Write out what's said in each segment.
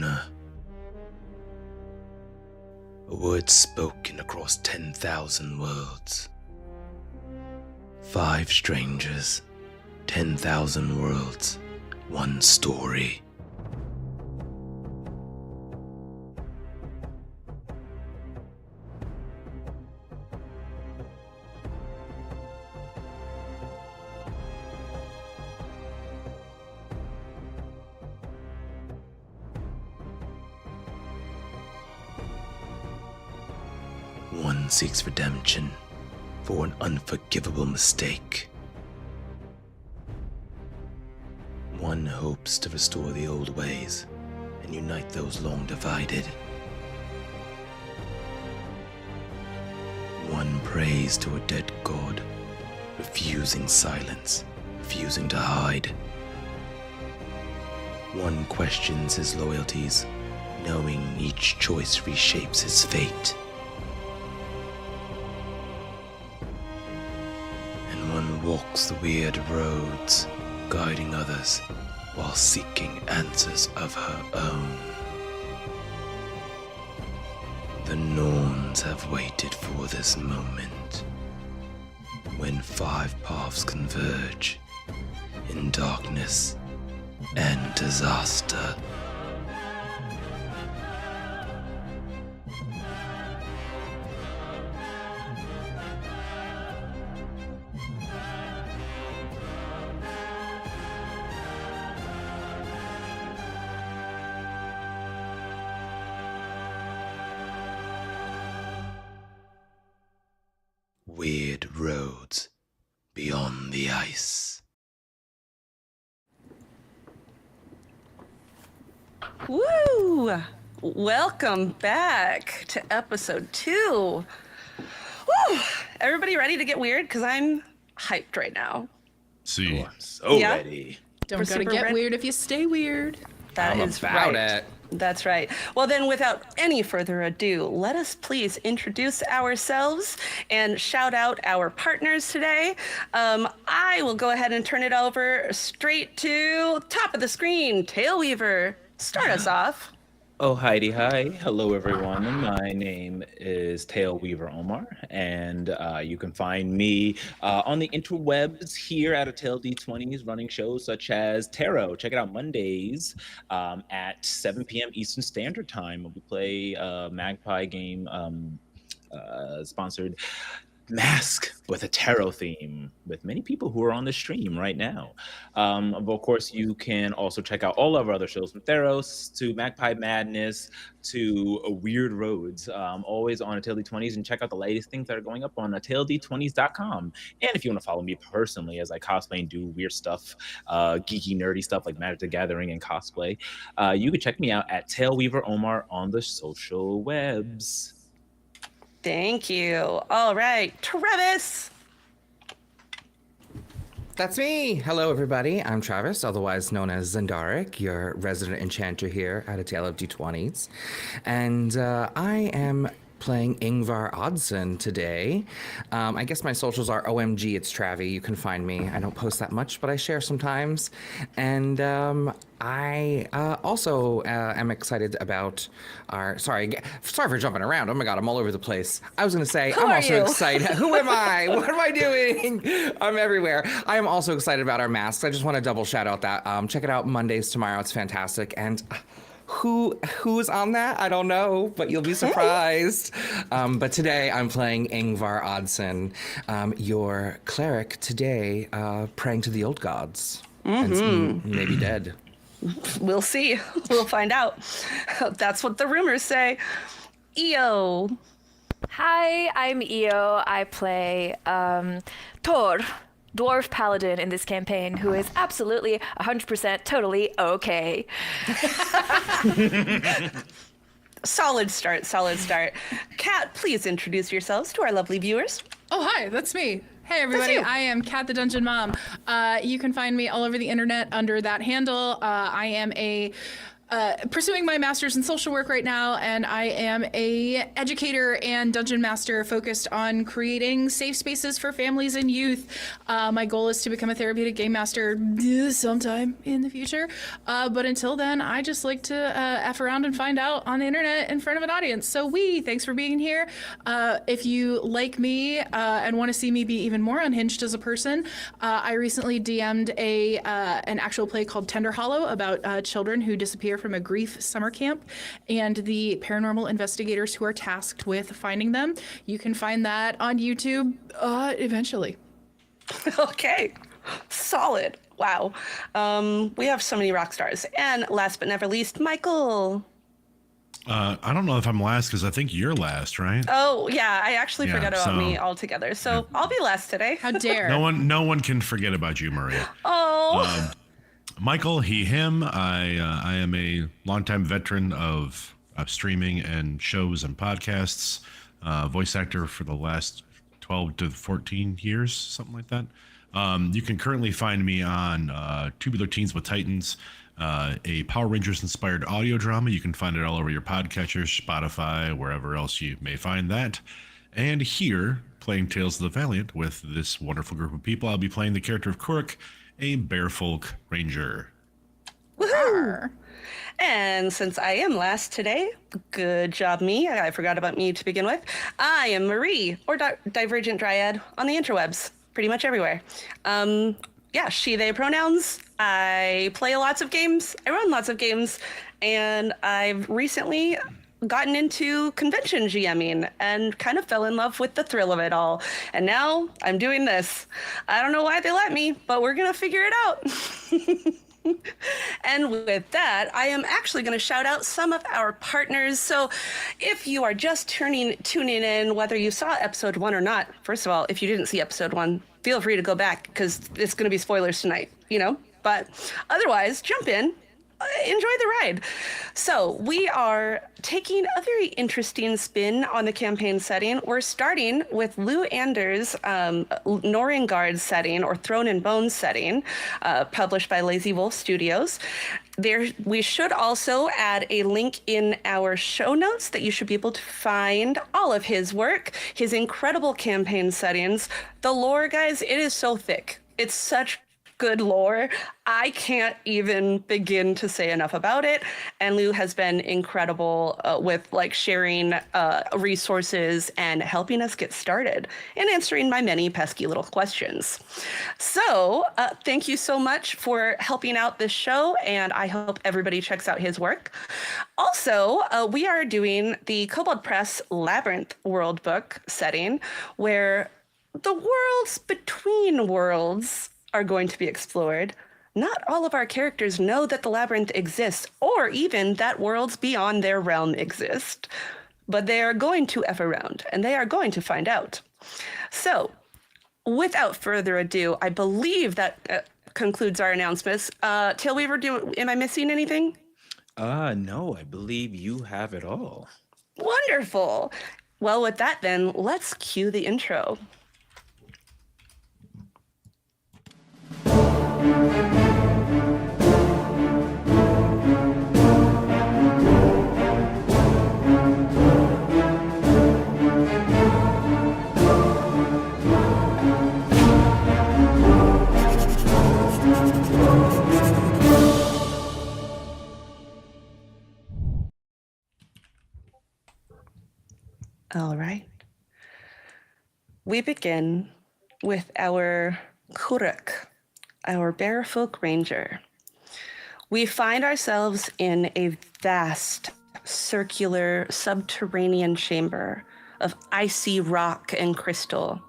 honor. A word spoken across 10,000 worlds. 5 strangers, 10,000 worlds, one story. One seeks redemption for an unforgivable mistake. One hopes to restore the old ways and unite those long divided. One prays to a dead god, refusing silence, refusing to hide. One questions his loyalties, knowing each choice reshapes his fate. One walks the Wyrd Roads, guiding others while seeking answers of her own. The Norns have waited for this moment, when 5 paths converge in darkness and disaster. Wyrd Roads beyond the ice. Woo! Welcome back to episode 2. Woo! Everybody ready to get weird? Because I'm hyped right now. See. Oh, I'm so Yeah. ready. Don't gotta get weird if you stay weird. That I'm is about right. it. That's right. Well, then, without any further ado, let us please introduce ourselves and shout out our partners today. I will go ahead and turn it over straight to top of the screen, TaleWeaver. Start us off. Oh, Heidi, hi. Hello, everyone. My name is TaleWeaver Omar, and you can find me on the interwebs here at A Tale D20s, running shows such as Tarot. Check it out Mondays at 7 p.m. Eastern Standard Time. We play a Magpie game sponsored Mask with a tarot theme with many people who are on the stream right now. Of course, you can also check out all of our other shows, from Theros to Magpie Madness to Wyrd Roads, always on A Tale D20s, and check out the latest things that are going up on TaleD20s.com. And if you want to follow me personally as I cosplay and do weird stuff, geeky, nerdy stuff like Magic the Gathering and cosplay, you can check me out at TaleWeaver Omar on the social webs. Thank you. All right, Travis. That's me. Hello, everybody. I'm Travis, otherwise known as Zendaric, your resident enchanter here at A Tale of D20s. And I am playing Ingvar Oddson today. I guess my socials are OMG, it's Travi. You can find me. I don't post that much, but I share sometimes. And I also am excited about our... Sorry for jumping around. Oh my God, I'm all over the place. I was going to say, I'm also excited. Who am I? What am I doing? I'm everywhere. I am also excited about our masks. I just want to double shout out that. Check it out Mondays tomorrow. It's fantastic. And... Who's on that? I don't know, but you'll be surprised. But today I'm playing Ingvar Oddson, your cleric today, praying to the old gods. And maybe dead. We'll see. We'll find out. That's what the rumors say. EO. Hi, I'm Io. I play Thor, Dwarf Paladin in this campaign, who is absolutely 100% totally okay. Solid start. Kat, please introduce yourselves to our lovely viewers. Oh, hi, that's me. Hey, everybody. I am Kat the Dungeon Mom. You can find me all over the internet under that handle. I am a pursuing my master's in social work right now, and I am a educator and dungeon master focused on creating safe spaces for families and youth. My goal is to become a therapeutic game master sometime in the future. But until then, I just like to F around and find out on the internet in front of an audience. So thanks for being here. If you like me and want to see me be even more unhinged as a person, I recently DM'd an actual play called Tender Hollow about children who disappear from a grief summer camp and the paranormal investigators who are tasked with finding them. You can find that on YouTube eventually. Okay, solid. Wow. We have so many rock stars. And last but never least, Michael. I don't know if I'm last because I think you're last, right? Oh, yeah, I actually forgot about me altogether. So I'll be last today. How dare. No one can forget about you, Maria. Oh. Michael, he, him. I am a longtime veteran of streaming and shows and podcasts. Voice actor for the last 12 to 14 years, something like that. You can currently find me on Tubular Teens with Titans, a Power Rangers inspired audio drama. You can find it all over your podcatchers, Spotify, wherever else you may find that. And here, playing Tales of the Valiant with this wonderful group of people, I'll be playing the character of Kurruk, a Bearfolk Ranger. Woohoo! And since I am last today, good job me. I forgot about me to begin with. I am Marie, or Divergent Dryad, on the interwebs, pretty much everywhere. She, they pronouns. I play lots of games. I run lots of games. And I've recently gotten into convention GMing and kind of fell in love with the thrill of it all. And now I'm doing this. I don't know why they let me, but we're going to figure it out. And with that, I am actually going to shout out some of our partners. So if you are just tuning in, whether you saw episode 1 or not, first of all, if you didn't see episode 1, feel free to go back because it's going to be spoilers tonight, But otherwise, jump in. Enjoy the ride. So we are taking a very interesting spin on the campaign setting. We're starting with Lou Anders' Norrøngard setting, or Throne and Bones setting, published by Lazy Wolf Studios. We should also add a link in our show notes that you should be able to find all of his work, his incredible campaign settings. The lore, guys, it is so thick. It's such good lore. I can't even begin to say enough about it. And Lou has been incredible with sharing resources and helping us get started and answering my many pesky little questions. So thank you so much for helping out this show, and I hope everybody checks out his work. Also, we are doing the Kobold Press Labyrinth Worldbook setting, where the worlds between worlds are going to be explored. Not all of our characters know that the labyrinth exists, or even that worlds beyond their realm exist. But they are going to F around, and they are going to find out. So, without further ado, I believe that concludes our announcements. TaleWeaver, am I missing anything? No, I believe you have it all. Wonderful. Well, with that then, let's cue the intro. All right. We begin with our Kurruk, our Bearfolk Ranger. We find ourselves in a vast, circular, subterranean chamber of icy rock and crystal.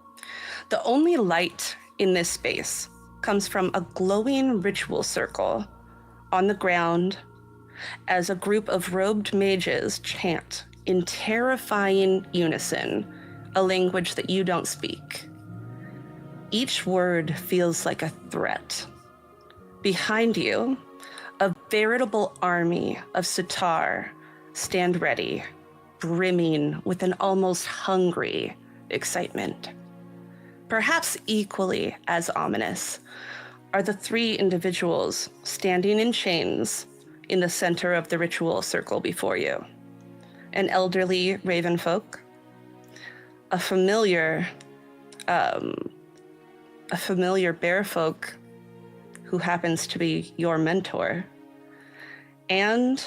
The only light in this space comes from a glowing ritual circle on the ground as a group of robed mages chant in terrifying unison, a language that you don't speak. Each word feels like a threat. Behind you, a veritable army of Sitar stand ready, brimming with an almost hungry excitement. Perhaps equally as ominous are the three individuals standing in chains in the center of the ritual circle before you. An elderly raven folk, a familiar bear folk who happens to be your mentor, and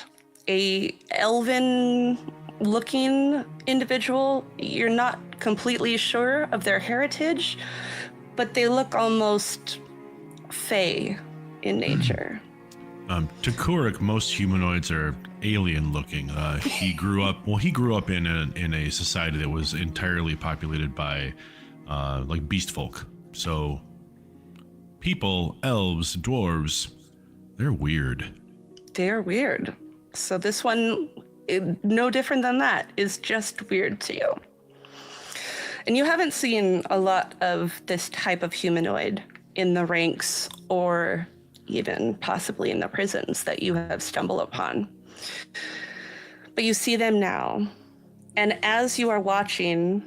a elven-looking individual. You're not completely sure of their heritage, but they look almost fey in nature. To Kurruk, most humanoids are alien-looking. He grew up in a society that was entirely populated by like beast folk. So people, elves, dwarves, they're weird. They're weird. So this one, no different than that, is just weird to you. And you haven't seen a lot of this type of humanoid in the ranks or even possibly in the prisons that you have stumbled upon. But you see them now. And as you are watching,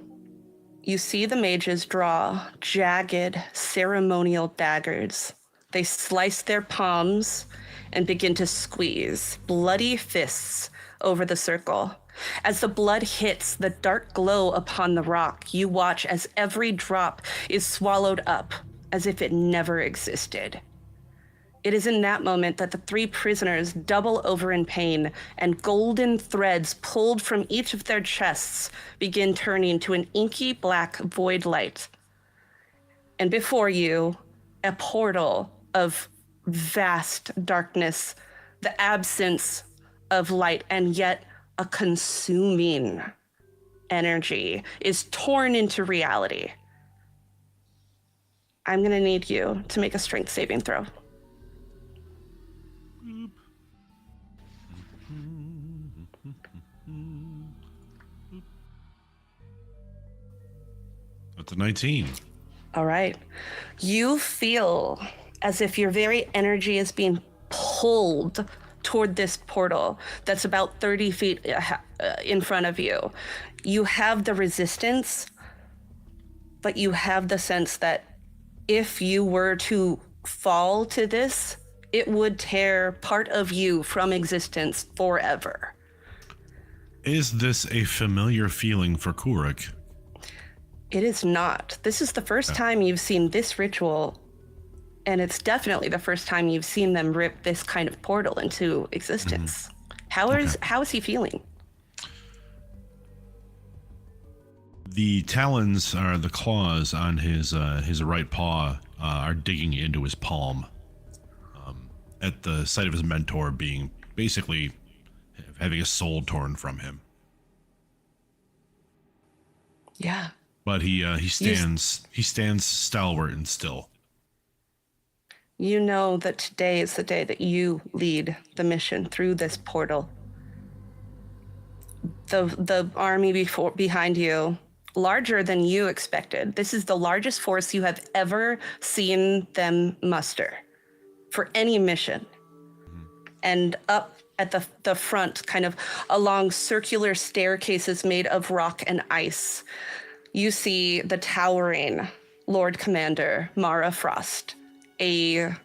you see the mages draw jagged ceremonial daggers. They slice their palms and begin to squeeze bloody fists over the circle. As the blood hits the dark glow upon the rock, you watch as every drop is swallowed up as if it never existed. It is in that moment that the three prisoners double over in pain, and golden threads pulled from each of their chests begin turning to an inky black void light. And before you, a portal of vast darkness, the absence of light, and yet a consuming energy is torn into reality. I'm gonna need you to make a strength saving throw. That's a 19. All right. You feel as if your very energy is being pulled toward this portal that's about 30 feet in front of you. You have the resistance, but you have the sense that if you were to fall to this, it would tear part of you from existence forever. Is this a familiar feeling for Kurruk? It is not. This is the first time you've seen this ritual, and it's definitely the first time you've seen them rip this kind of portal into existence. How is he feeling? The talons, or the claws on his right paw, are digging into his palm, at the sight of his mentor being basically having his soul torn from him. Yeah. But he stands stalwart and still. You know that today is the day that you lead the mission through this portal. The army behind you, larger than you expected. This is the largest force you have ever seen them muster for any mission. And up at the front, kind of along circular staircases made of rock and ice, you see the towering Lord Commander Mara Frost. A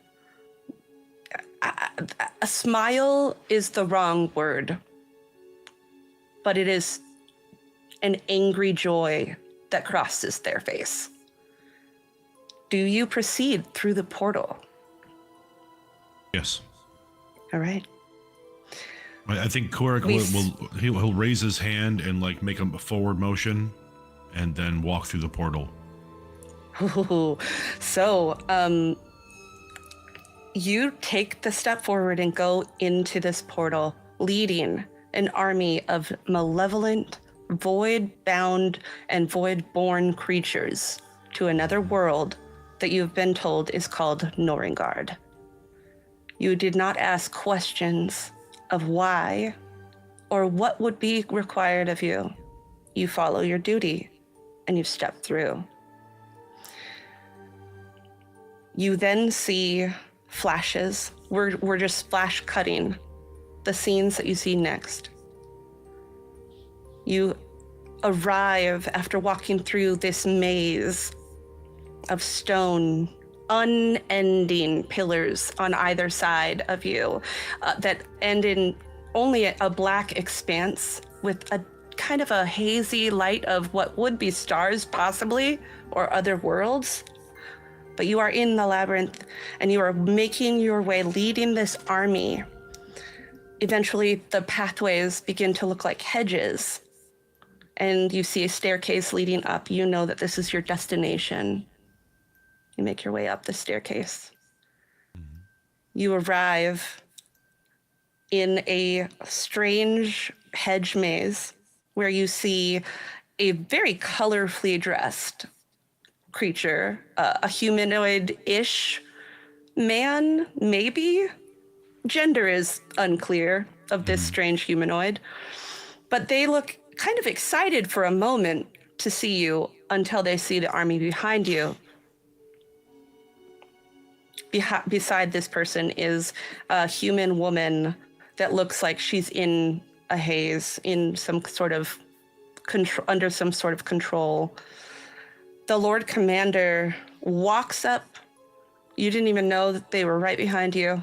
smile is the wrong word, but it is an angry joy that crosses their face. Do you proceed through the portal? Yes. All right. I think Kurruk will raise his hand and like make a forward motion, and then walk through the portal. Ooh. So, you take the step forward and go into this portal, leading an army of malevolent, void-bound, and void-born creatures to another world that you've been told is called Norrøngard. You did not ask questions of why or what would be required of you. You follow your duty and you step through. You then see flashes. We're just flash cutting the scenes that you see next. You arrive after walking through this maze of stone unending pillars on either side of you that end in only a black expanse with a kind of a hazy light of what would be stars possibly, or other worlds. But you are in the labyrinth and you are making your way, leading this army. Eventually the pathways begin to look like hedges and you see a staircase leading up. You know that this is your destination. You make your way up the staircase. You arrive in a strange hedge maze where you see a very colorfully dressed creature, a humanoid-ish man, maybe? Gender is unclear of this strange humanoid, but they look kind of excited for a moment to see you until they see the army behind you. Beside this person is a human woman that looks like she's in a haze, in some sort of under some sort of control. The Lord Commander walks up. You didn't even know that they were right behind you.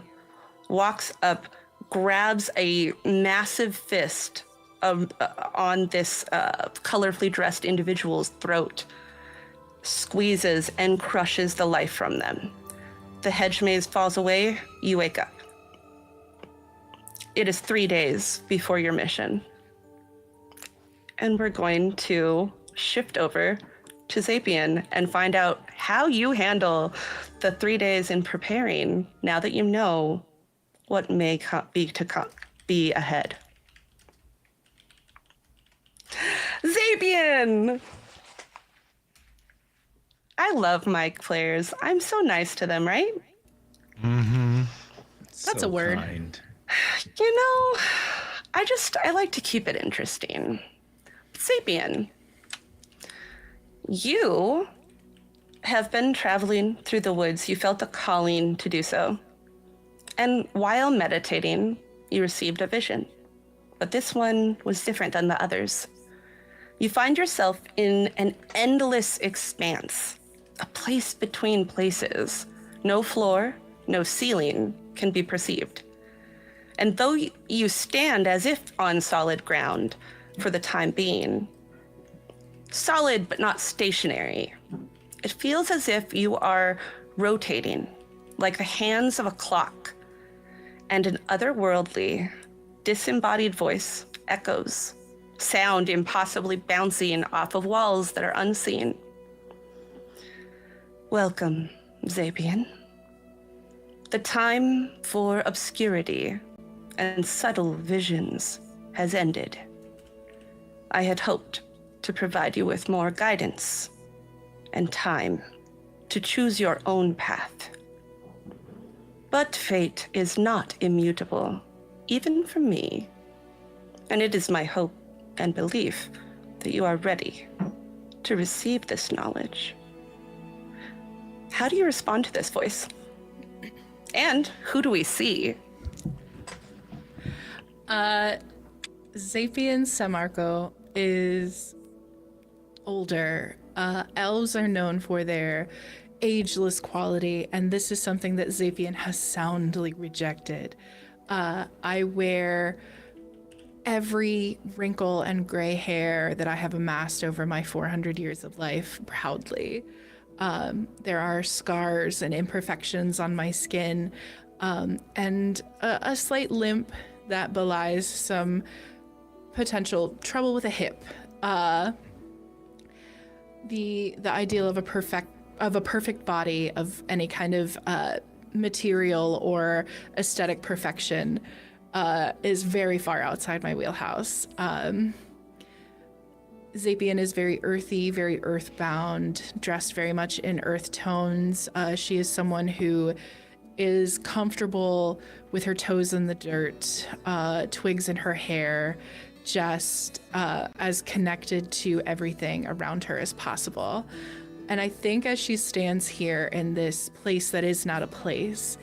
Walks up, grabs a massive fist on this colorfully dressed individual's throat, squeezes and crushes the life from them. The hedge maze falls away. You wake up. It is 3 days before your mission. And we're going to shift over to Zapien and find out how you handle the 3 days in preparing now that you know what may be ahead. Zapien! I love my players. I'm so nice to them, right? Mm-hmm. That's a word. Kind. You know, I like to keep it interesting. Zapien, you have been traveling through the woods. You felt a calling to do so. And while meditating, you received a vision. But this one was different than the others. You find yourself in an endless expanse, a place between places. No floor, no ceiling can be perceived. And though you stand as if on solid ground for the time being, solid but not stationary, it feels as if you are rotating like the hands of a clock, and an otherworldly, disembodied voice echoes, sound impossibly bouncing off of walls that are unseen. Welcome, Zapien. The time for obscurity and subtle visions has ended. I had hoped to provide you with more guidance and time to choose your own path. But fate is not immutable, even for me. And it is my hope and belief that you are ready to receive this knowledge. How do you respond to this voice? And who do we see? Zapien Samarco is older. Elves are known for their ageless quality, and this is something that Zapien has soundly rejected. I wear every wrinkle and gray hair that I have amassed over my 400 years of life proudly. There are scars and imperfections on my skin, and a slight limp that belies some potential trouble with a hip. The ideal of a perfect body of any kind of material or aesthetic perfection is very far outside my wheelhouse. Zapien is very earthy, very earthbound, dressed very much in earth tones. She is someone who is comfortable with her toes in the dirt, twigs in her hair, just as connected to everything around her as possible. And I think as she stands here in this place that is not a place,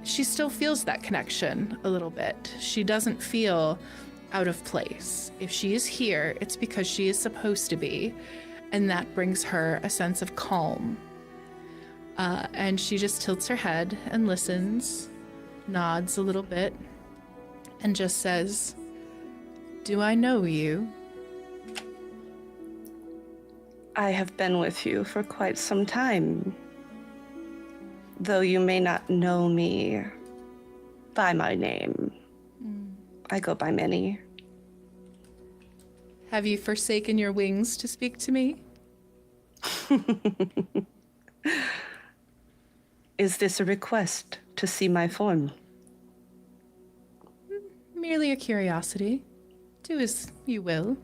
she still feels that connection a little bit. She doesn't feel out of place. If she is here, it's because she is supposed to be, and that brings her a sense of calm. And she just tilts her head and listens, nods a little bit, and just says, "Do I know you?" I have been with you for quite some time. Though you may not know me by my name, I go by many. Have you forsaken your wings to speak to me? Is this a request to see my form? Merely a curiosity. Do as you will.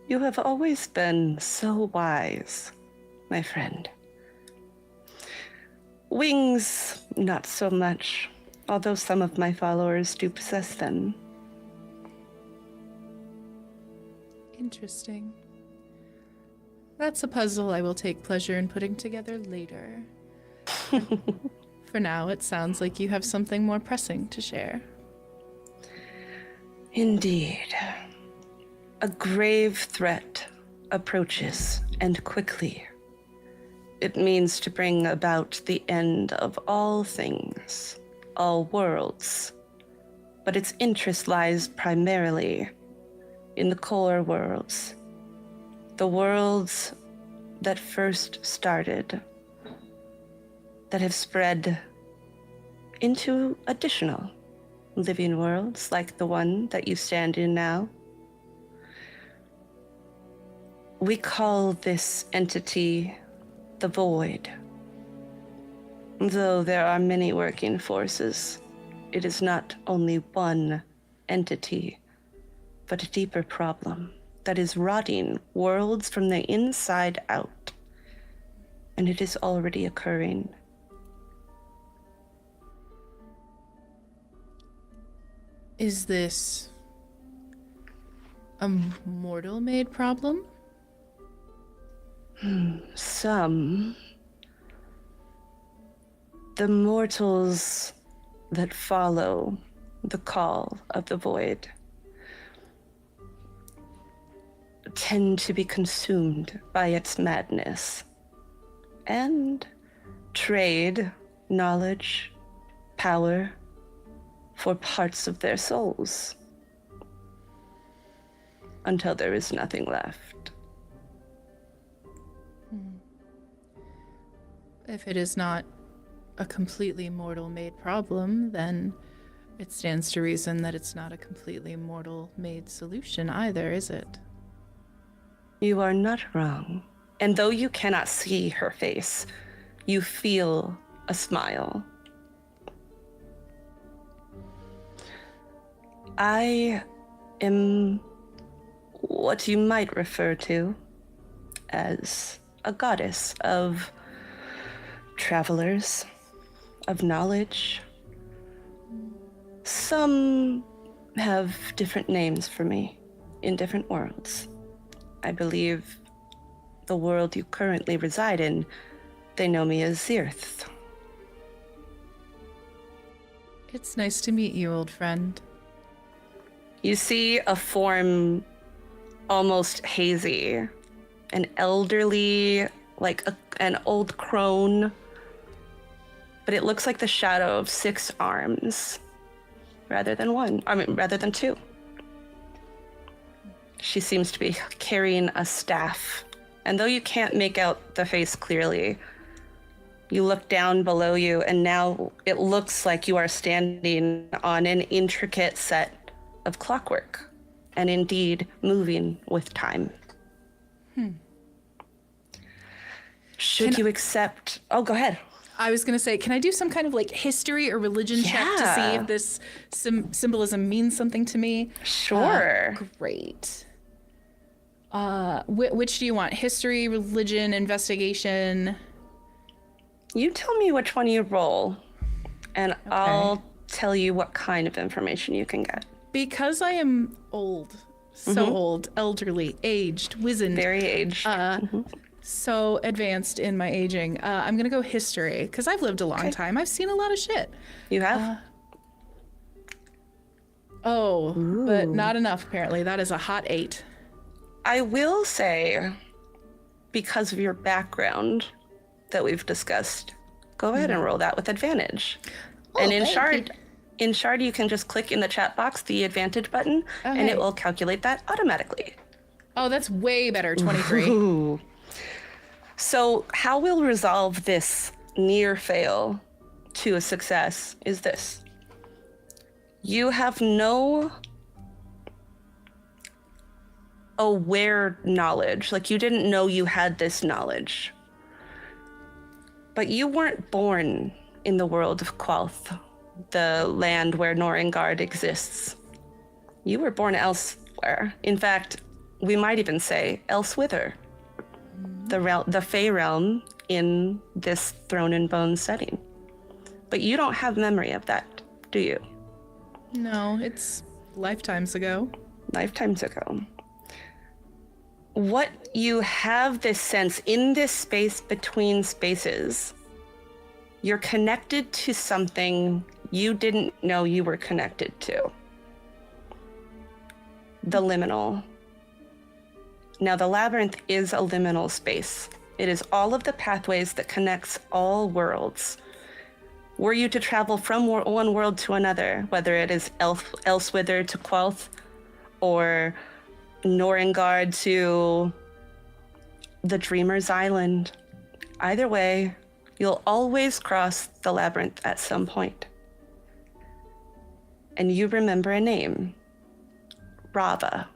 You have always been so wise, my friend. Wings, not so much, although some of my followers do possess them. Interesting. That's a puzzle I will take pleasure in putting together later. For now, it sounds like you have something more pressing to share. Indeed. A grave threat approaches, and quickly. It means to bring about the end of all things, all worlds. But its interest lies primarily in the core worlds. The worlds that first started, that have spread into additional living worlds like the one that you stand in now. We call this entity the Void. Though there are many working forces, it is not only one entity, but a deeper problem that is rotting worlds from the inside out. And it is already occurring. Is this a mortal-made problem? Some. The mortals that follow the call of the Void tend to be consumed by its madness and trade knowledge, power for parts of their souls until there is nothing left. If it is not a completely mortal-made problem, then it stands to reason that it's not a completely mortal-made solution either, is it? You are not wrong. And though you cannot see her face, you feel a smile. I am what you might refer to as a goddess of travelers, of knowledge. Some have different names for me in different worlds. I believe the world you currently reside in, they know me as Zirth. It's nice to meet you, old friend. You see a form almost hazy, an elderly, like an old crone, but it looks like the shadow of 6 arms rather than 2. She seems to be carrying a staff, and though you can't make out the face clearly, you look down below you, and now it looks like you are standing on an intricate set of clockwork, and indeed moving with time. Should you accept... Oh, go ahead. I was going to say, can I do some kind of like history or religion check to see if this symbolism means something to me? Sure. Great. Which do you want? History, religion, investigation? You tell me which one you roll, and I'll tell you what kind of information you can get. Because I am old, so old, elderly, aged, wizened. Very aged. So advanced in my aging. I'm going to go history, because I've lived a long time. I've seen a lot of shit. You have? But not enough, apparently. That is a hot 8. I will say, because of your background, that we've discussed, go ahead and roll that with advantage. And in thank Shard, you can just click in the chat box the advantage button, and it Okay. will calculate that automatically. Oh, that's way better. 23. Ooh. So how we'll resolve this near fail to a success is this. You have no aware knowledge. Like, you didn't know you had this knowledge. But you weren't born in the world of Qualth, the land where Norrøngard exists. You were born elsewhere. In fact, we might even say elsewhither. The Fey realm in this Throne and Bones setting. But you don't have memory of that, do you? No, it's lifetimes ago. Lifetimes ago. What you have this sense in this space between spaces, you're connected to something you didn't know you were connected to. The liminal. Now, the labyrinth is a liminal space. It is all of the pathways that connects all worlds. Were you to travel from one world to another, whether it is Elswither to Qualth, or Norrøngard to the Dreamer's Island, either way, you'll always cross the labyrinth at some point. And you remember a name, Rava,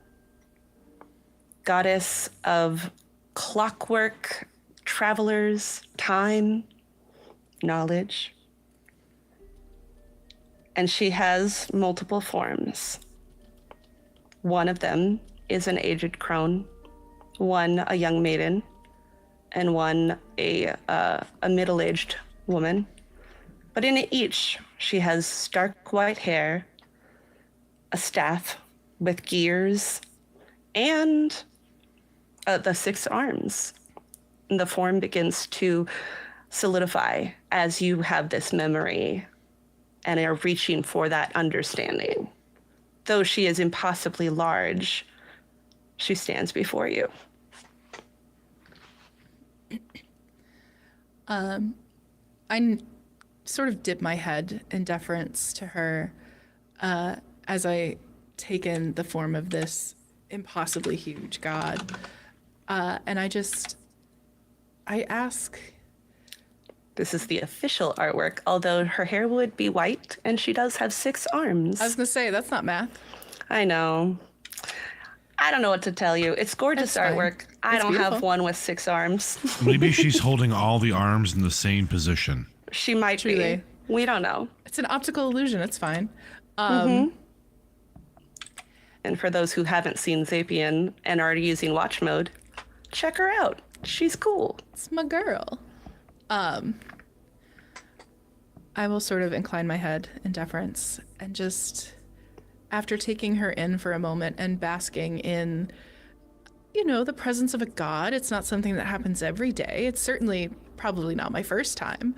goddess of clockwork, travelers, time, knowledge. And she has multiple forms. One of them is an aged crone, one a young maiden, and one a middle-aged woman. But in each, she has stark white hair, a staff with gears, and the 6 arms. And the form begins to solidify as you have this memory and are reaching for that understanding. Though she is impossibly large, she stands before you. I sort of dip my head in deference to her as I take in the form of this impossibly huge god. And I ask... This is the official artwork, although her hair would be white, and she does have 6 arms. I was going to say, that's not math. I know. I don't know what to tell you. It's gorgeous That's fine. artwork. I It's don't have beautiful. one with 6 arms. Maybe she's holding all the arms in the same position. She might Truly. be. We don't know. It's an optical illusion. It's fine. And for those who haven't seen Zapien and are using watch mode, check her out. She's cool. It's my girl. I will sort of incline my head in deference and just, after taking her in for a moment and basking in, the presence of a god, it's not something that happens every day. It's certainly probably not my first time,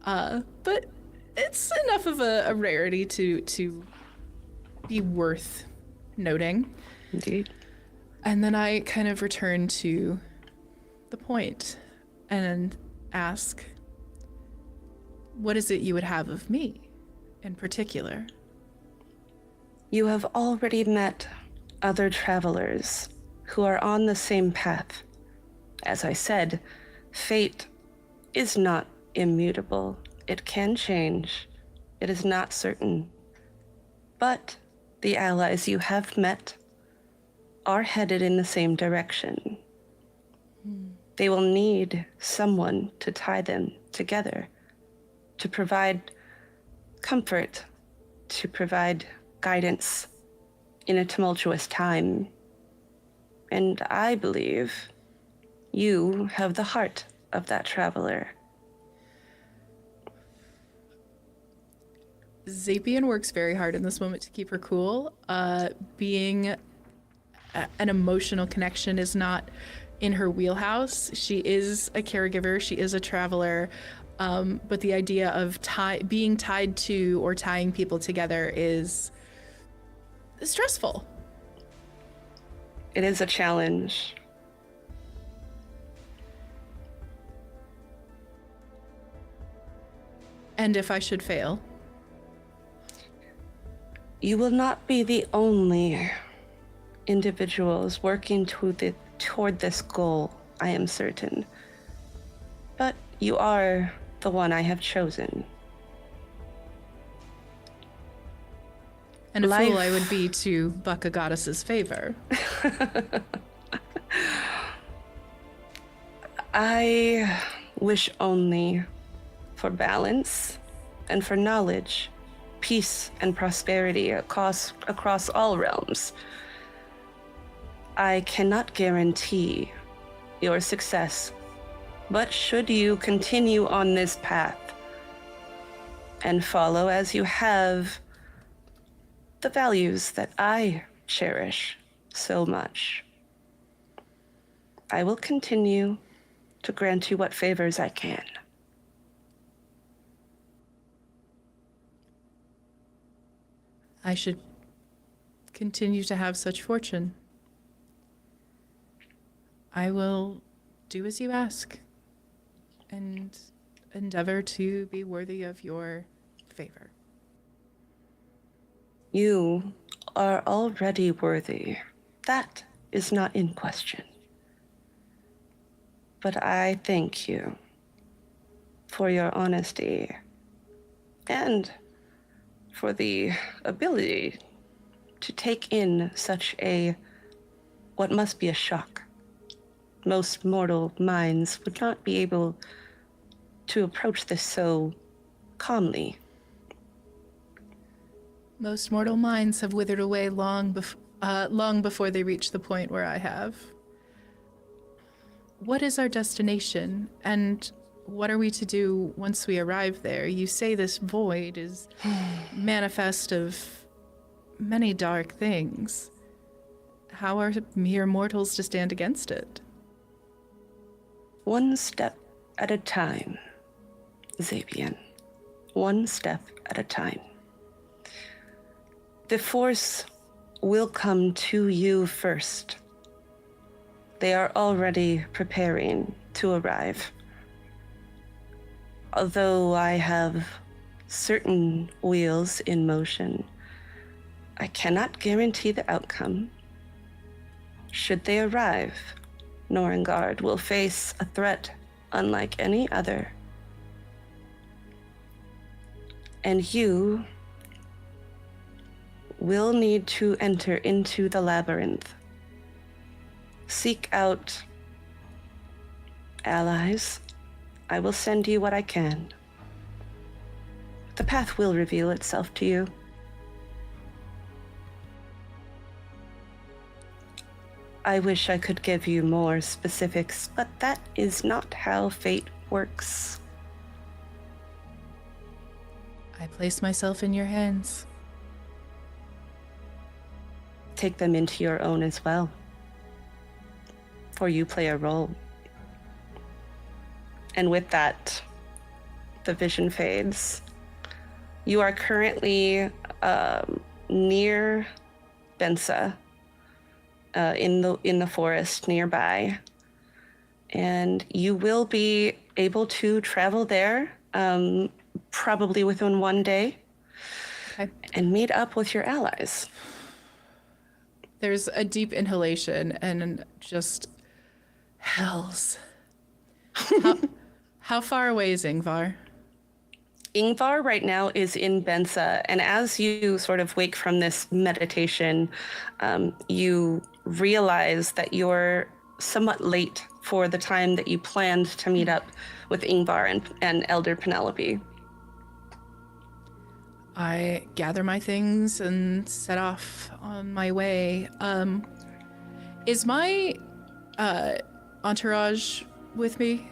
but it's enough of a rarity to be worth noting. Indeed. And then I kind of return to the point and ask, what is it you would have of me in particular? You have already met other travelers who are on the same path. As I said, fate is not immutable. It can change. It is not certain. But the allies you have met are headed in the same direction. They will need someone to tie them together, to provide comfort, to provide guidance in a tumultuous time. And I believe you have the heart of that traveler. Zapien works very hard in this moment to keep her cool. Being an emotional connection is not in her wheelhouse. She is a caregiver, she is a traveler, but the idea of being tied to or tying people together is stressful. It is a challenge. And if I should fail? You will not be the only individuals working toward this goal, I am certain. But you are the one I have chosen. And a Life- fool I would be to buck a goddess's favor. I wish only for balance and for knowledge, peace and prosperity across all realms. I cannot guarantee your success, but should you continue on this path and follow as you have the values that I cherish so much, I will continue to grant you what favors I can. I should continue to have such fortune. I will do as you ask and endeavor to be worthy of your favor. You are already worthy. That is not in question. But I thank you for your honesty and for the ability to take in such what must be a shock. Most mortal minds would not be able to approach this so calmly. Most mortal minds have withered away long before they reach the point where I have. What is our destination, and what are we to do once we arrive there? You say this void is manifest of many dark things. How are mere mortals to stand against it? One step at a time, Zapien. One step at a time. The Force will come to you first. They are already preparing to arrive. Although I have certain wheels in motion, I cannot guarantee the outcome. Should they arrive, Norrøngard will face a threat unlike any other. And you will need to enter into the Labyrinth. Seek out allies. I will send you what I can. The path will reveal itself to you. I wish I could give you more specifics, but that is not how fate works. I place myself in your hands. Take them into your own as well, for you play a role. And with that, the vision fades. You are currently near Bensa, in the forest nearby, and you will be able to travel there probably within one day. Okay. And meet up with your allies. There's a deep inhalation and just hells. How far away is Ingvar? Ingvar right now is in Bensa, and as you sort of wake from this meditation, you realize that you're somewhat late for the time that you planned to meet up with Ingvar and Elder Penelope. I gather my things and set off on my way. Is my entourage with me?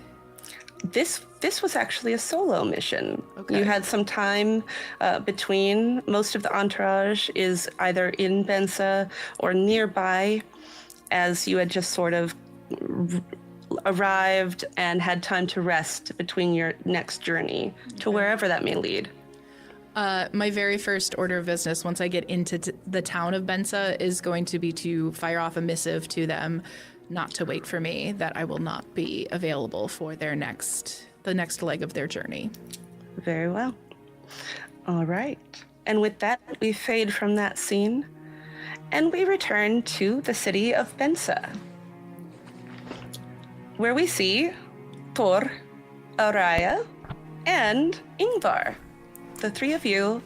This was actually a solo mission. Okay. You had some time between. Most of the entourage is either in Bensa or nearby, as you had just sort of arrived and had time to rest between your next journey to wherever that may lead. My very first order of business, once I get into the town of Bensa, is going to be to fire off a missive to them, not to wait for me, that I will not be available for the next leg of their journey. Very well. All right. And with that, we fade from that scene, and we return to the city of Bensa, where we see Thor, Araya, and Ingvar. The three of you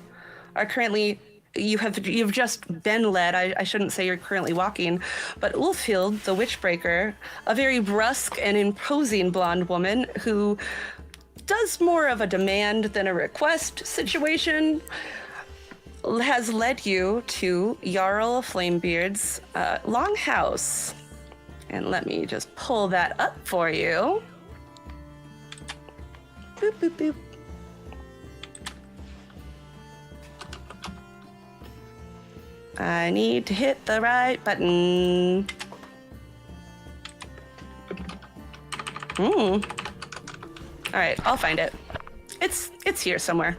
are currently, you've just been led, I shouldn't say you're currently walking, but Ulfhild, the Witchbreaker, a very brusque and imposing blonde woman who does more of a demand than a request situation, has led you to Jarl Flamebeard's longhouse. And let me just pull that up for you. Boop, boop, boop. I need to hit the right button. All right, I'll find it. It's here somewhere.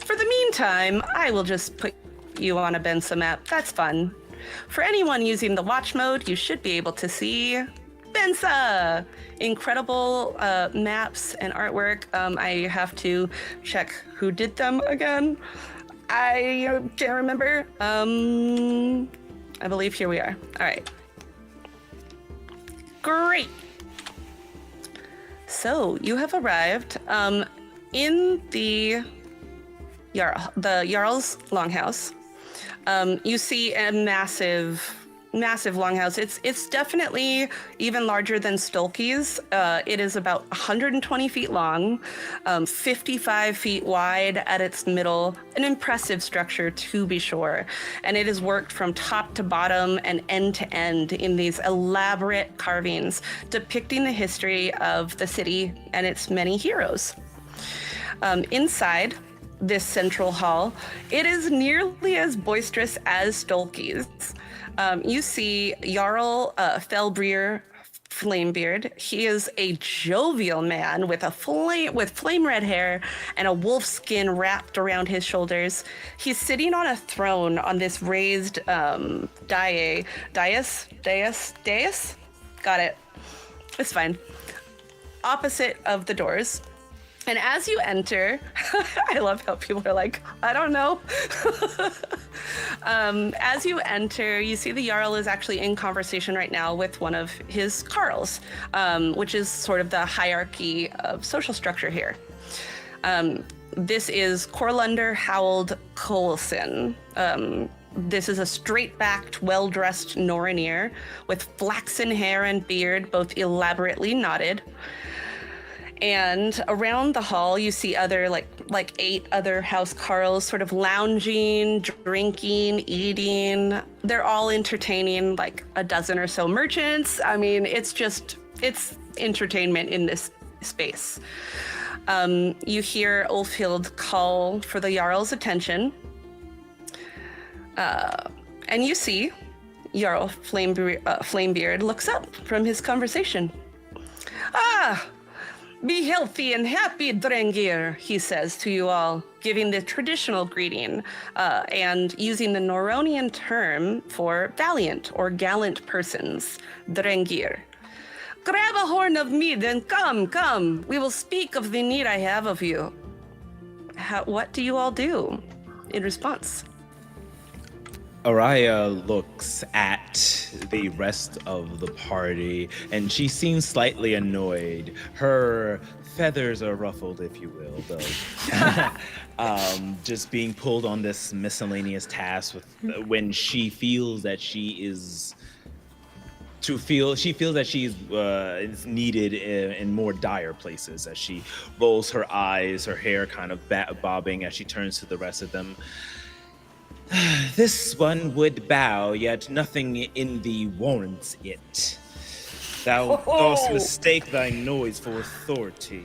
For the meantime, I will just put you on a Bensa map. That's fun. For anyone using the watch mode, you should be able to see Bensa! Incredible maps and artwork. I have to check who did them again. I can't remember. I believe here we are. All right. Great. So you have arrived in the Jarl's longhouse. You see a massive longhouse. It's definitely even larger than Stolke's. It is about 120 feet long, 55 feet wide at its middle. An impressive structure, to be sure. And it is worked from top to bottom and end to end in these elaborate carvings depicting the history of the city and its many heroes. Inside this central hall, it is nearly as boisterous as Stolke's. You see Jarl Felbrier Flamebeard. He is a jovial man with flame red hair and a wolf skin wrapped around his shoulders. He's sitting on a throne on this raised dais. Got it. It's fine. Opposite of the doors. And as you enter, I love how people are like, I don't know. As you enter, you see the Jarl is actually in conversation right now with one of his Carls, which is sort of the hierarchy of social structure here. This is Korlunder Howald Coulson. This is a straight-backed, well-dressed Norrøngard with flaxen hair and beard, both elaborately knotted. And around the hall, you see other like 8 other house carls sort of lounging, drinking, eating. They're all entertaining like a dozen or so merchants. I mean, it's entertainment in this space. You hear Ulfhild call for the Jarl's attention. And you see Jarl Flamebeard looks up from his conversation. Ah! Be healthy and happy, Drengir, he says to you all, giving the traditional greeting and using the Norrønian term for valiant or gallant persons, Drengir. Grab a horn of mead and come. We will speak of the need I have of you. What do you all do in response? Araya looks at the rest of the party, and she seems slightly annoyed. Her feathers are ruffled, if you will, though. Just being pulled on this miscellaneous task when she feels that is needed in more dire places. As she rolls her eyes, her hair kind of bobbing as she turns to the rest of them. This one would bow, yet nothing in thee warrants it. Thou dost mistake thy noise for authority.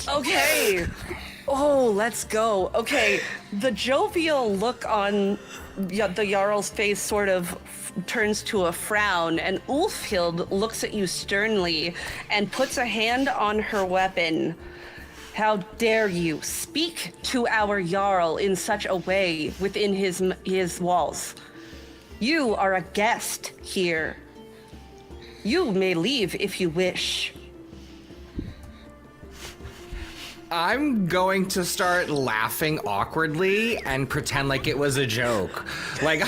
Okay. Oh, let's go. Okay, the jovial look on the Jarl's face sort of turns to a frown, and Ulfhild looks at you sternly and puts a hand on her weapon. How dare you speak to our Jarl in such a way within his walls? You are a guest here. You may leave if you wish. I'm going to start laughing awkwardly and pretend like it was a joke. Like,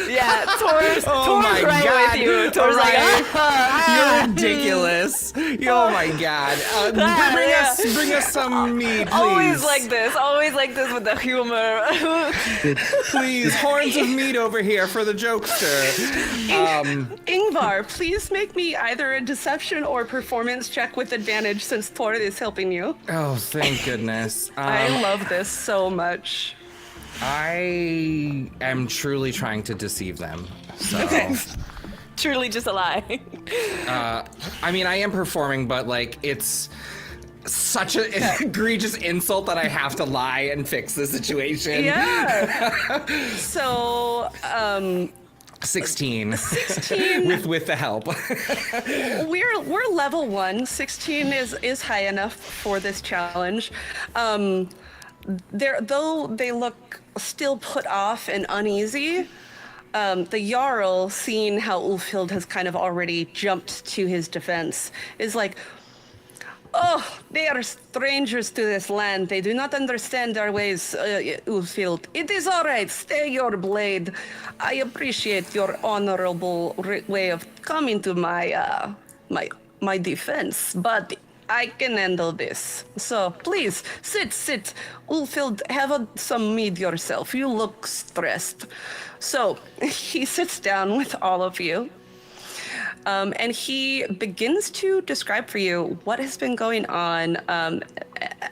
Yeah, Tor's my right God. with you. Tor's Right. like, You're ridiculous. Oh my God. Bring us some meat, please. always like this with the humor. Please, horns of meat over here for the jokester. Ingvar, please make me either a deception or performance check with advantage since Tor is helping you. Oh, thank goodness. I love this so much. I am truly trying to deceive them. So, Okay. Truly just a lie. I mean, I am performing, but like, it's such an egregious insult that I have to lie and fix the situation. Yeah. So, 16. 16. with the help. We're level 1. 16 is high enough for this challenge. Though they look still put off and uneasy, the Jarl, seeing how Ulfhild has kind of already jumped to his defense, is like, oh, they are strangers to this land. They do not understand our ways, Ulfhild. It is all right. Stay your blade. I appreciate your honorable way of coming to my my defense, but I can handle this. So please sit. Ulfhild, have some mead yourself. You look stressed. So he sits down with all of you. And he begins to describe for you what has been going on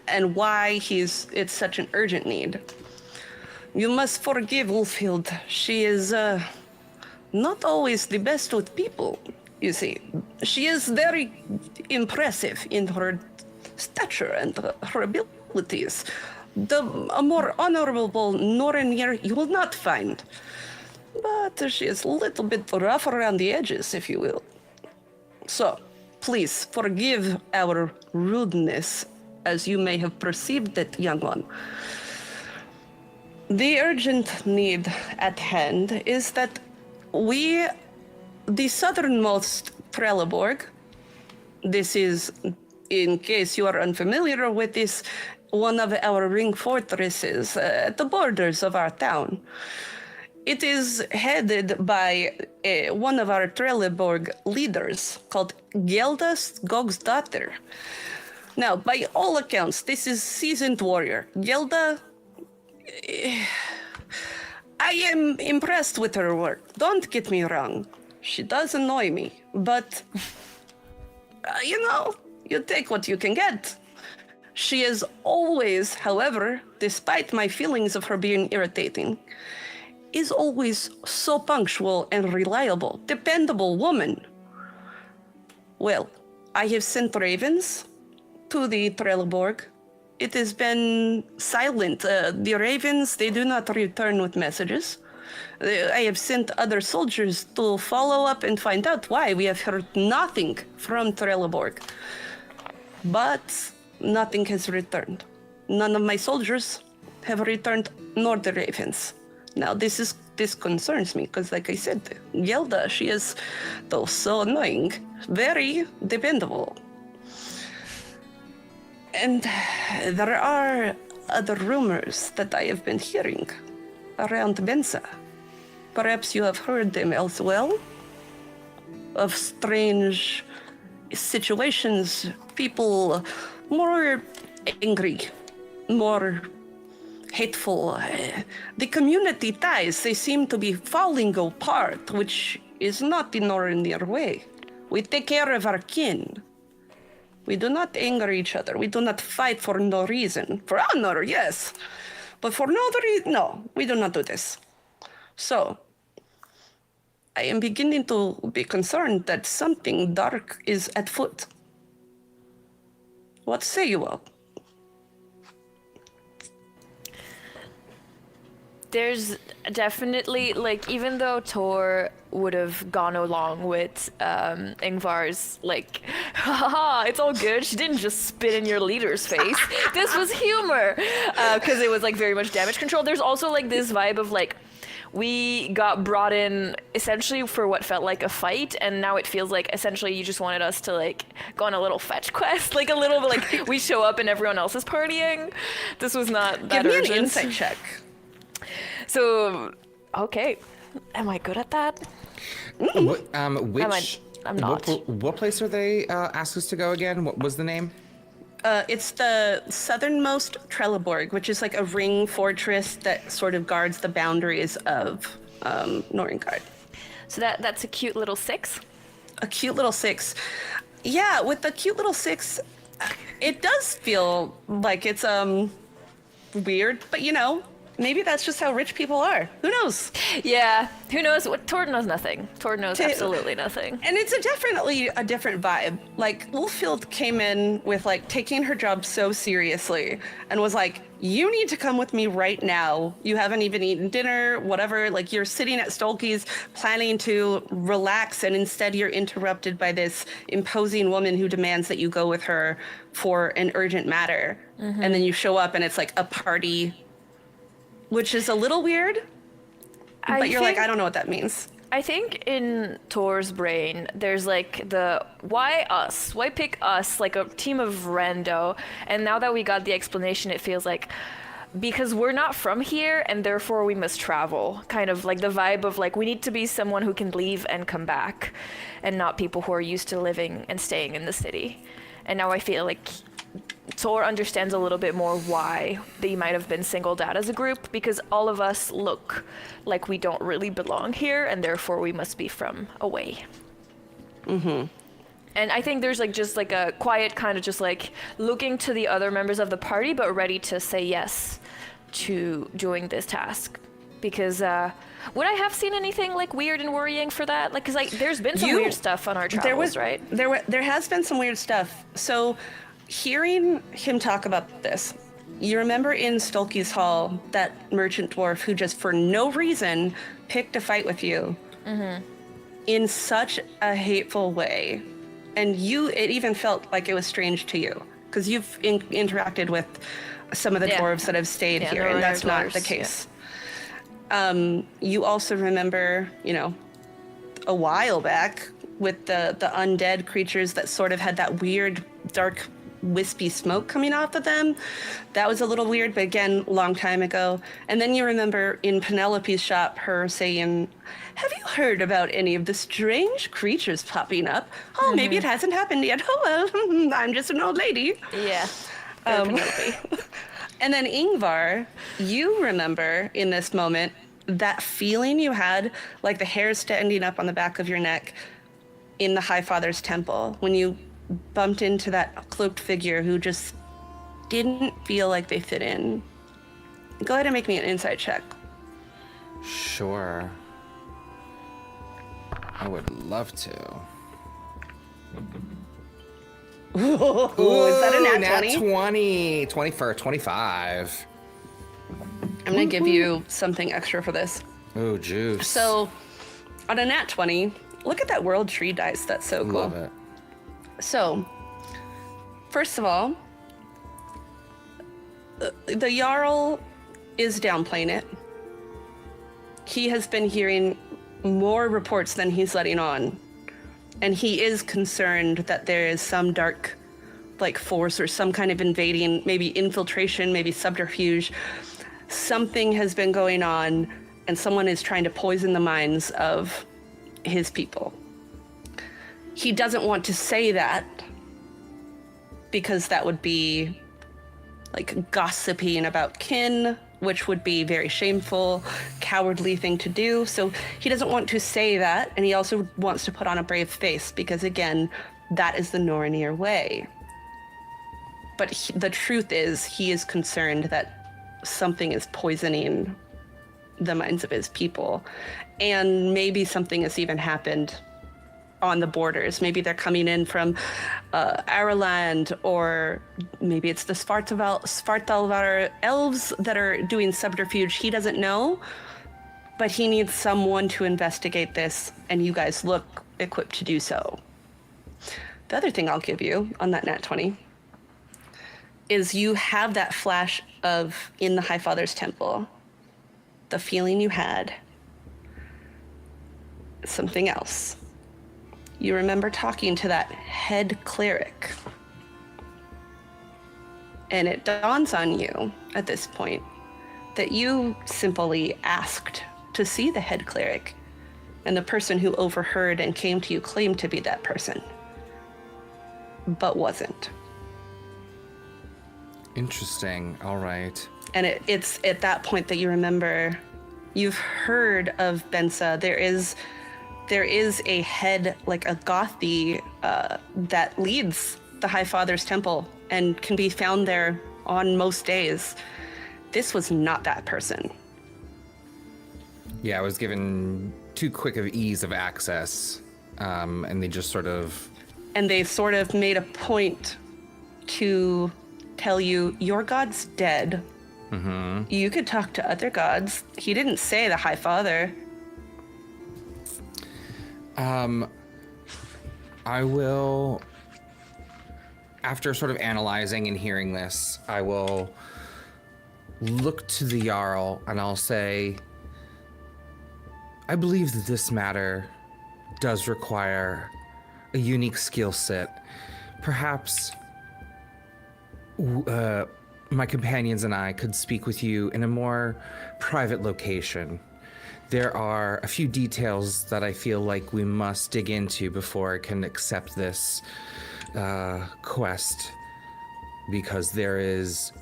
and why it's such an urgent need. You must forgive Ulfhild. She is not always the best with people, you see. She is very impressive in her stature and her abilities. A more honorable Norrøngard you will not find. But she is a little bit rough around the edges, if you will. So, please forgive our rudeness, as you may have perceived it, young one. The urgent need at hand is that the southernmost Trelleborg, this is, in case you are unfamiliar with this, one of our ring fortresses at the borders of our town. It is headed by one of our Trelleborg leaders called Gelda Skogsdatter. Now, by all accounts, this is seasoned warrior. Gelda, I am impressed with her work. Don't get me wrong. She does annoy me, but, you take what you can get. She is always, however, despite my feelings of her being irritating, is always so punctual and reliable, dependable woman. Well, I have sent ravens to the Trelleborg. It has been silent. The ravens, they do not return with messages. I have sent other soldiers to follow up and find out why. We have heard nothing from Trelleborg. But nothing has returned. None of my soldiers have returned, nor the ravens. Now, this concerns me, because like I said, Gelda, she is, though so annoying, very dependable. And there are other rumors that I have been hearing around Bensa. Perhaps you have heard them as well? Of strange situations, people more angry, more hateful. The community ties, they seem to be falling apart, which is not the Norrøngard way. We take care of our kin. We do not anger each other. We do not fight for no reason. For honor, yes. But for no reason, no, we do not do this. So, I am beginning to be concerned that something dark is at foot. What say you all? There's definitely, like, even though Tor would have gone along with Ingvar's, like, haha, it's all good, she didn't just spit in your leader's face. This was humor, because it was, like, very much damage control. There's also, like, this vibe of, like, we got brought in essentially for what felt like a fight, and now it feels like essentially you just wanted us to like go on a little fetch quest, like a little like we show up and everyone else is partying. This was not that Give me urgent. an insight check. So, okay, am I good at that? I'm not. What place are they asked us to go again? What was the name? It's the southernmost Trelleborg, which is like a ring fortress that sort of guards the boundaries of Norrøngard. So that's a cute little 6. A cute little 6. Yeah, with the cute little 6, it does feel like it's weird, but you know, maybe that's just how rich people are. Who knows? Yeah, who knows? Tord knows nothing. Tord knows absolutely nothing. And it's definitely a different vibe. Like, Wolffield came in with, like, taking her job so seriously and was like, you need to come with me right now. You haven't even eaten dinner, whatever. Like, you're sitting at Stolke's planning to relax, and instead you're interrupted by this imposing woman who demands that you go with her for an urgent matter. Mm-hmm. And then you show up and it's like a party, which is a little weird, but you're like, I don't know what that means. I think in Tor's brain, there's like the, why us? Why pick us, like a team of rando? And now that we got the explanation, it feels like, because we're not from here and therefore we must travel. Kind of like the vibe of like, we need to be someone who can leave and come back and not people who are used to living and staying in the city. And now I feel like Tor understands a little bit more why they might have been singled out as a group, because all of us look like we don't really belong here and therefore we must be from away. Mm-hmm. And I think there's like just like a quiet kind of just like looking to the other members of the party but ready to say yes to doing this task. Because would I have seen anything like weird and worrying for that? Like, because like there's been some weird stuff on our travels, right? There has been some weird stuff. So hearing him talk about this, you remember in Stolke's Hall, that merchant dwarf who just for no reason picked a fight with you in such a hateful way. And it even felt like it was strange to you because you've interacted with some of the dwarves that have stayed here, and that's not the case. You also remember, you know, a while back with the undead creatures that sort of had that weird, dark, wispy smoke coming off of them. That was a little weird, but again, long time ago. And then you remember in Penelope's shop, her saying, have you heard about any of the strange creatures popping up? Oh, maybe it hasn't happened yet. Oh, well, I'm just an old lady. Yeah. Penelope. And then Ingvar, you remember in this moment that feeling you had, like the hair standing up on the back of your neck in the High Father's temple when you bumped into that cloaked figure who just didn't feel like they fit in. Go ahead and make me an insight check. Sure. I would love to. Ooh, is that a nat 20? 20. 20 for 25. I'm going to give you something extra for this. Oh, juice. So, on a nat 20, look at that world tree dice. That's so cool. Love it. So, first of all, the Jarl is downplaying it. He has been hearing more reports than he's letting on. And he is concerned that there is some dark, like, force or some kind of invading, maybe infiltration, maybe subterfuge. Something has been going on, and someone is trying to poison the minds of his people. He doesn't want to say that because that would be like gossiping about kin, which would be very shameful, cowardly thing to do. So he doesn't want to say that, and he also wants to put on a brave face because, again, that is the Norrøngard way. But the truth is, he is concerned that something is poisoning the minds of his people, and maybe something has even happened on the borders. Maybe they're coming in from Ireland, or maybe it's the Svartalvar elves that are doing subterfuge. He doesn't know, but he needs someone to investigate this, and you guys look equipped to do so. The other thing I'll give you on that nat 20 is you have that flash of in the High Father's temple, the feeling you had something else. You remember talking to that head cleric. And it dawns on you at this point that you simply asked to see the head cleric, and the person who overheard and came to you claimed to be that person, but wasn't. Interesting. All right. And it's at that point that you remember you've heard of Bensa. There is a head, like a gothy, that leads the High Father's temple and can be found there on most days. This was not that person. Yeah, I was given too quick of ease of access, and they just sort of... And they sort of made a point to tell you, your god's dead. Mm-hmm. You could talk to other gods. He didn't say the High Father. I will, after sort of analyzing and hearing this, I will look to the Jarl and I'll say, I believe that this matter does require a unique skill set. Perhaps my companions and I could speak with you in a more private location. There are a few details that I feel like we must dig into before I can accept this quest, because there is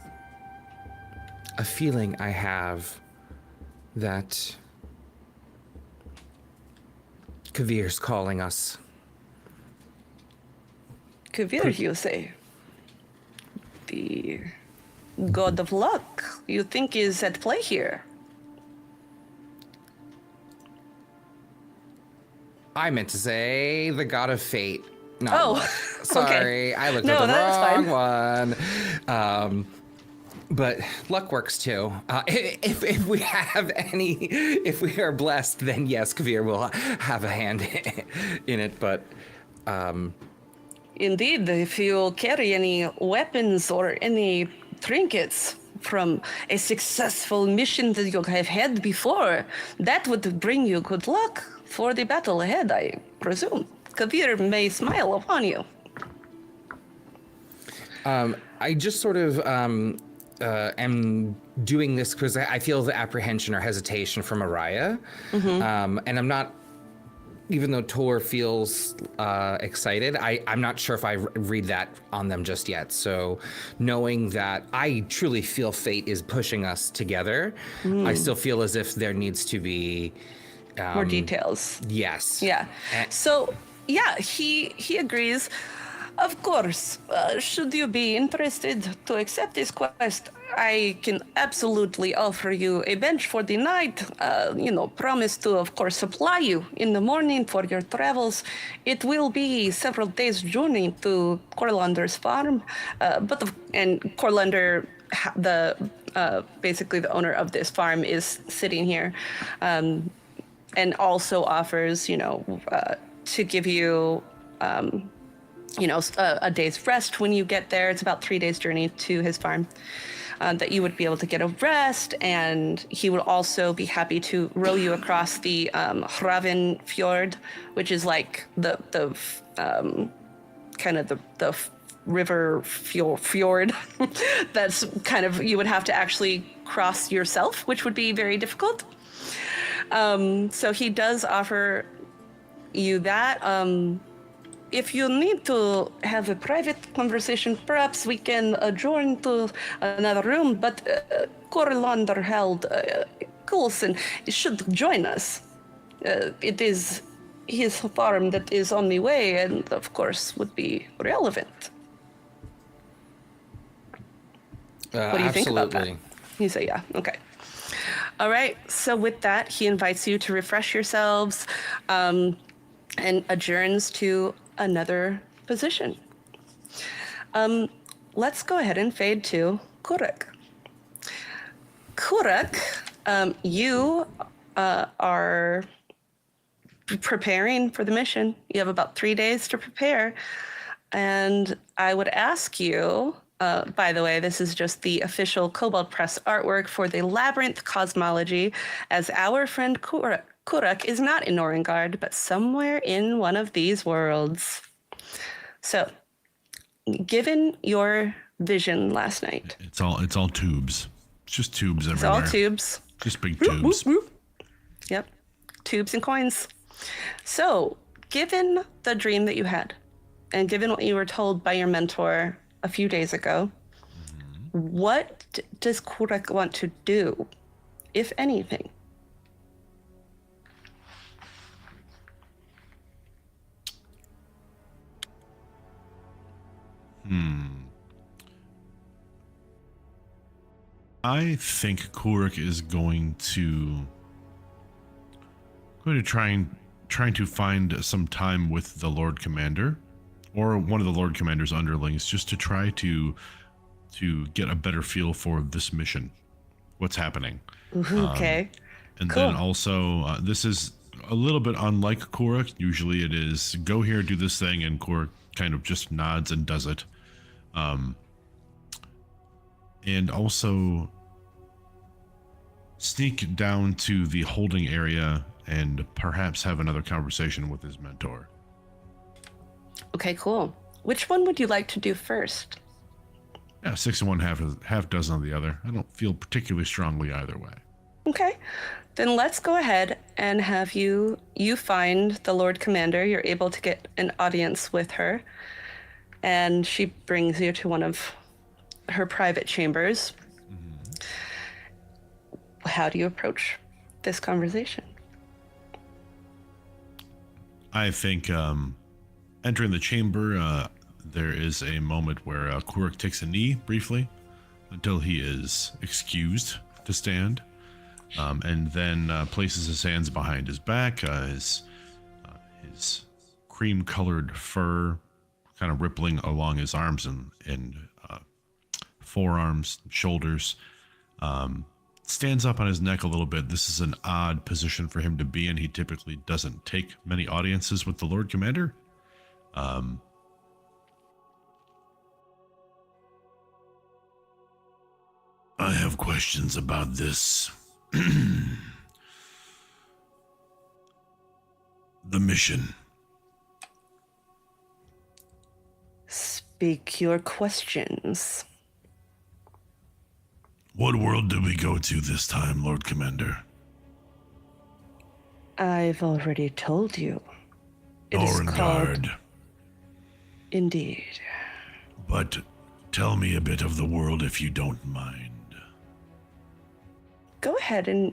a feeling I have that Kavir's calling us. Kavir, you say? The god of luck, you think is at play here? I meant to say the god of fate. No, Oh, sorry, okay. I looked No, at the that's wrong fine. one. But luck works too. If we have any, if we are blessed, then yes, Kavir will have a hand in it. But Indeed, if you carry any weapons or any trinkets from a successful mission that you have had before, that would bring you good luck for the battle ahead, I presume. Kavir may smile upon you. I just sort of am doing this because I feel the apprehension or hesitation from Araya. Mm-hmm. And I'm not, even though Tor feels excited, I'm not sure if I read that on them just yet. So knowing that I truly feel fate is pushing us together, I still feel as if there needs to be... more details. Yes. Yeah. So, yeah, he agrees. Of course, should you be interested to accept this quest, I can absolutely offer you a bench for the night. Promise to, of course, supply you in the morning for your travels. It will be several days' journey to Corlander's farm, and Corlander, basically the owner of this farm, is sitting here, and also offers, to give you. A day's rest when you get there. It's about 3 days' journey to his farm, that you would be able to get a rest, and he would also be happy to row you across the Hraven Fjord, which is like the river fjord that's kind of, you would have to actually cross yourself, which would be very difficult. So he does offer you that. If you need to have a private conversation, perhaps we can adjourn to another room, but Corlander held Coulson should join us. It is his farm that is on the way, and of course would be relevant. What do you think about that? You say, yeah, okay. All right, so with that, he invites you to refresh yourselves, and adjourns to another position. Let's go ahead and fade to Kurruk. Kurruk, you are preparing for the mission. You have about 3 days to prepare. And I would ask you, by the way, this is just the official Kobold Press artwork for the Labyrinth cosmology, as our friend Kurruk is not in Norrøngard, but somewhere in one of these worlds. So, given your vision last night, It's all tubes. It's just tubes it's everywhere. all tubes. Just big tubes. Yep, tubes and coins. So, given the dream that you had, and given what you were told by your mentor a few days ago, what does Kurruk want to do, if anything? I think Kurruk is going to trying to find some time with the Lord Commander or one of the Lord Commander's underlings, just to try to get a better feel for this mission, what's happening. Okay. And Cool. then also, this is a little bit unlike Kurruk. Usually it is go here, do this thing, and Kurruk kind of just nods and does it. And also sneak down to the holding area and perhaps have another conversation with his mentor. Okay, cool. Which one would you like to do first? Yeah, 6 and 1, half dozen of the other. I don't feel particularly strongly either way. Okay, then let's go ahead and have you find the Lord Commander. You're able to get an audience with her, and she brings you to one of her private chambers. How do you approach this conversation? I think entering the chamber, there is a moment where Kurruk takes a knee briefly until he is excused to stand, and then places his hands behind his back, his cream-colored fur kind of rippling along his arms and forearms, shoulders. Stands up on his neck a little bit. This is an odd position for him to be in. He typically doesn't take many audiences with the Lord Commander. I have questions about this. The mission. Speak your questions. What world did we go to this time, Lord Commander? I've already told you. It is called... Norrøngard. Indeed. But tell me a bit of the world if you don't mind. Go ahead and...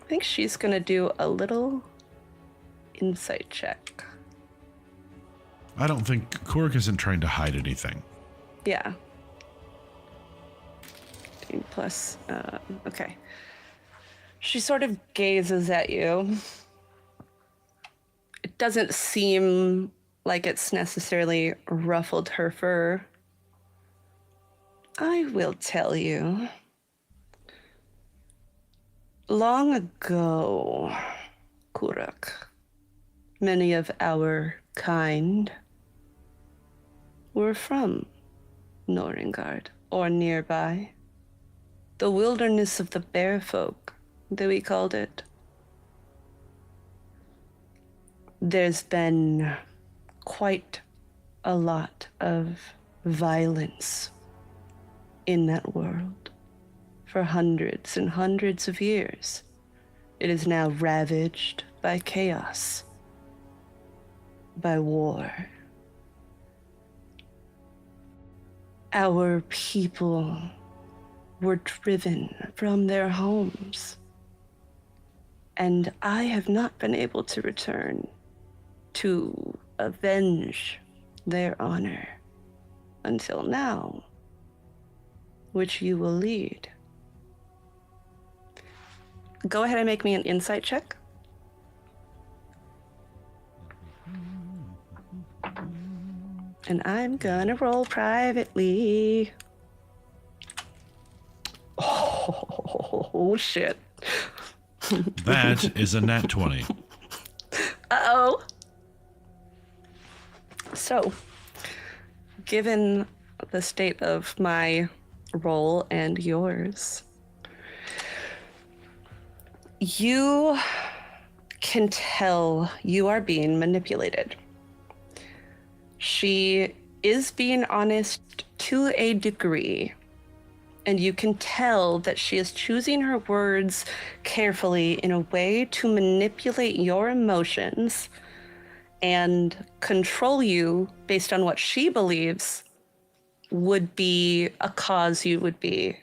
I think she's gonna do a little insight check. I don't think Kurruk isn't trying to hide anything. Yeah. Plus, okay. She sort of gazes at you. It doesn't seem like it's necessarily ruffled her fur. I will tell you. Long ago, Kurruk, many of our kind were from Norrøngard, or nearby. The wilderness of the bear folk, that we called it. There's been quite a lot of violence in that world for hundreds and hundreds of years. It is now ravaged by chaos, by war. Our people were driven from their homes, and I have not been able to return to avenge their honor until now, which you will lead. Go ahead and make me an insight check. And I'm gonna roll privately. Oh, shit. That is a nat 20. Uh-oh. So, given the state of my roll and yours, You can tell you are being manipulated. She is being honest to a degree, and you can tell that she is choosing her words carefully in a way to manipulate your emotions and control you based on what she believes would be a cause you would be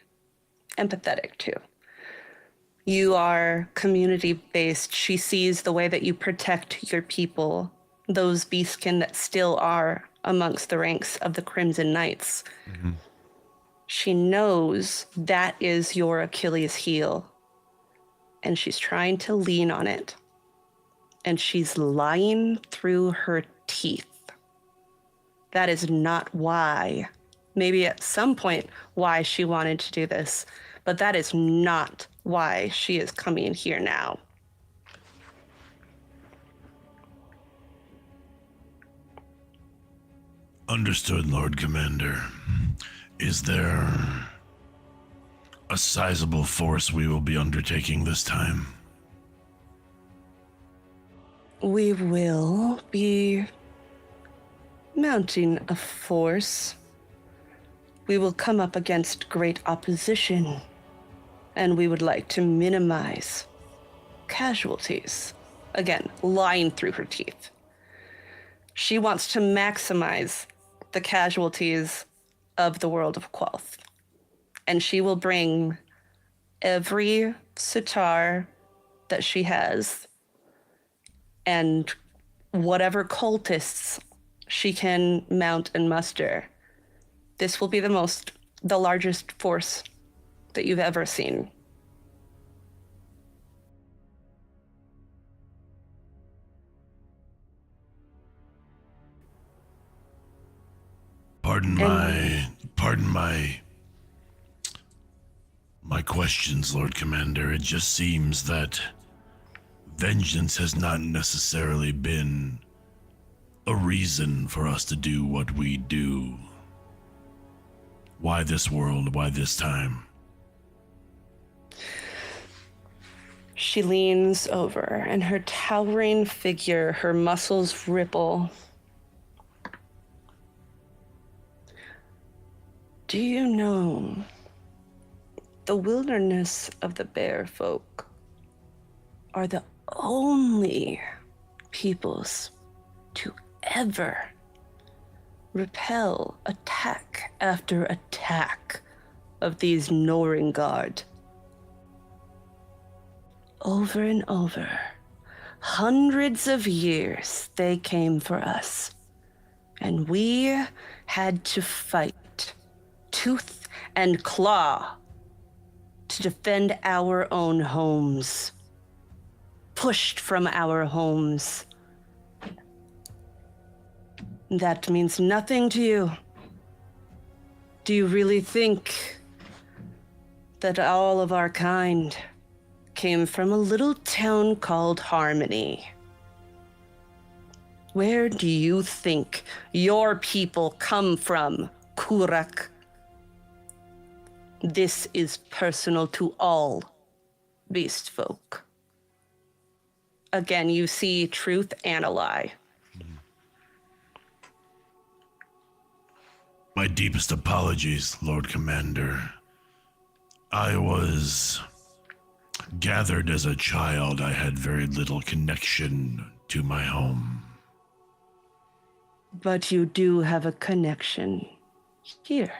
empathetic to. You are community-based. She sees the way that you protect your people, those beastkin that still are amongst the ranks of the Crimson Knights. Mm-hmm. She knows that is your Achilles heel, and she's trying to lean on it. And she's lying through her teeth. That is not why, maybe at some point, why she wanted to do this, but that is not why she is coming here now. Understood, Lord Commander. Is there a sizable force we will be undertaking this time? We will be mounting a force. We will come up against great opposition, and we would like to minimize casualties. Again, lying through her teeth. She wants to maximize the casualties of the world of Quel'th, and she will bring every sitar that she has and whatever cultists she can mount and muster. This will be the largest force that you've ever seen. Pardon my questions, Lord Commander. It just seems that vengeance has not necessarily been a reason for us to do what we do. Why this world? Why this time? She leans over, and her towering figure, her muscles ripple. Do you know the wilderness of the bear folk are the only peoples to ever repel attack after attack of these Norrøngard? Over and over, hundreds of years they came for us, and we had to fight tooth and claw to defend our own homes, pushed from our homes. That means nothing to you. Do you really think that all of our kind came from a little town called Harmony? Where do you think your people come from, Kurruk? This is personal to all beast folk. Again, you see truth and a lie. My deepest apologies, Lord Commander. I was gathered as a child. I had very little connection to my home. But you do have a connection here,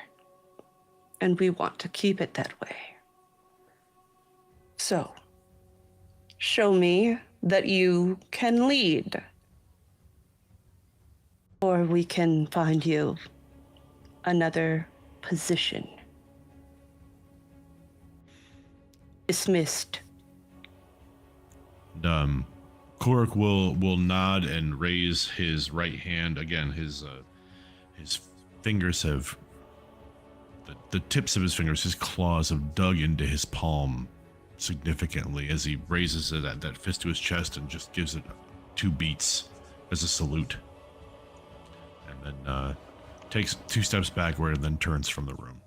and we want to keep it that way. So, show me that you can lead, or we can find you another position. Dismissed. Kurruk will nod and raise his right hand again. His fingers have the tips of his fingers, his claws have dug into his palm significantly as he raises it that fist to his chest and just gives it 2 beats as a salute, and then takes 2 steps backward and then turns from the room.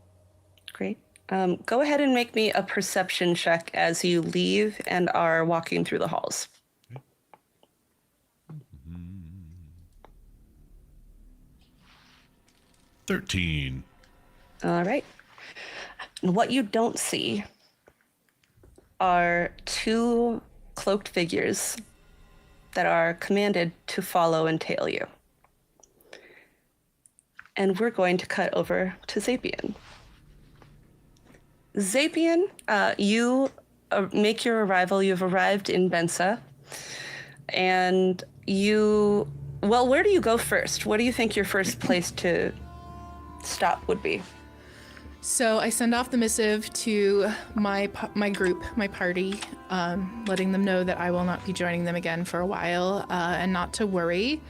Great. Go ahead and make me a perception check as you leave and are walking through the halls. 13. All right. What you don't see are two cloaked figures that are commanded to follow and tail you. And we're going to cut over to Zapien. Zapien, you make your arrival. You've arrived in Bensa. And where do you go first? What do you think your first place to stop would be? So I send off the missive to my group, my party, letting them know that I will not be joining them again for a while, and not to worry.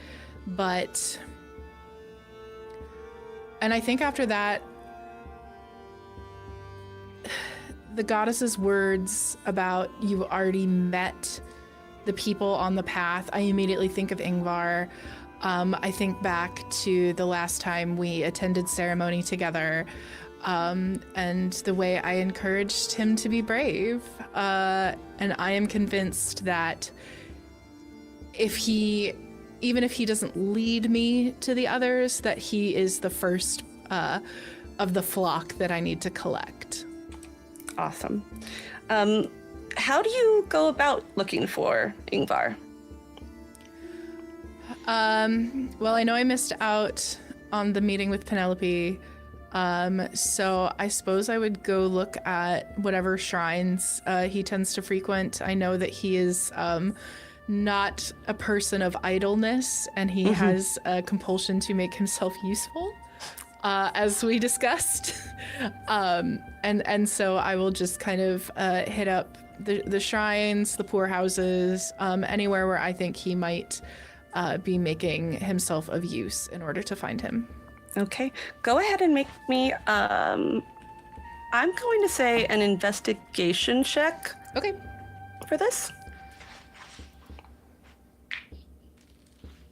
And I think after that, the goddess's words about you've already met the people on the path, I immediately think of Ingvar. I think back to the last time we attended ceremony together, and the way I encouraged him to be brave. And I am convinced that even if he doesn't lead me to the others, that he is the first of the flock that I need to collect. Awesome. How do you go about looking for Ingvar? Well, I know I missed out on the meeting with Penelope, so I suppose I would go look at whatever shrines he tends to frequent. I know that he is not a person of idleness, and he has a compulsion to make himself useful, as we discussed. And so I will just kind of hit up the shrines, the poorhouses, anywhere where I think he might be making himself of use in order to find him. Okay, go ahead and make me, I'm going to say an investigation check. Okay. For this.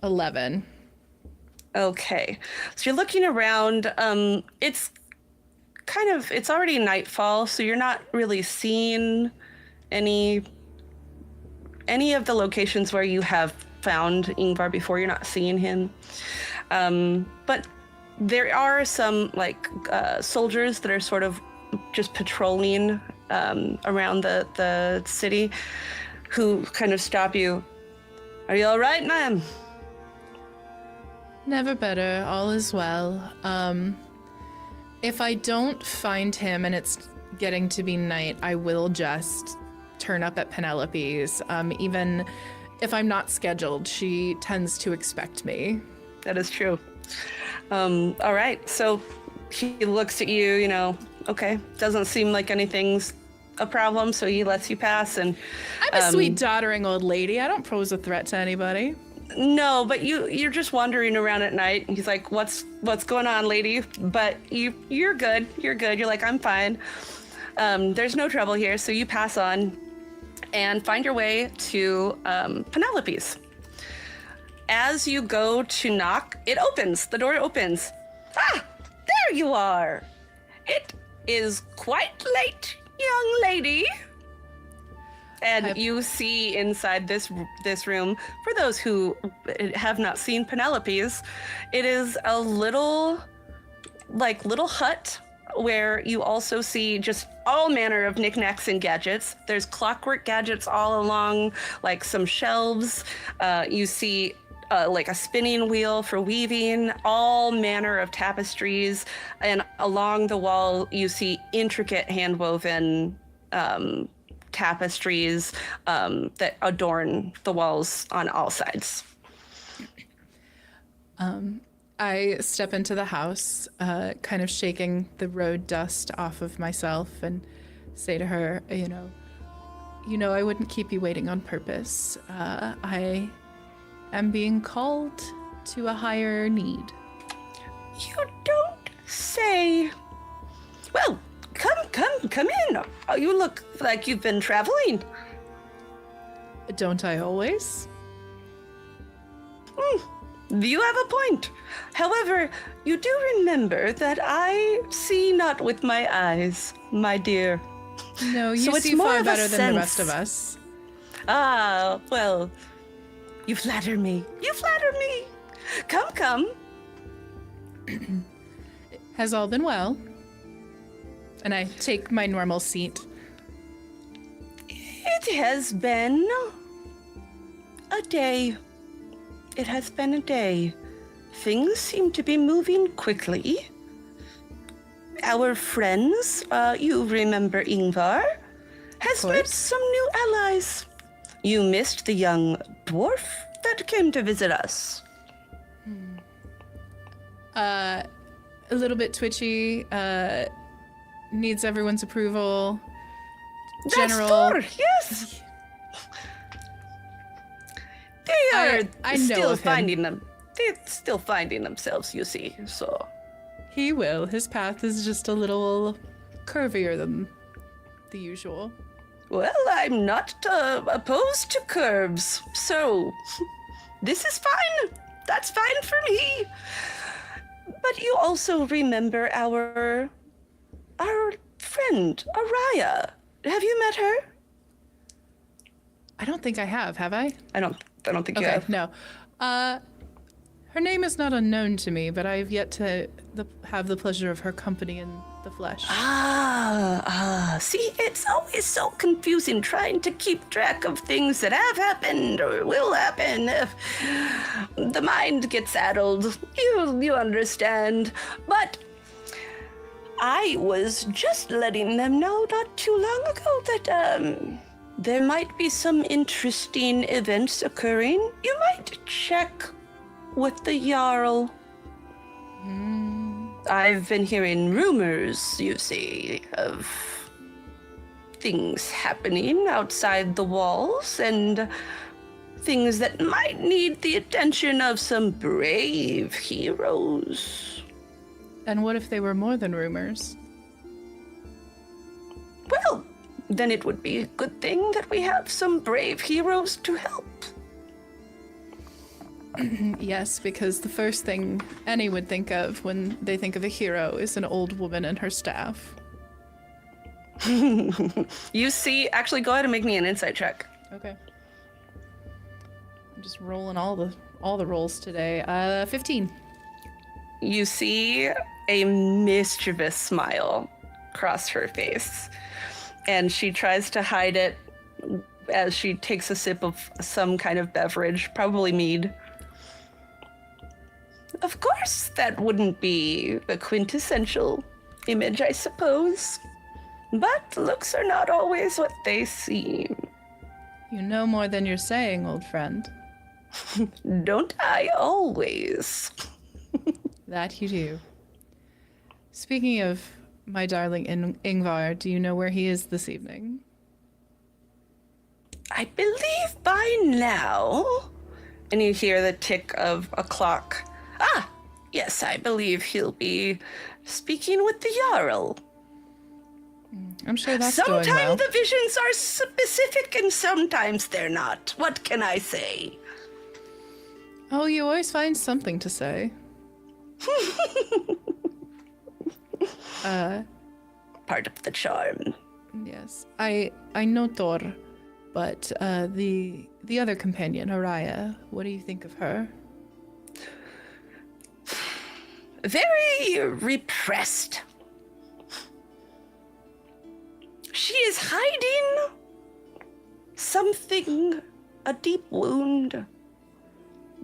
11. Okay, so you're looking around. It's already nightfall, so you're not really seeing any of the locations where you have found Ingvar before. You're not seeing him, but there are some soldiers that are sort of just patrolling around the city, who kind of stop you. Are you all right, ma'am? Never better. All is well. If I don't find him and it's getting to be night, I will just turn up at Penelope's. Even if I'm not scheduled, she tends to expect me. That is true. All right, so he looks at you, okay, doesn't seem like anything's a problem, so he lets you pass. And I'm a sweet doddering old lady. I don't pose a threat to anybody. No, but you're just wandering around at night. He's like, what's going on, lady? But you're good. You're good. You're like, I'm fine. There's no trouble here. So you pass on and find your way to Penelope's. As you go to knock, it opens. The door opens. Ah, there you are. It is quite late, young lady. And you see inside this room, for those who have not seen Penelope's, it is a little hut where you also see just all manner of knickknacks and gadgets. There's clockwork gadgets all along, like some shelves. You see like a spinning wheel for weaving, all manner of tapestries. And along the wall, you see intricate hand-woven tapestries that adorn the walls on all sides. I step into the house, kind of shaking the road dust off of myself, and say to her, I wouldn't keep you waiting on purpose. I am being called to a higher need. You don't say. Well, come in. Oh, you look like you've been traveling. Don't I always? You have a point. However, you do remember that I see not with my eyes, my dear. No, you So it's see more far of a better than the rest sense. of us. Ah, well, you flatter me. You flatter me. Come. Has all been well? And I take my normal seat. It has been a day. It has been a day. Things seem to be moving quickly. Our friends, you remember Ingvar, has met some new allies. You missed the young dwarf that came to visit us. A little bit twitchy, needs everyone's approval. General. That's Thor, yes. They are I know still of him. finding them. They're still finding themselves, you see. So He will. His path is just a little curvier than the usual. well, I'm not opposed to curves, so this is fine. That's fine for me. But you also remember our friend Araya. Have you met her? I don't think I have I? I don't think you Okay, have. no. Her name is not unknown to me, but I've yet to have the pleasure of her company in the flesh. See, it's always so confusing trying to keep track of things that have happened or will happen. If the mind gets addled, you understand. But I was just letting them know not too long ago that there might be some interesting events occurring. You might check with the Jarl. I've been hearing rumors, you see, of things happening outside the walls and things that might need the attention of some brave heroes. And what if they were more than rumors? Well, then it would be a good thing that we have some brave heroes to help. Yes, because the first thing any would think of when they think of a hero is an old woman and her staff. You see, actually, go ahead and make me an insight check. Okay. I'm just rolling all the rolls today. 15. You see a mischievous smile cross her face, and she tries to hide it as she takes a sip of some kind of beverage, probably mead. Of course, that wouldn't be the quintessential image, I suppose. But looks are not always what they seem. You know more than you're saying, old friend. Don't I always? That you do. Speaking of my darling Ingvar, do you know where he is this evening? I believe by now. And you hear the tick of a clock. Ah, yes, I believe he'll be speaking with the Jarl. I'm sure that's going well. Sometimes the visions are specific and sometimes they're not. What can I say? Oh, you always find something to say. Part of the charm. Yes. I know Thor, but the other companion, Araya, what do you think of her? Very repressed. She is hiding something, a deep wound,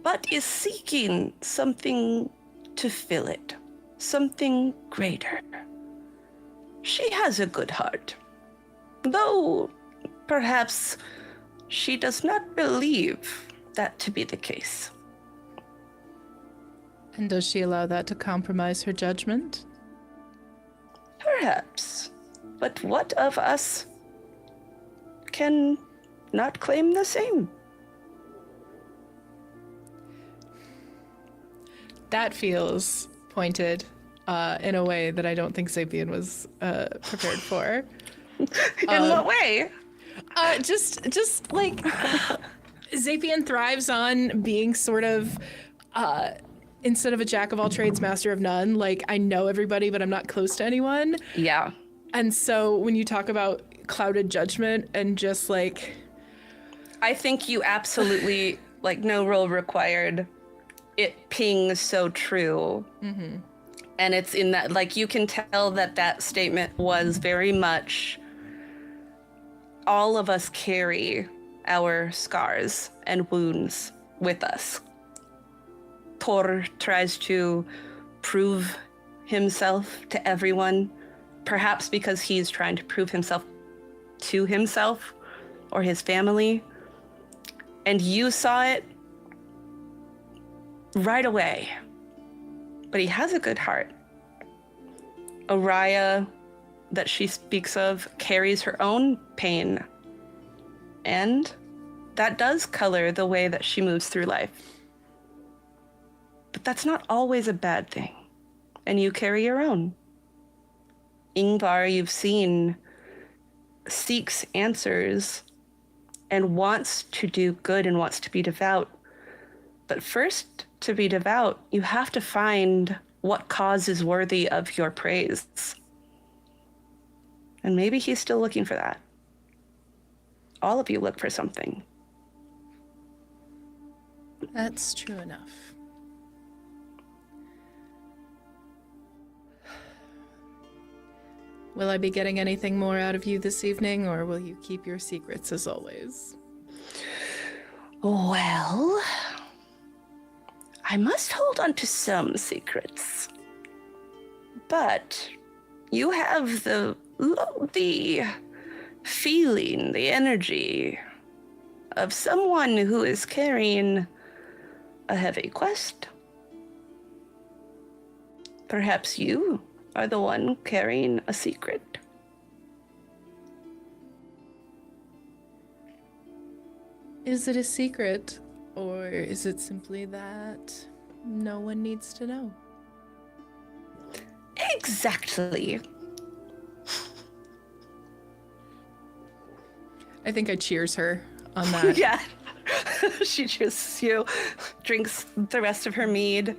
but is seeking something to fill it, something greater. She has a good heart, though perhaps she does not believe that to be the case. And does she allow that to compromise her judgment? Perhaps. But what of us can not claim the same? That feels pointed in a way that I don't think Zapien was prepared for. In what way? Just like Zapien thrives on being sort of instead of a jack of all trades, master of none, like I know everybody, but I'm not close to anyone. Yeah. And so when you talk about clouded judgment and just like, I think you absolutely, like, no role required. It pings so true. Mm-hmm. And it's in that, like, you can tell that statement was very much, all of us carry our scars and wounds with us. Thor tries to prove himself to everyone, perhaps because he's trying to prove himself to himself or his family. And you saw it right away. But he has a good heart. Araya, that she speaks of, carries her own pain. And that does color the way that she moves through life. But that's not always a bad thing. And you carry your own. Ingvar, you've seen, seeks answers and wants to do good and wants to be devout. But first, to be devout, you have to find what cause is worthy of your praise. And maybe he's still looking for that. All of you look for something. that's true enough. Will I be getting anything more out of you this evening, or will you keep your secrets as always? Well, I must hold on to some secrets. But you have the feeling, the energy of someone who is carrying a heavy quest. Perhaps you are the one carrying a secret. Is it a secret, or is it simply that no one needs to know? Exactly. I think I cheers her on that. Yeah. She cheers you, drinks the rest of her mead.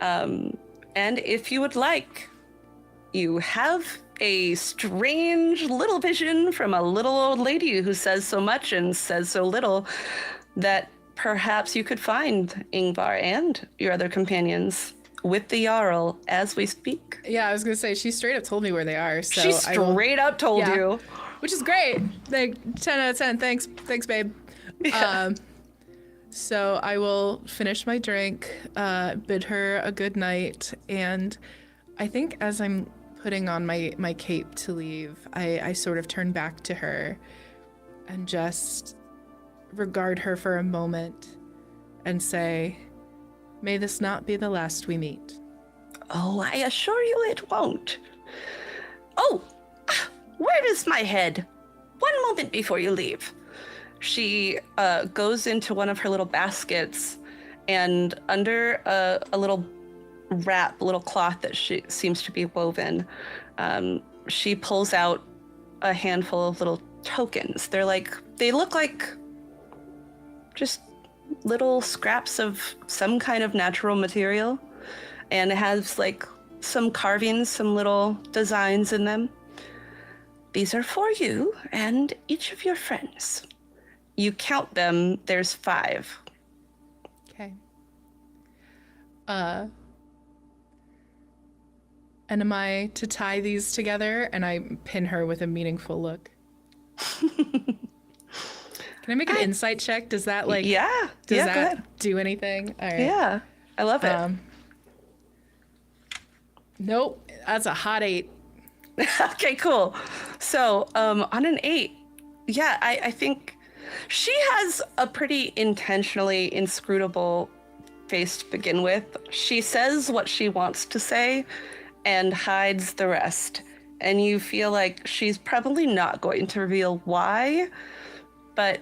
And if you would like, you have a strange little vision from a little old lady who says so much and says so little that perhaps you could find Ingvar and your other companions with the Jarl as we speak. Yeah, I was gonna say, she straight up told me where they are. So She straight up told you. Which is great. Like 10 out of 10. Thanks, babe. Yeah. So I will finish my drink, bid her a good night, and I think as I'm putting on my cape to leave, I sort of turn back to her and just regard her for a moment and say, "May this not be the last we meet." Oh, I assure you it won't. Oh, where is my head? One moment before you leave. She goes into one of her little baskets, and under a little wrap, a little cloth that she seems to be woven, she pulls out a handful of little tokens. They look like just little scraps of some kind of natural material, and it has like some carvings, some little designs in them. These are for you and each of your friends. You count them, there's 5. Okay. And am I to tie these together? And I pin her with a meaningful look. Can I make an insight check? Does that Go ahead. do anything? All right. Yeah, I love it. Nope, that's a hot 8. Okay, cool. So on an 8, yeah, I think she has a pretty intentionally inscrutable face to begin with. She says what she wants to say and hides the rest. And you feel like she's probably not going to reveal why, but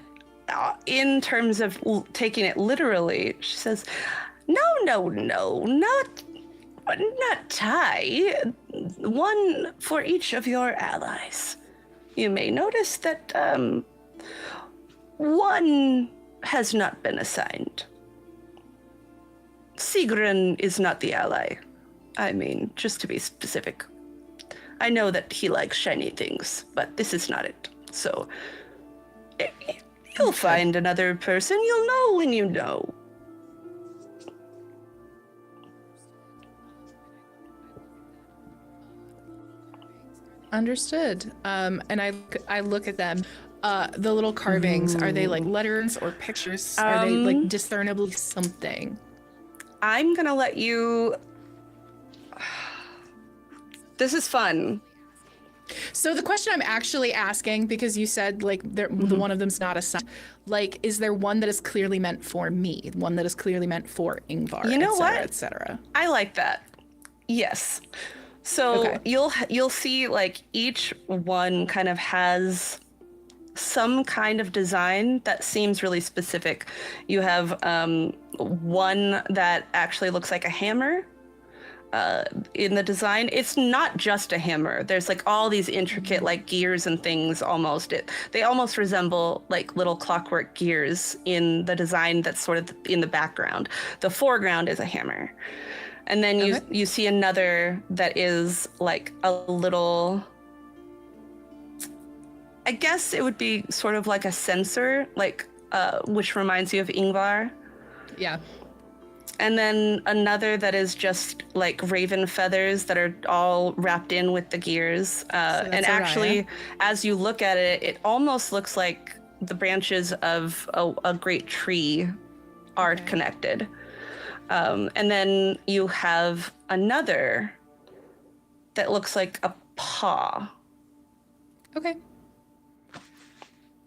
in terms of taking it literally, she says, no, not tie. One for each of your allies. You may notice that one has not been assigned. Sigrun is not the ally. I mean, just to be specific. I know that he likes shiny things, but this is not it. So, you'll find another person. You'll know when you know. Understood. And I look at them. The little carvings, are they like letters or pictures? Are they like discernibly something? I'm gonna let you. This is fun. So the question I'm actually asking, because you said like the one of them's not a son, like is there one that is clearly meant for me, one that is clearly meant for Ingvar, You know what? etc. I like that. Yes. So Okay. you'll see like each one kind of has some kind of design that seems really specific. You have one that actually looks like a hammer. In the design, it's not just a hammer. There's like all these intricate like gears and things almost. They almost resemble like little clockwork gears in the design that's sort of in the background. The foreground is a hammer. And then you see another that is like a little, I guess it would be sort of like a sensor, like which reminds you of Ingvar. Yeah. And then another that is just like raven feathers that are all wrapped in with the gears. And actually, as you look at it, it almost looks like the branches of a great tree are connected. And then you have another that looks like a paw. Okay.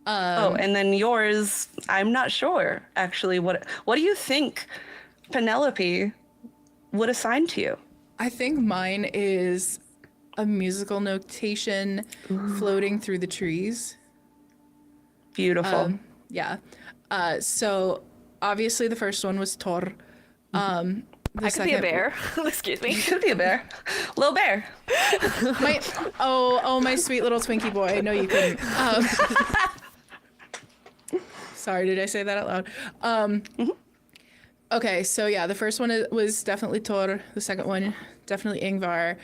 And then yours, I'm not sure actually. What do you think Penelope would assign to you? I think mine is a musical notation floating through the trees. Beautiful. Yeah. So obviously the first one was Tor. The I could be a bear. Excuse me. Could be a bear. Little bear. My sweet little Twinkie boy. No, you couldn't. Sorry, did I say that out loud? Okay, so yeah, the first one was definitely Tor. The second one, definitely Ingvar.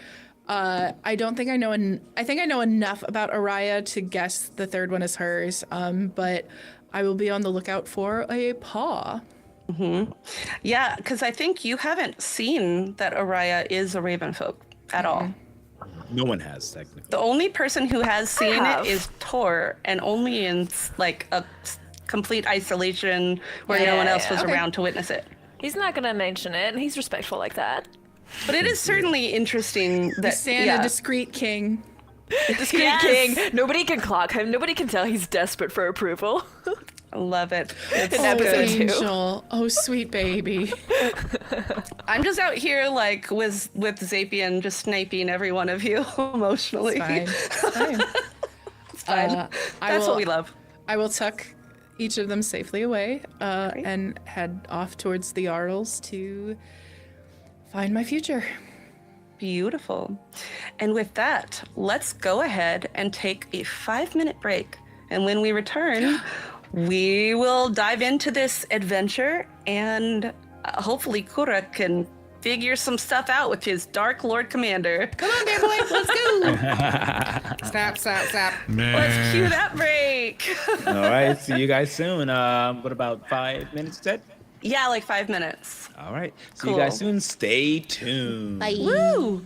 I don't think I know. I think I know enough about Araya to guess the third one is hers. But I will be on the lookout for a paw. Yeah, because I think you haven't seen that Araya is a raven folk at all. No one has technically. The only person who has seen have. it is Tor, and only in like a complete isolation where no one else was Okay. around to witness it. He's not gonna mention it, and he's respectful like that. But it is certainly interesting that Santa, discreet king. Discreet Yes. king. Nobody can clock him. Nobody can tell he's desperate for approval. I love it. It's In so episode good. two. Angel. Oh, sweet baby. I'm just out here like with Zapien just sniping every one of you emotionally. It's fine. It's fine. That's what we love. I will tuck each of them safely away and head off towards the Arls to find my future. Beautiful. And with that, let's go ahead and take a 5-minute break. And when we return, we will dive into this adventure and hopefully Kurruk can figure some stuff out with his Dark Lord Commander. Come on, bear boy, let's go. Snap. Let's cue that break. All right, see you guys soon. What about 5 minutes, Ted? Yeah, like 5 minutes. All right, see Cool. you guys soon. Stay tuned. Bye. Woo!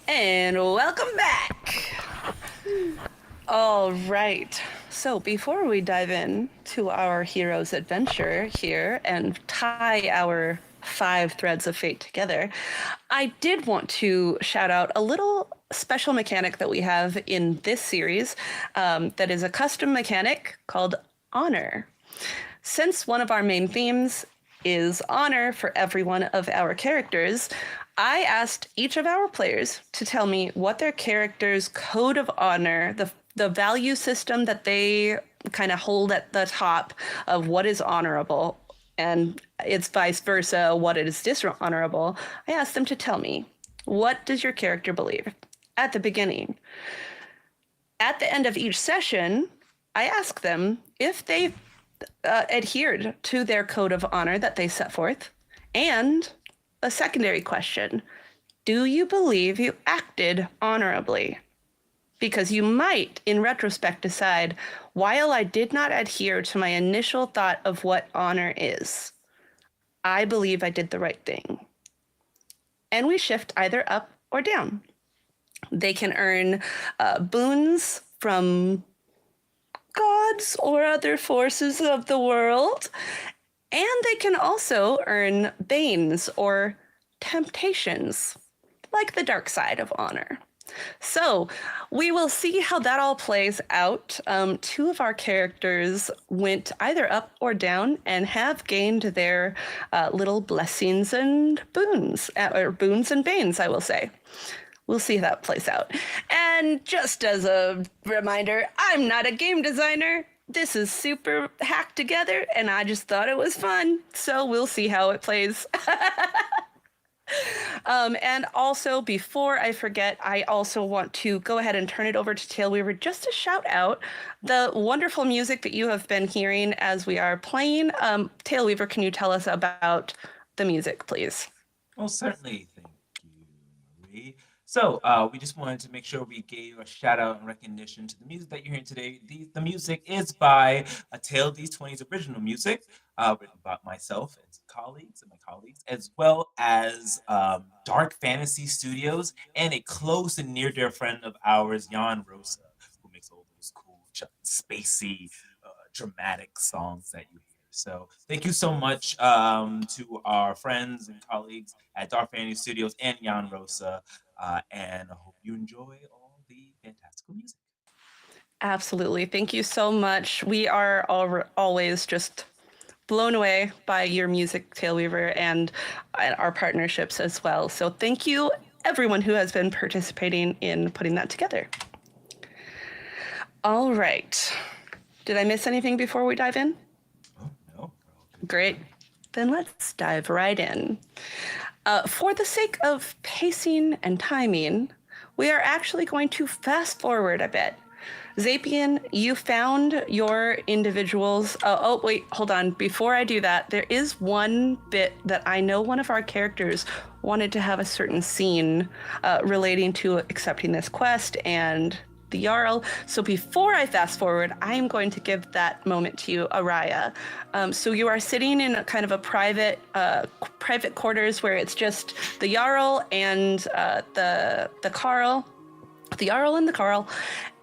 And welcome back. All right. So before we dive in to our hero's adventure here and tie our 5 threads of fate together, I did want to shout out a little special mechanic that we have in this series that is a custom mechanic called honor. Since one of our main themes is honor for every one of our characters, I asked each of our players to tell me what their character's code of honor, the value system that they kind of hold at the top of what is honorable, and it's vice versa, what is dishonorable. I asked them to tell me, what does your character believe at the beginning? At the end of each session, I ask them if they adhered to their code of honor that they set forth, and a secondary question, do you believe you acted honorably? Because you might, in retrospect, decide, while I did not adhere to my initial thought of what honor is, I believe I did the right thing. And we shift either up or down. They can earn boons from gods or other forces of the world, and they can also earn banes or temptations, like the dark side of honor. So we will see how that all plays out. 2 of our characters went either up or down and have gained their little blessings and boons, or boons and banes, I will say. We'll see how that plays out. And just as a reminder, I'm not a game designer. This is super hacked together, and I just thought it was fun. So we'll see how it plays. And also, before I forget, I also want to go ahead and turn it over to TaleWeaver just to shout out the wonderful music that you have been hearing as we are playing. TaleWeaver, can you tell us about the music, please? Well, certainly. Thank you, Marie. So we just wanted to make sure we gave a shout out and recognition to the music that you're hearing today. The music is by a Tale D20's original music, written by myself and my colleagues, as well as Dark Fantasy Studios and a close and near dear friend of ours, Jan Rosa, who makes all those cool, spacey, dramatic songs that you hear. So thank you so much to our friends and colleagues at Dark Fantasy Studios and Jan Rosa. And I hope you enjoy all the fantastical music. Absolutely. Thank you so much. We are always just blown away by your music, TaleWeaver, and our partnerships as well. So thank you, everyone who has been participating in putting that together. All right. Did I miss anything before we dive in? Oh, no. Great. Then let's dive right in. For the sake of pacing and timing, we are actually going to fast forward a bit. Zapien, you found your individuals. Oh, wait, hold on. Before I do that, there is one bit that I know one of our characters wanted to have a certain scene relating to accepting this quest and the Jarl. So before I fast forward, I'm going to give that moment to you, Araya. So you are sitting in a kind of a private quarters where it's just the Jarl and the Carl, the Jarl and the Carl,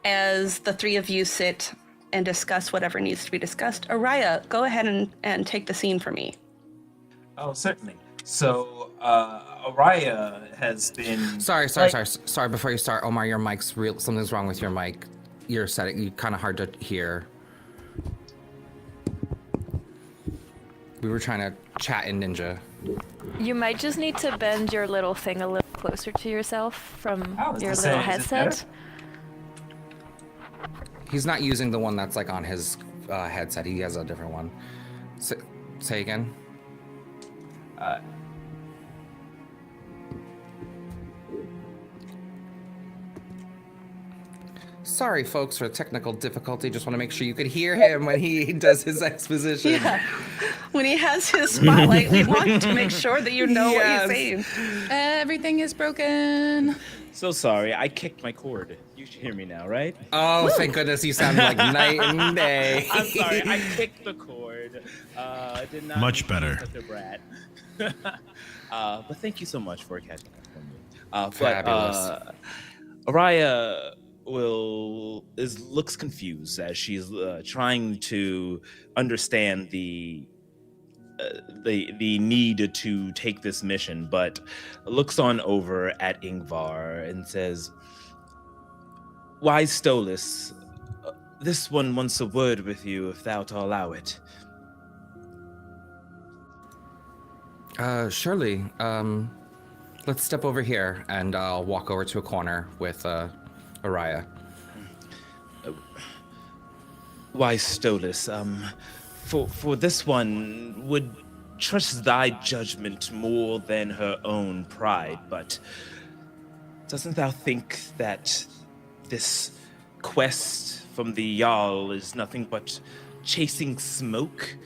as the 3 of you sit and discuss whatever needs to be discussed. Araya, go ahead and take the scene for me. Oh, certainly. So Araya has been... Sorry. Before you start, Omar, your mic's real. Something's wrong with your mic. You're kind of hard to hear. We were trying to chat in Ninja. You might just need to bend your little thing a little closer to yourself from your little headset. He's not using the one that's like on his headset. He has a different one. Say again. Sorry, folks, for technical difficulty. Just want to make sure you could hear him when he does his exposition. Yeah. When he has his spotlight, we want to make sure that you know what he's saying. Everything is broken. So sorry, I kicked my cord. You should hear me now, right? Oh, thank goodness, you sound like night and day. I'm sorry, I kicked the cord. Did not Much better. Such a brat. But thank you so much for catching up on me. Fabulous. Araya looks confused as she's trying to understand the need to take this mission, but looks on over at Ingvar and says, "Wise Stolas, this one wants a word with you, if thou'lt allow it." Surely. Let's step over here, and I'll walk over to a corner with Araya. Wise Stolas, for this one would trust thy judgment more than her own pride, but doesn't thou think that this quest from the Jarl is nothing but chasing smoke?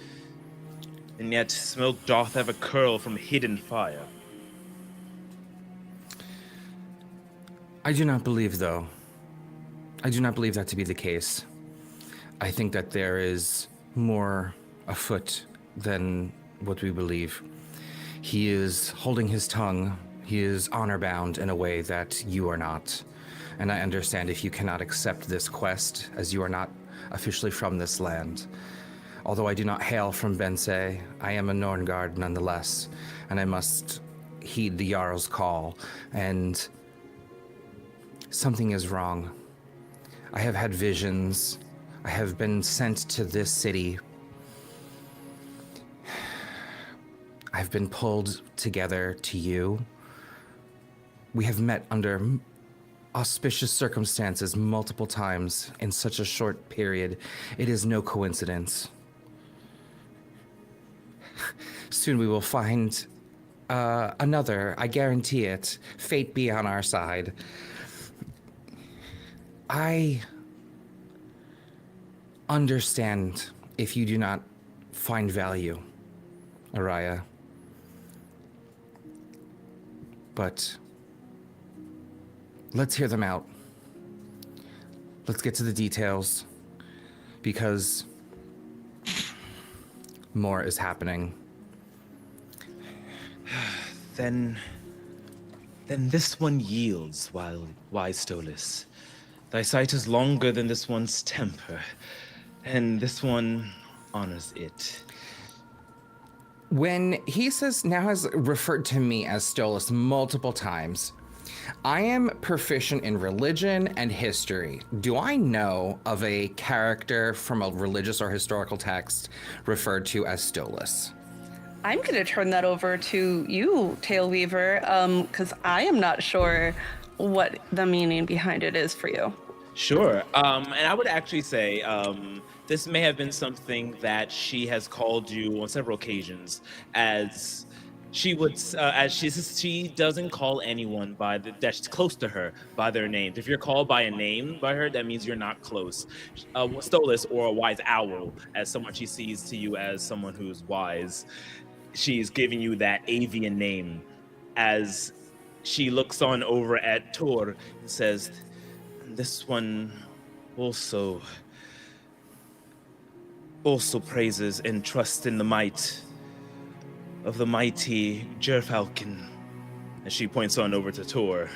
And yet smoke doth ever curl from hidden fire. I do not believe, though. I do not believe that to be the case. I think that there is more afoot than what we believe. He is holding his tongue. He is honor-bound in a way that you are not. And I understand if you cannot accept this quest, as you are not officially from this land. Although I do not hail from Bense, I am a Norrøngard nonetheless, and I must heed the Jarl's call, and something is wrong. I have had visions. I have been sent to this city. I've been pulled together to you. We have met under auspicious circumstances multiple times in such a short period. It is no coincidence. Soon we will find another, I guarantee it. Fate be on our side. I understand if you do not find value, Araya. But let's hear them out. Let's get to the details, because more is happening. Then this one yields, while Wise Stolas. Thy sight is longer than this one's temper, and this one honors it. When he now has referred to me as Stolas multiple times, I am proficient in religion and history. Do I know of a character from a religious or historical text referred to as Stolas? I'm going to turn that over to you, TaleWeaver, because I am not sure what the meaning behind it is for you. Sure. And I would actually say this may have been something that she has called you on several occasions, as she would, she doesn't call anyone that's close to her by their names. If you're called by a name by her, that means you're not close. Stolas, or a wise owl, as someone she sees to you as someone who's wise, she's giving you that avian name. As she looks on over at Tor and says, "This one also praises and trusts in the might of the mighty Gerfalcon." And she points on over to Tor.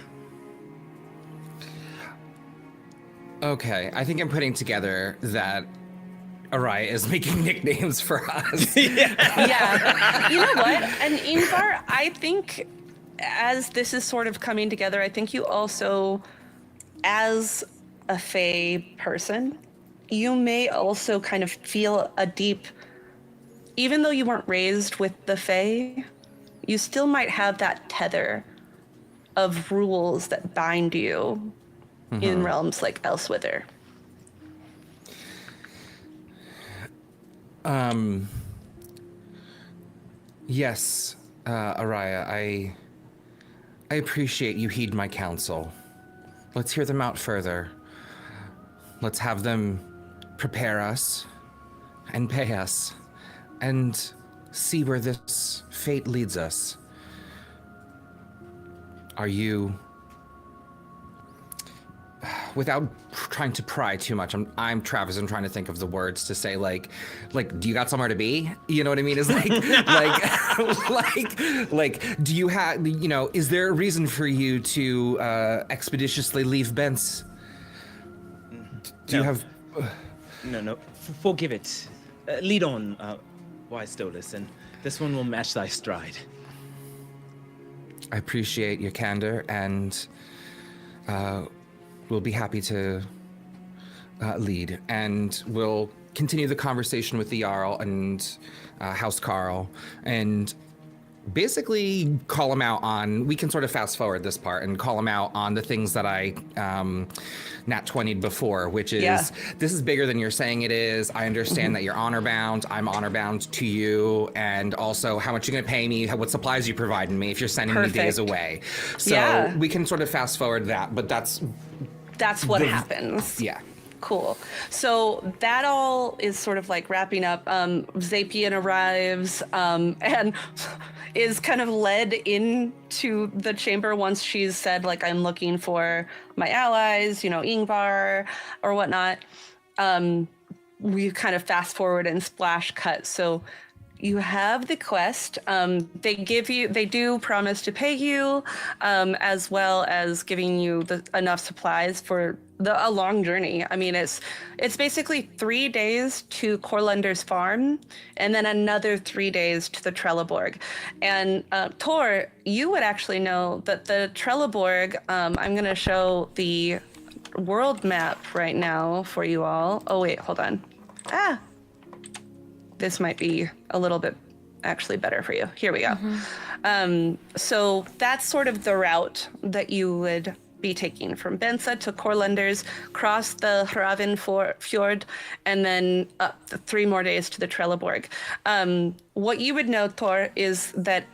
Okay, I think I'm putting together that Araya is making nicknames for us. Yeah. You know what? And Ingvar, I think as this is sort of coming together, I think you also, as a Fae person, you may also kind of feel a deep, even though you weren't raised with the Fae, you still might have that tether of rules that bind you in realms like Elswither. Yes, Araya, I appreciate you heed my counsel. Let's hear them out further. Let's have them prepare us and pay us and see where this fate leads us. Are you, without trying to pry too much. I'm Travis. I'm trying to think of the words to say like, do you got somewhere to be? You know what I mean? Is like, do you have, is there a reason for you to expeditiously leave Bence? Do you have? No. Forgive it. Lead on, wise Stolas, and this one will match thy stride. I appreciate your candor, and we'll be happy to lead. And we'll continue the conversation with the Jarl and House Carl, and basically call him out on, we can sort of fast forward this part and call him out on the things that I nat 20'd before, which is, this is bigger than you're saying it is. I understand that you're honor bound. I'm honor bound to you. And also how much you're going to pay me, what supplies you providing me if you're sending me days away. So we can sort of fast forward that, but that's what happens. Yeah. Cool. So that all is sort of like wrapping up. Zapien arrives and is kind of led into the chamber once she's said, like, I'm looking for my allies, Ingvar or whatnot. We kind of fast forward and splash cut. So you have the quest. They do promise to pay you, as well as giving you enough supplies for a long journey. I mean, it's basically 3 days to Korlunder's farm, and then another 3 days to the Trelleborg. And Tor, you would actually know that the Trelleborg, I'm going to show the world map right now for you all. Oh, wait, hold on. This might be a little bit actually better for you. Here we go. So that's sort of the route that you would be taking from Bensa to Korlunders, cross the Hraven Fjord, and then 3 more days to the Trelleborg. What you would know, Thor, is that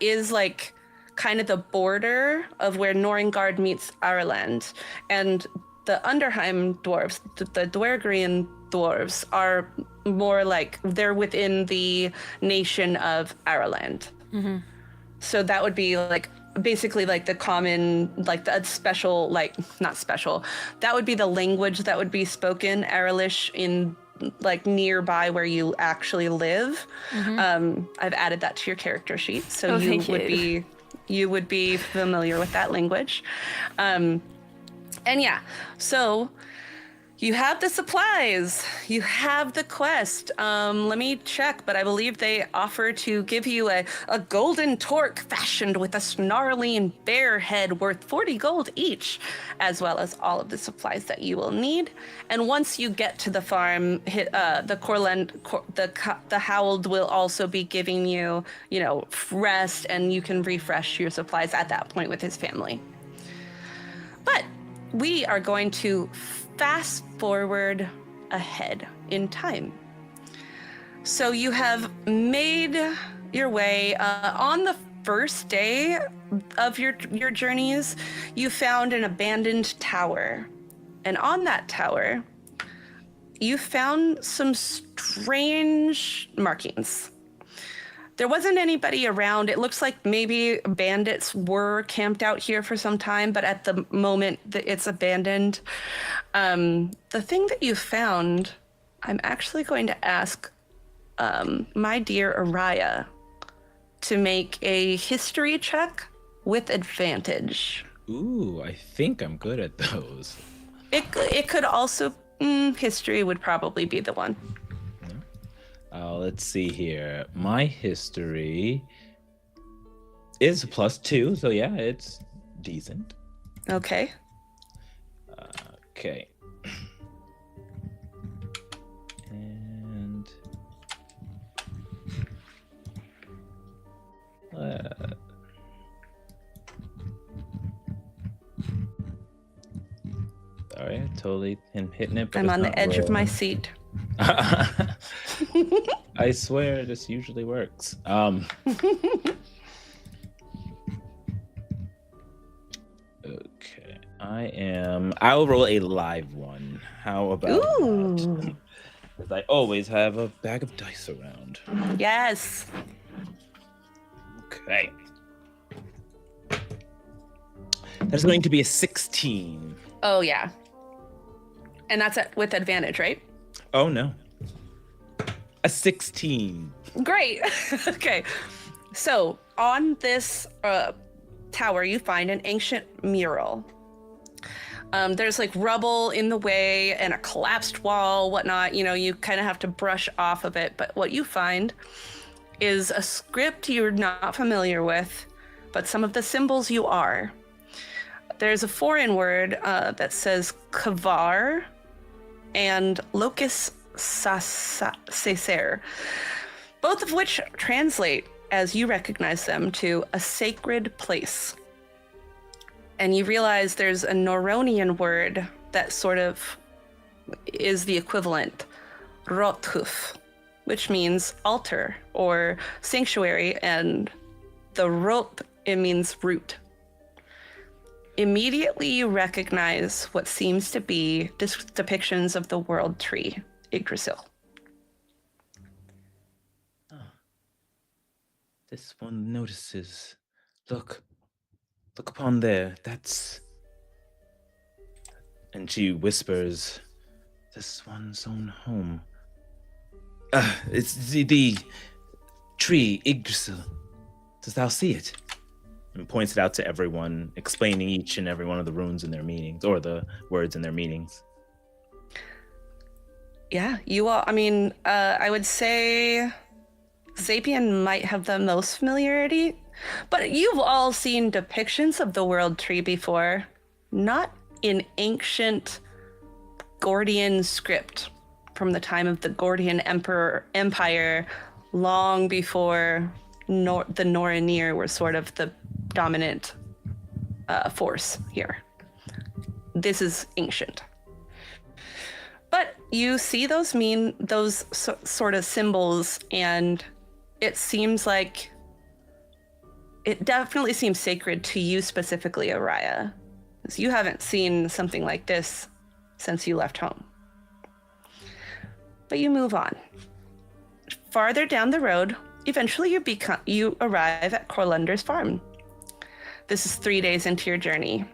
is like kind of the border of where Norrøngard meets Ireland. And the Underheim dwarves, the Dwergrian dwarves, are more like they're within the nation of Ireland. So that would be like basically like the common, like the special, like not special, that would be the language that would be spoken Irelish in like nearby where you actually live. I've added that to your character sheet, so you would be familiar with that language. And yeah, so you have the supplies, you have the quest. Let me check, but I believe they offer to give you a golden torque fashioned with a snarling bear head worth 40 gold each, as well as all of the supplies that you will need. And once you get to the farm, the Howled will also be giving you, rest, and you can refresh your supplies at that point with his family. But we are going to fast forward ahead in time. So you have made your way on the first day of your journeys. You found an abandoned tower, and on that tower you found some strange markings. There wasn't anybody around. It looks like maybe bandits were camped out here for some time, but at the moment it's abandoned. The thing that you found, I'm actually going to ask my dear Araya to make a history check with advantage. Ooh, I think I'm good at those. It could also, history would probably be the one. Let's see here. My history is +2, so yeah, it's decent. Okay. Okay. And sorry, I totally am hitting it. But I'm on the edge of my seat. I swear this usually works. Okay, I'll roll a live one. How about that? Because I always have a bag of dice around. Yes. Okay. That's going to be a 16. Oh, yeah. And that's with advantage, right? Oh no. A 16. Great. Okay. So on this tower, you find an ancient mural. There's like rubble in the way and a collapsed wall, whatnot. You know, you kind of have to brush off of it. But what you find is a script you're not familiar with, but some of the symbols you are. There's a foreign word that says kavar and locus sacer, both of which translate, as you recognize them, to a sacred place. And you realize there's a Norrøngard word that sort of is the equivalent, rothuf, which means altar or sanctuary, and the rot, it means root. Immediately you recognize what seems to be depictions of the world tree, Yggdrasil. This one notices. Look upon there. That's. And she whispers, this one's own home. It's the tree, Yggdrasil. Does thou see it? And points it out to everyone, explaining each and every one of the runes in their meanings, or the words in their meanings. Yeah, you all, I mean, I would say Zapien might have the most familiarity, but you've all seen depictions of the world tree before, not in ancient Gordian script from the time of the Gordian Empire, long before the Norrøngard were sort of the dominant force here. This is ancient. But you see those sort of symbols, and it seems like it definitely seems sacred to you specifically, Araya, because you haven't seen something like this since you left home. But you move on. Farther down the road, eventually you arrive at Korlunder's farm. This is 3 days into your journey.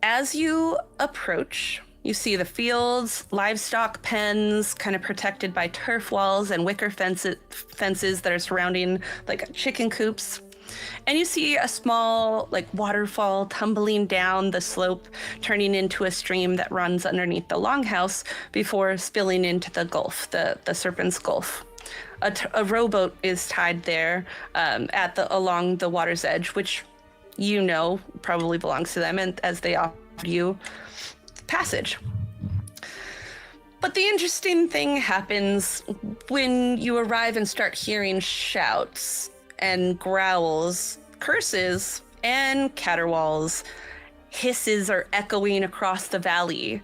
As you approach, you see the fields, livestock pens, kind of protected by turf walls and wicker fences that are surrounding like chicken coops. And you see a small like waterfall tumbling down the slope, turning into a stream that runs underneath the longhouse before spilling into the gulf, the Serpent's Gulf. A rowboat is tied there along the water's edge, which you know probably belongs to them, and as they offer you passage. But the interesting thing happens when you arrive and start hearing shouts and growls, curses, and caterwauls. Hisses are echoing across the valley.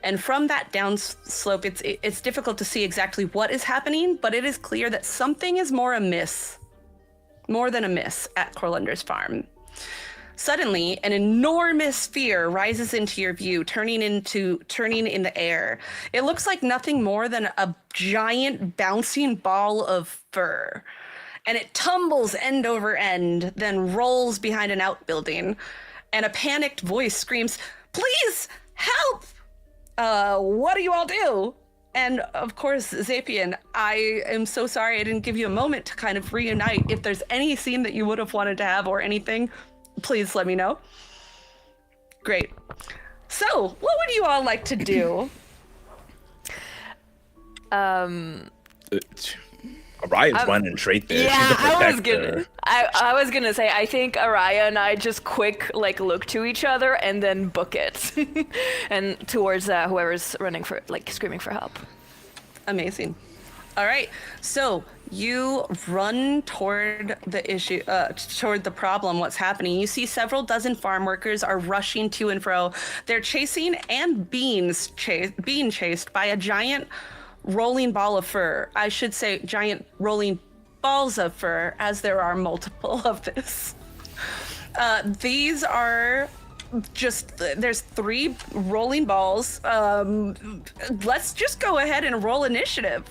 And from that downslope, it's difficult to see exactly what is happening, but it is clear that something is more than amiss at Korlunder's farm. Suddenly, an enormous sphere rises into your view, turning in the air. It looks like nothing more than a giant bouncing ball of fur. And it tumbles end over end, then rolls behind an outbuilding. And a panicked voice screams, "Please, help! What do you all do?" And of course, Zapien, I am so sorry I didn't give you a moment to kind of reunite. If there's any scene that you would have wanted to have or anything, please let me know. Great. So, what would you all like to do? Araya's running straight there. Yeah, She's a I protector. was gonna say, I think Araya and I just quick look to each other and then book it, and towards whoever's running for screaming for help. Amazing. All right, so you run toward the issue, toward the problem, what's happening. You see several dozen farm workers are rushing to and fro. They're chasing and being chased by a giant rolling ball of fur. I should say giant rolling balls of fur, as there are multiple of this. These are there's 3 rolling balls. Let's just go ahead and roll initiative.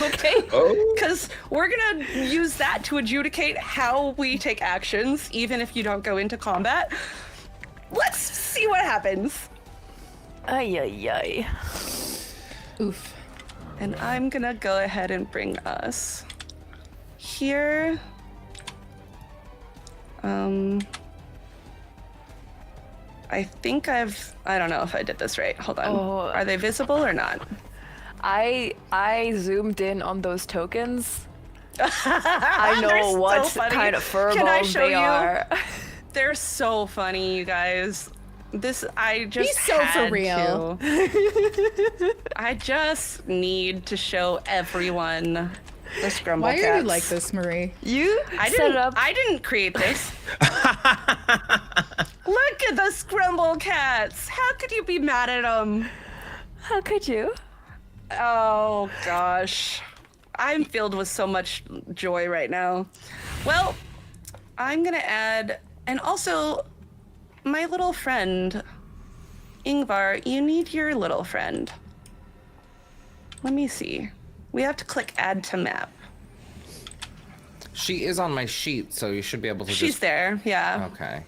Okay, because we're gonna use that to adjudicate how we take actions, even if you don't go into combat. Let's see what happens. Ay, ay, ay. Oof. And I'm gonna go ahead and bring us here. I think I don't know if I did this right. Hold on. Oh. Are they visible or not? I zoomed in on those tokens. I know so what funny. kind of Can I furball show they you? are. They're so funny, you guys. I just He's so for had real. to. I just need to show everyone the Scrumble Why Cats. are you like this, Marie? You I set didn't. up. I didn't create this. Look at the Scrumble Cats. How could you be mad at them? How could you? Oh gosh, I'm filled with so much joy right now. Well, I'm gonna add, and also, my little friend, Ingvar, you need your little friend. Let me see. We have to click add to map. She is on my sheet, so you should be able to She's just... there, yeah. Okay.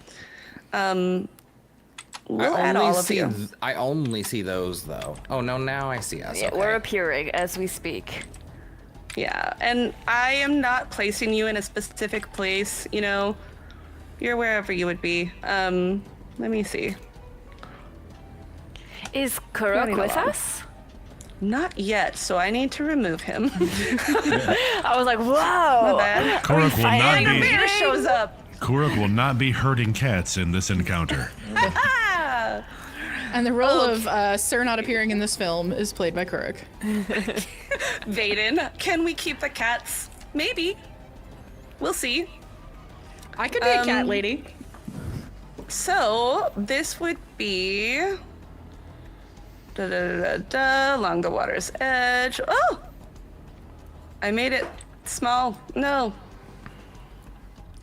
We'll add all of you. I only see those, though. Oh, no, now I see us. Yeah, Okay. we're appearing as we speak. Yeah, and I am not placing you in a specific place, you know. You're wherever you would be. Let me see. Is Kurruk Running with along. us? Not yet, so I need to remove him. I was like, whoa. My bad. Kurruk will not fighting? be. Bear shows up. Kurruk will not be hurting cats in this encounter. Ah! And the role of Sir not appearing in this film is played by Kurruk. Vaden, can we keep the cats? Maybe. We'll see. I could be a cat lady. So this would be along the water's edge. Oh, I made it small. No.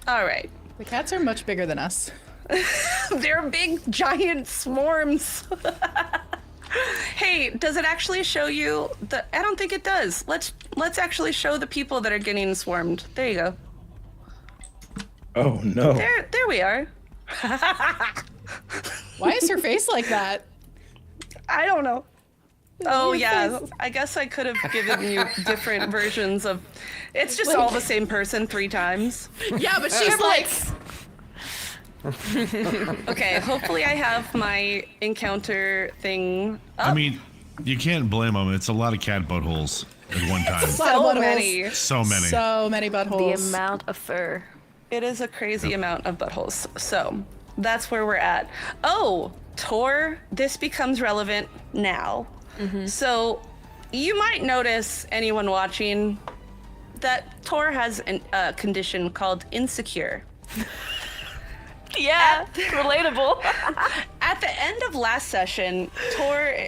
All right. The cats are much bigger than us. They're big, giant swarms. Hey, does it actually show you the? I don't think it does. Let's actually show the people that are getting swarmed. There you go. Oh no. There we are. Why is her face like that? I don't know. Oh Your yeah, face. I guess I could have given you different versions of. It's just all the same person 3 times. Yeah, but she's like, Okay, hopefully I have my encounter thing up. I mean, you can't blame them. It's a lot of cat buttholes at one time. so buttholes. many. So many. so many The buttholes. amount of fur. It is a crazy amount of buttholes. So that's where we're at. Oh, Tor, this becomes relevant now. So you might notice, anyone watching, that Tor has a condition called insecure. Yeah, relatable. At the end of last session, Tor,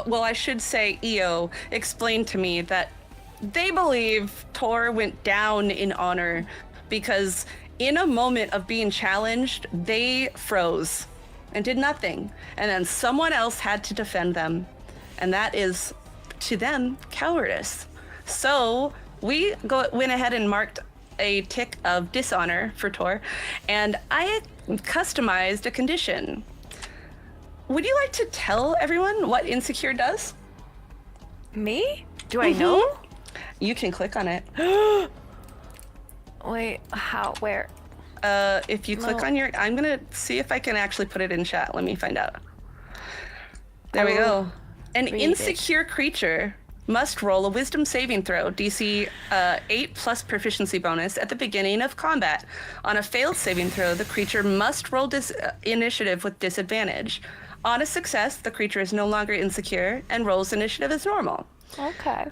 well, I should say EO, explained to me that they believe Tor went down in honor because in a moment of being challenged, they froze and did nothing. And then someone else had to defend them. And that is, to them, cowardice. So we went ahead and marked a tick of dishonor for Tor, and I customized a condition. Would you like to tell everyone what insecure does? Me? Do I know? You can click on it. Wait, how? Where? If you click No. on your, I'm gonna see if I can actually put it in chat. Let me find out. There we go. An read it. insecure creature must roll a wisdom saving throw, DC 8 plus proficiency bonus at the beginning of combat. On a failed saving throw, the creature must roll initiative with disadvantage. On a success, the creature is no longer insecure and rolls initiative as normal. Okay.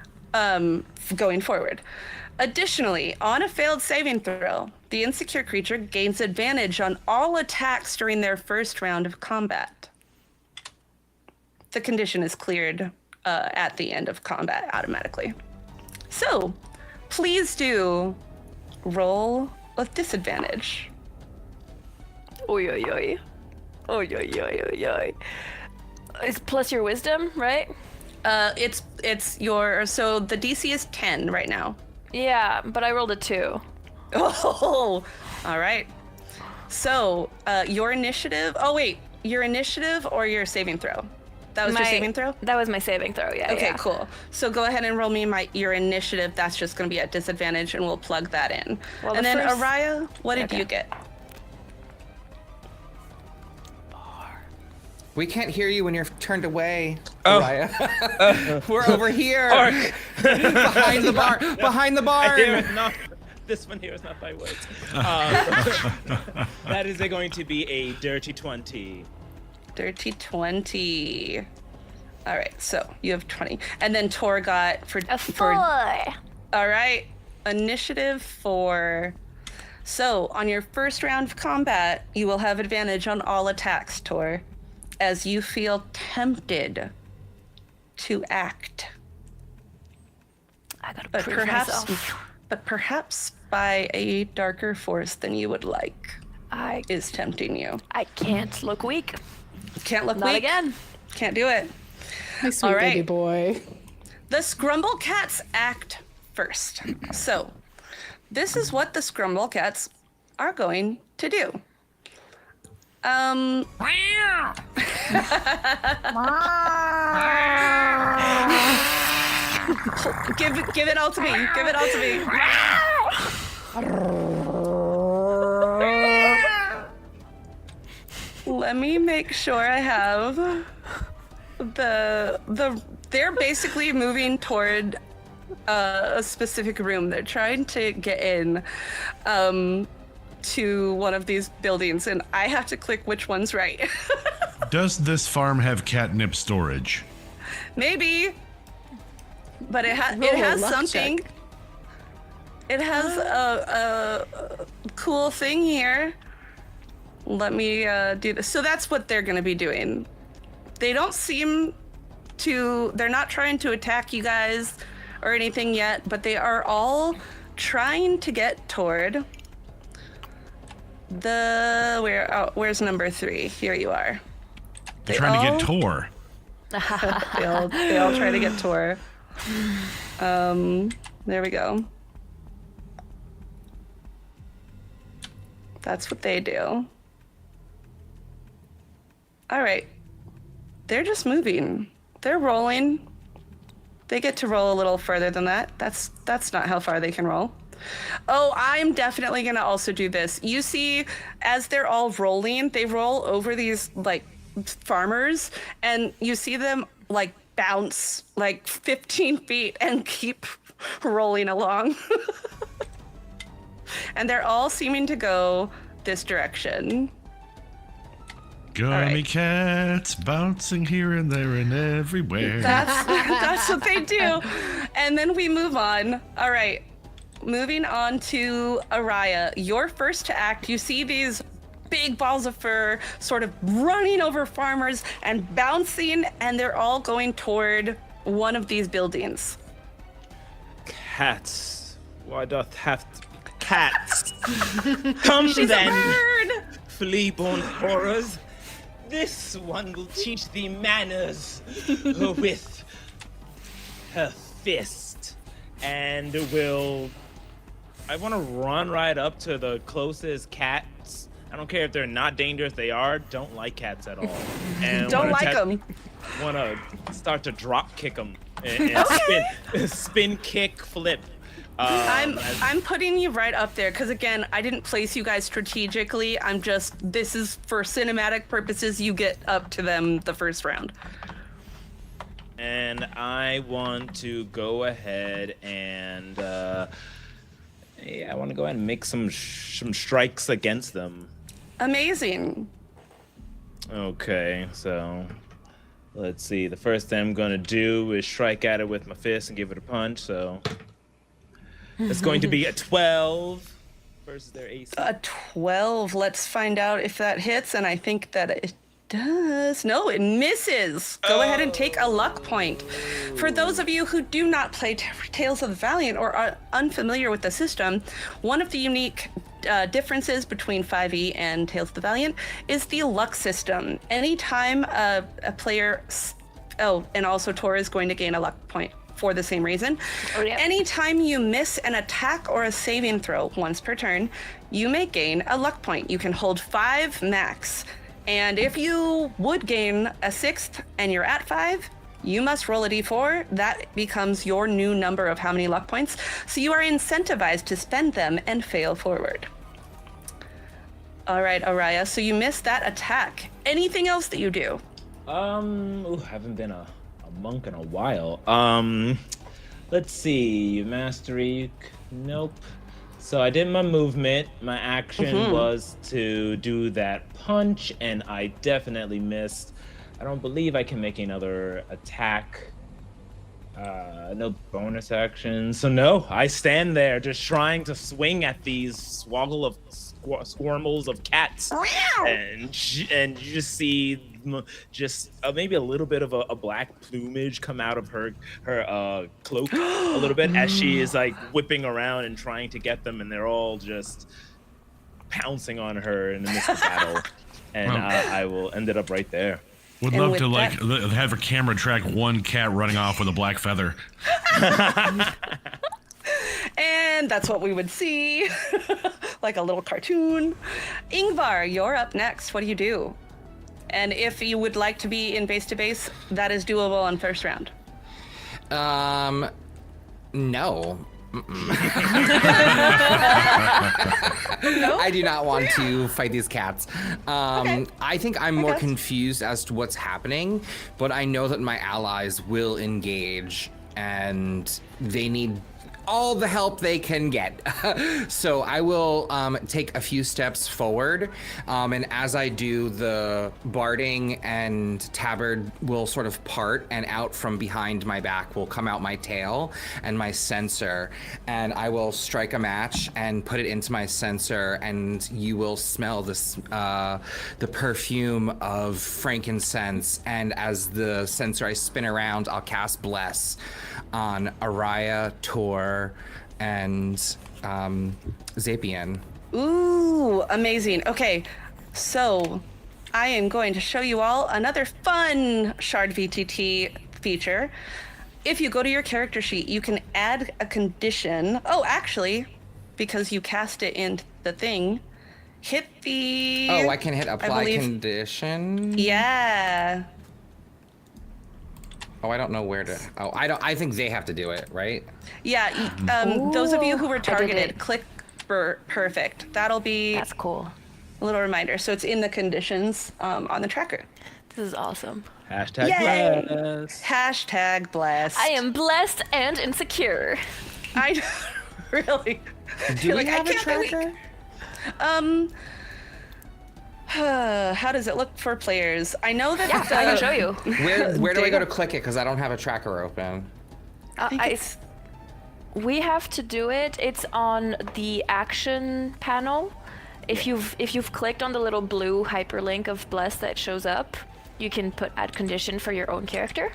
Going forward. Additionally, on a failed saving throw, the insecure creature gains advantage on all attacks during their first round of combat. The condition is cleared at the end of combat automatically. So, please do roll with disadvantage. Oy, oy, oy. Oy, oy, oy, oy, oy. It's plus your wisdom, right? It's your, so the DC is 10 right now. Yeah, but I rolled a 2. Oh, all right. So, your initiative, your initiative or your saving throw? That was your saving throw? That was my saving throw, yeah. Okay, yeah. cool. So go ahead and roll me your initiative. That's just going to be at disadvantage, and we'll plug that in. Well, and the then, first- Araya, what did you get? We can't hear you when you're turned away, Oh. Araya. We're over here. Behind the bar. Behind the I hear barn. it not. This one here is not by words. That is going to be a dirty 20. Dirty 20. All right, so you have 20. And then Tor got A 4. All right, initiative 4. So on your first round of combat, you will have advantage on all attacks, Tor, as you feel tempted to act. I gotta But prove perhaps, myself. by a darker force than you would like I is tempting you. can't look weak. Can't look Not weak. again. Can't do it. My sweet All right. baby boy. The Scrumble Cats act first. So, this is what the Scrumble Cats are going to do. Give it all to me. Give it all to me. Let me make sure I have they're basically moving toward a specific room. They're trying to get in to one of these buildings, and I have to click which one's right. Does this farm have catnip storage? Maybe, but it Roll a has luck something. check. It has a cool thing here. Let me do this. So that's what they're going to be doing. They don't seem to. They're not trying to attack you guys or anything yet, but they are all trying to get toward the where's number 3? Here you are. They're trying to get Tor. They all try to get Tor. There we go. That's what they do. All right. They're just moving. They're rolling. They get to roll a little further than that. That's not how far they can roll. Oh, I'm definitely gonna also do this. You see, as they're all rolling, they roll over these like farmers, and you see them like bounce like 15 feet and keep rolling along. And they're all seeming to go this direction. Gummy right. cats bouncing here and there and everywhere. That's what they do. And then we move on. All right. Moving on to Araya. Your first to act, you see these big balls of fur sort of running over farmers and bouncing, and they're all going toward one of these buildings. Cats. Why doth have to be cats? Come She's then, a bird! flea-born horrors. This one will teach thee manners with her fist, and will. I want to run right up to the closest cats. I don't care if they're not dangerous. They are. Don't like cats at all. And Don't like them. Want to start to drop kick them and spin kick flip. I'm putting you right up there because, again, I didn't place you guys strategically. This is for cinematic purposes. You get up to them the first round. And I want to go ahead and I want to go ahead and make some strikes against them. Amazing. Okay, so let's see. The first thing I'm gonna do is strike at it with my fist and give it a punch. So it's going to be a 12 versus their AC. A 12. Let's find out if that hits, and I think that it does. No, it misses. Go ahead and take a luck point. For those of you who do not play Tales of the Valiant or are unfamiliar with the system, one of the unique differences between 5e and Tales of the Valiant is the luck system. Anytime a player... Oh, and also Tor is going to gain a luck point for the same reason. Oh, yeah. Anytime you miss an attack or a saving throw once per turn, you may gain a luck point. You can hold 5 max. And if you would gain a 6th and you're at 5, you must roll a d4. That becomes your new number of how many luck points. So you are incentivized to spend them and fail forward. All right, Araya, so you missed that attack. Anything else that you do? Haven't been a monk in a while. Let's see, mastery, nope. So I did my movement. My action was to do that punch, and I definitely missed. I don't believe I can make another attack. No bonus action. So no, I stand there just trying to swing at these swoggle of squirmels of cats, and you just see just maybe a little bit of a black plumage come out of her cloak a little bit as she is like whipping around and trying to get them, and they're all just pouncing on her in the midst of battle. And I will end it up right there. Would love to have a camera track one cat running off with a black feather. And that's what we would see, like a little cartoon. Ingvar, you're up next. What do you do? And if you would like to be in base to base, that is doable on first round. No. No? I do not want to fight these cats. Okay. I think I'm more confused as to what's happening, but I know that my allies will engage and they need all the help they can get. So I will take a few steps forward, and as I do, the barding and tabard will sort of part, and out from behind my back will come out my tail and my censer, and I will strike a match and put it into my censer, and you will smell this the perfume of frankincense, and as the censer I spin around, I'll cast Bless on Araya, Tor, and Zapien. Ooh, amazing. Okay, so I am going to show you all another fun Shard VTT feature. If you go to your character sheet, you can add a condition. Oh, actually, because you cast it in the thing, hit the... Oh, I can hit apply condition? Yeah. Oh, I don't know where to... Oh, I think they have to do it, right? Yeah, those of you who were I did targeted, it. click for perfect. That'll be That's cool. a little reminder. So it's in the conditions on the tracker. This is awesome. Hashtag Yay! bless. Hashtag blessed. I am blessed and insecure. I really. Do You're we like, have I a can't believe- tracker? How does it look for players? I know that Yeah, I can show you. Where do I go to click it? Because I don't have a tracker open. We have to do it. It's on the action panel. If you've clicked on the little blue hyperlink of Bless that shows up, you can put add condition for your own character,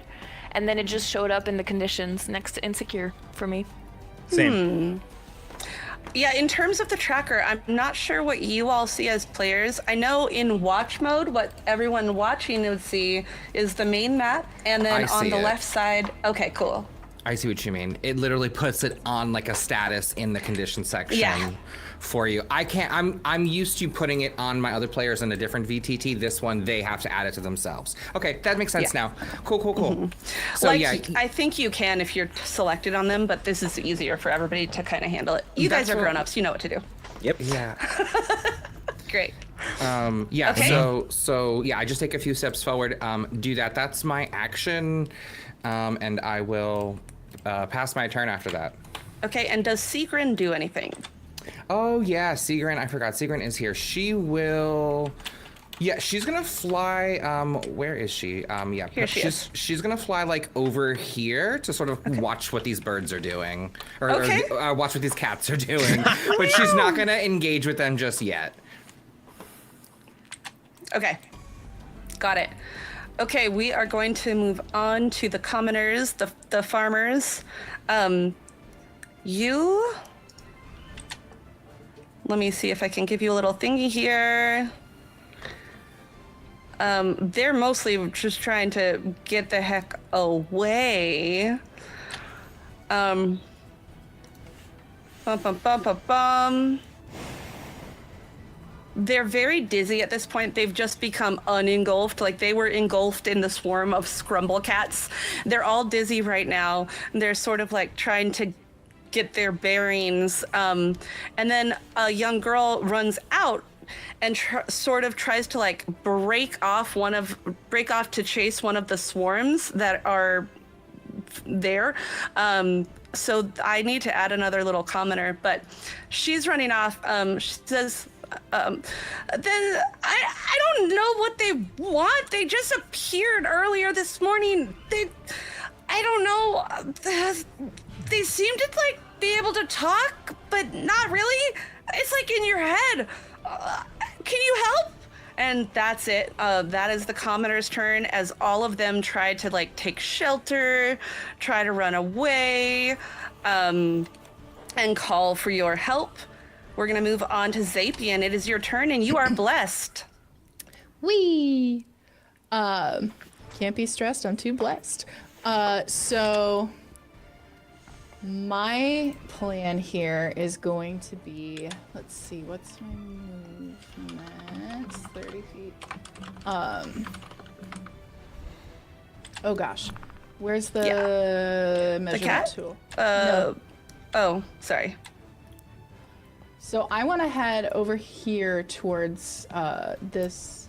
and then it just showed up in the conditions next to insecure for me. Same. Yeah, in terms of the tracker, I'm not sure what you all see as players. I know in watch mode, what everyone watching would see is the main map, and then I on see the it. left side. Okay, cool. I see what you mean. It literally puts it on like a status in the condition section for you. I can't. I'm used to putting it on my other players in a different VTT. This one, they have to add it to themselves. Okay, that makes sense now. Cool. So Like, yeah, I think you can if you're selected on them, but this is easier for everybody to kind of handle it. You guys That's are what- grown-ups. You know what to do. Yep. yeah. Great. Yeah, Okay. so yeah, I just take a few steps forward, do that. That's my action, and I will pass my turn after that. Okay, and does Sigrid do anything? Oh yeah, Sigrid, I forgot. Sigrid is here. She will... Yeah, she's gonna fly, where is she? Yeah, Here she is. she's gonna fly like over here to sort of watch what these birds are doing. Or, Okay. or watch what these cats are doing. But she's not gonna engage with them just yet. Okay, got it. Okay, we are going to move on to the commoners, the farmers. Let me see if I can give you a little thingy here. They're mostly just trying to get the heck away. Bum, bum, bum, bum, bum. they're very dizzy at this point. They've just become unengulfed. Like they were engulfed in the swarm of scrumble cats. They're all dizzy right now. They're sort of like trying to get their bearings. And then a young girl runs out and sort of tries to like break off to chase one of the swarms that are there. So I need to add another little commenter, but she's running off. She says, then I don't know what they want. They just appeared earlier this morning. I don't know. They seem to like be able to talk, but not really. It's like in your head. Can you help? And that's it. That is the commenter's turn as all of them try to like take shelter, try to run away, and call for your help. We're going to move on to Zapien. It is your turn, and you are blessed. Whee! Can't be stressed. I'm too blessed. So my plan here is going to be, let's see, what's my movement? 30 feet. Oh gosh. Where's the measurement tool? No. Oh, sorry. So I want to head over here towards this,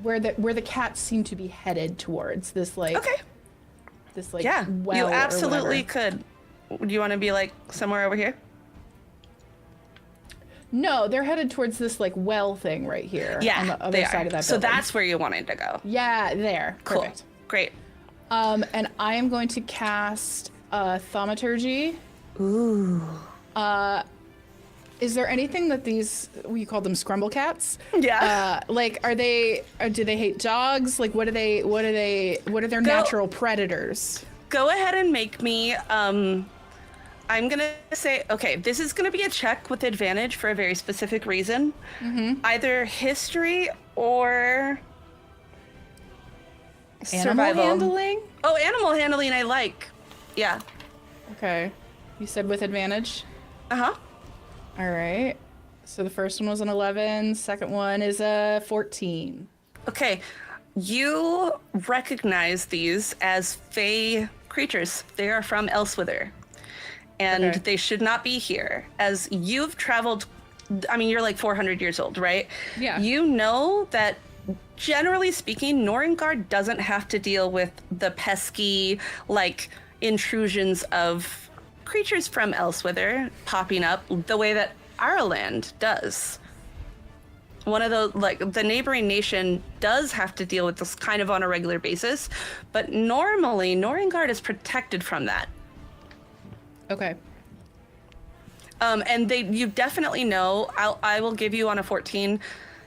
where the cats seem to be headed towards. This like, okay. This like, Yeah, well you or absolutely whatever. could. Do you want to be like somewhere over here? No, they're headed towards this like well thing right here. Yeah, on the other side of that So building. that's where you wanted to go. Yeah, there. Cool. Perfect. Great. And I am going to cast Thaumaturgy. Ooh. Is there anything that these, you call them scrumble cats? Yeah. Like, do they hate dogs? Like, what are their natural predators? Go ahead and make me, I'm gonna say, okay, this is gonna be a check with advantage for a very specific reason. Mm-hmm. Either history or Animal survival. handling? Oh, animal handling I like. Yeah. Okay. You said with advantage? Uh-huh. All right. So the first one was an 11. Second one is a 14. Okay. You recognize these as fey creatures. They are from Elswither. And Okay. they should not be here. As you've traveled, I mean, you're like 400 years old, right? Yeah. You know that, generally speaking, Norrøngard doesn't have to deal with the pesky, like, intrusions of creatures from Elswither popping up the way that our land does. One of those, like, the neighboring nation does have to deal with this kind of on a regular basis, but normally Norrøngard is protected from that. Okay. And you definitely know, I will give you on a 14,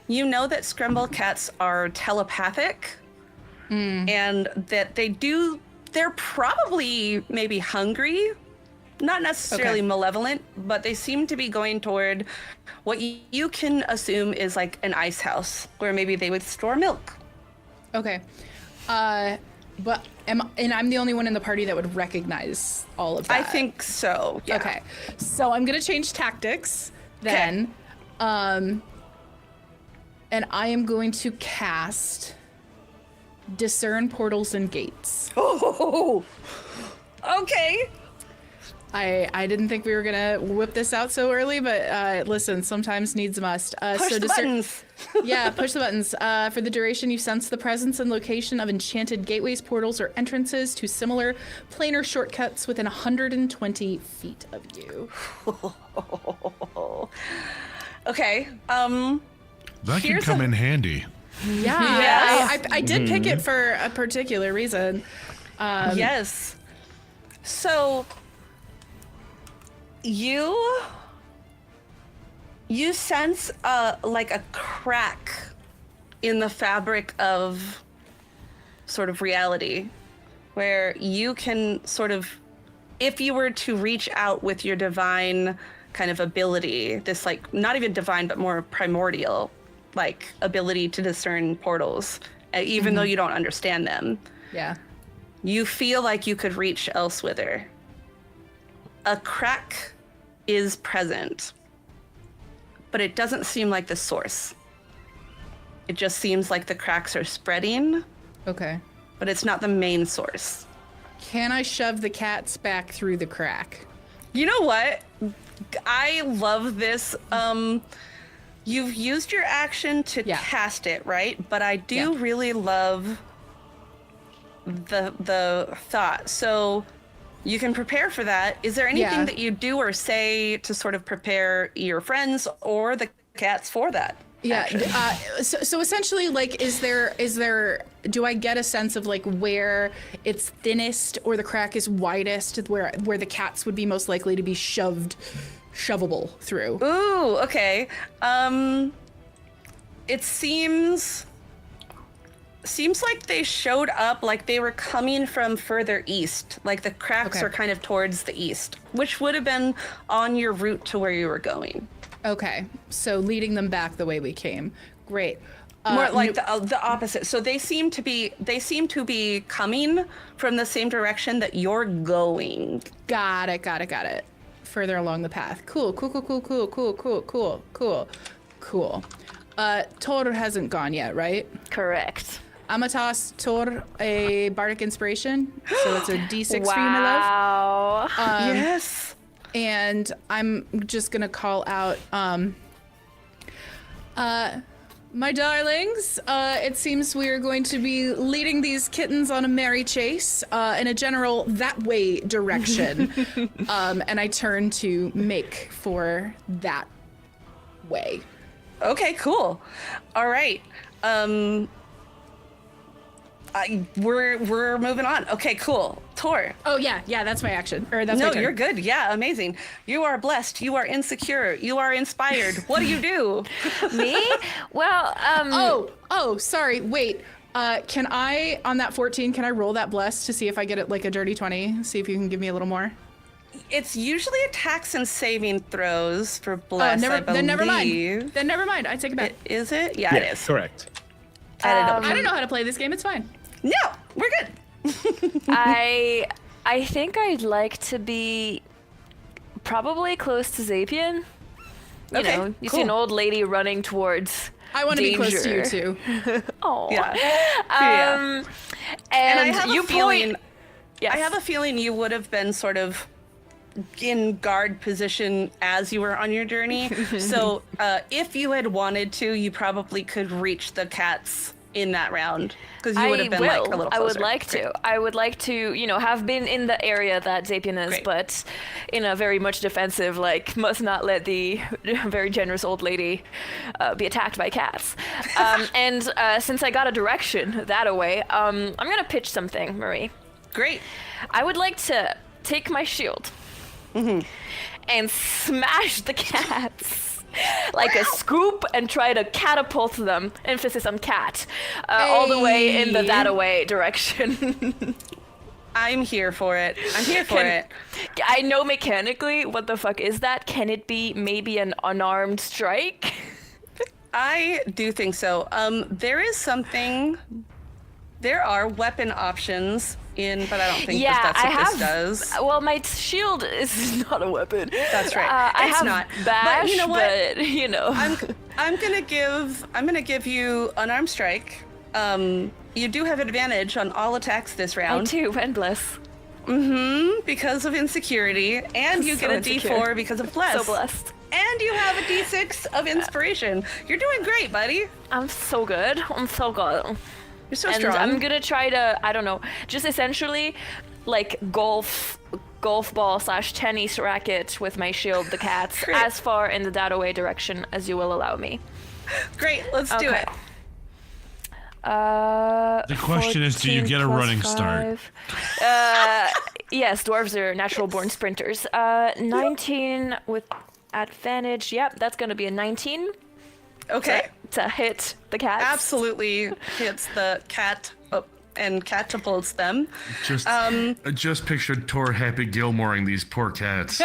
you know that scrumble cats are telepathic, and that they're probably maybe hungry, not necessarily Okay. malevolent, but they seem to be going toward what you can assume is like an ice house, where maybe they would store milk. Okay. But I'm the only one in the party that would recognize all of that. I think so, yeah. Okay. So I'm going to change tactics then. And I am going to cast Discern Portals and Gates. Oh, okay. I didn't think we were going to whip this out so early, but listen, sometimes needs must. Push the buttons. Yeah, push the buttons. For the duration, you sense the presence and location of enchanted gateways, portals, or entrances to similar planar shortcuts within 120 feet of you. Okay. That could Here's come in handy. Yeah, Yes. I did pick it for a particular reason. Yes. So you sense like a crack in the fabric of sort of reality, where you can sort of, if you were to reach out with your divine kind of ability, this like not even divine but more primordial like ability to discern portals, even though you don't understand them. Yeah. You feel like you could reach Elswither. A crack is present. but it doesn't seem like the source. It just seems like the cracks are spreading, Okay. but it's not the main source. Can I shove the cats back through the crack? You know what? I love this. You've used your action to cast it, right? But I do really love the thought. So you can prepare for that. Is there anything that you do or say to sort of prepare your friends or the cats for that? Yeah. So essentially, like, is there? Do I get a sense of like where it's thinnest or the crack is widest, where the cats would be most likely to be shovable through? Ooh, okay. It seems like they showed up like they were coming from further east. Like the cracks are kind of towards the east, which would have been on your route to where you were going. Okay, so leading them back the way we came. Great. More like the opposite. So they seem to be coming from the same direction that you're going. Got it. Further along the path. Cool. Tor hasn't gone yet, right? Correct. I'm gonna toss Tor a bardic inspiration, so it's a D6 for you, my love. Wow. Yes. And I'm just gonna call out, my darlings, it seems we are going to be leading these kittens on a merry chase, in a general that way direction. And I turn to make for that way. Okay, cool. All right. We're moving on. Okay, cool. Tor. Oh yeah, that's my action. Or that's No, my turn. you're good. Yeah, amazing. You are blessed. You are insecure. You are inspired. What do you do? Me? Well, Oh, sorry. Wait. Can I, on that 14, can I roll that bless to see if I get it like a dirty 20? See if you can give me a little more. It's usually attacks and saving throws for bless, I believe. Then never mind. I take it back. Is it? Yeah, it is. Correct. I don't know how to play this game. It's fine. No, we're good. I think I'd like to be probably close to Zapien. You know, you see an old lady running towards I want to be close to you too. Oh. Yeah. And I have you a feeling. point. Yes. I have a feeling you would have been sort of in guard position as you were on your journey. So if you had wanted to, you probably could reach the cats in that round because you would have been like a little closer. I would like to. I would like to, have been in the area that Zapien is, Great. but in a very much defensive, like, must not let the very generous old lady be attacked by cats. And since I got a direction that way, I'm going to pitch something, Marie. Great. I would like to take my shield and smash the cats like a scoop and try to catapult them, emphasis on cat, all the way in the that-away direction. I'm here for it. I'm here for it. I know mechanically, what the fuck is that? Can it be maybe an unarmed strike? I do think so. There are weapon options but I don't think that's what this does. Well, my shield is not a weapon. That's right. I it's have not. bash, but you know what? I'm gonna give you unarmed strike. You do have advantage on all attacks this round. I do, and bless. Because of insecurity, and you So get a insecure. D4 because of bless. So blessed. And you have a D6 of inspiration. You're doing great, buddy. I'm so good. I'm so good. You're so And strong. I'm gonna try to, I don't know, just essentially like golf ball / tennis racket with my shield the cats Great. as far in the that-away direction as you will allow me. Great, let's do it. The question is, do you 14 get a plus running 5. start? Yes, dwarves are natural born sprinters. 19 with advantage. Yep, that's gonna be a 19 Okay. to hit the cats. Absolutely hits the cat and catapults them. Just pictured Tor Happy Gilmoreing these poor cats.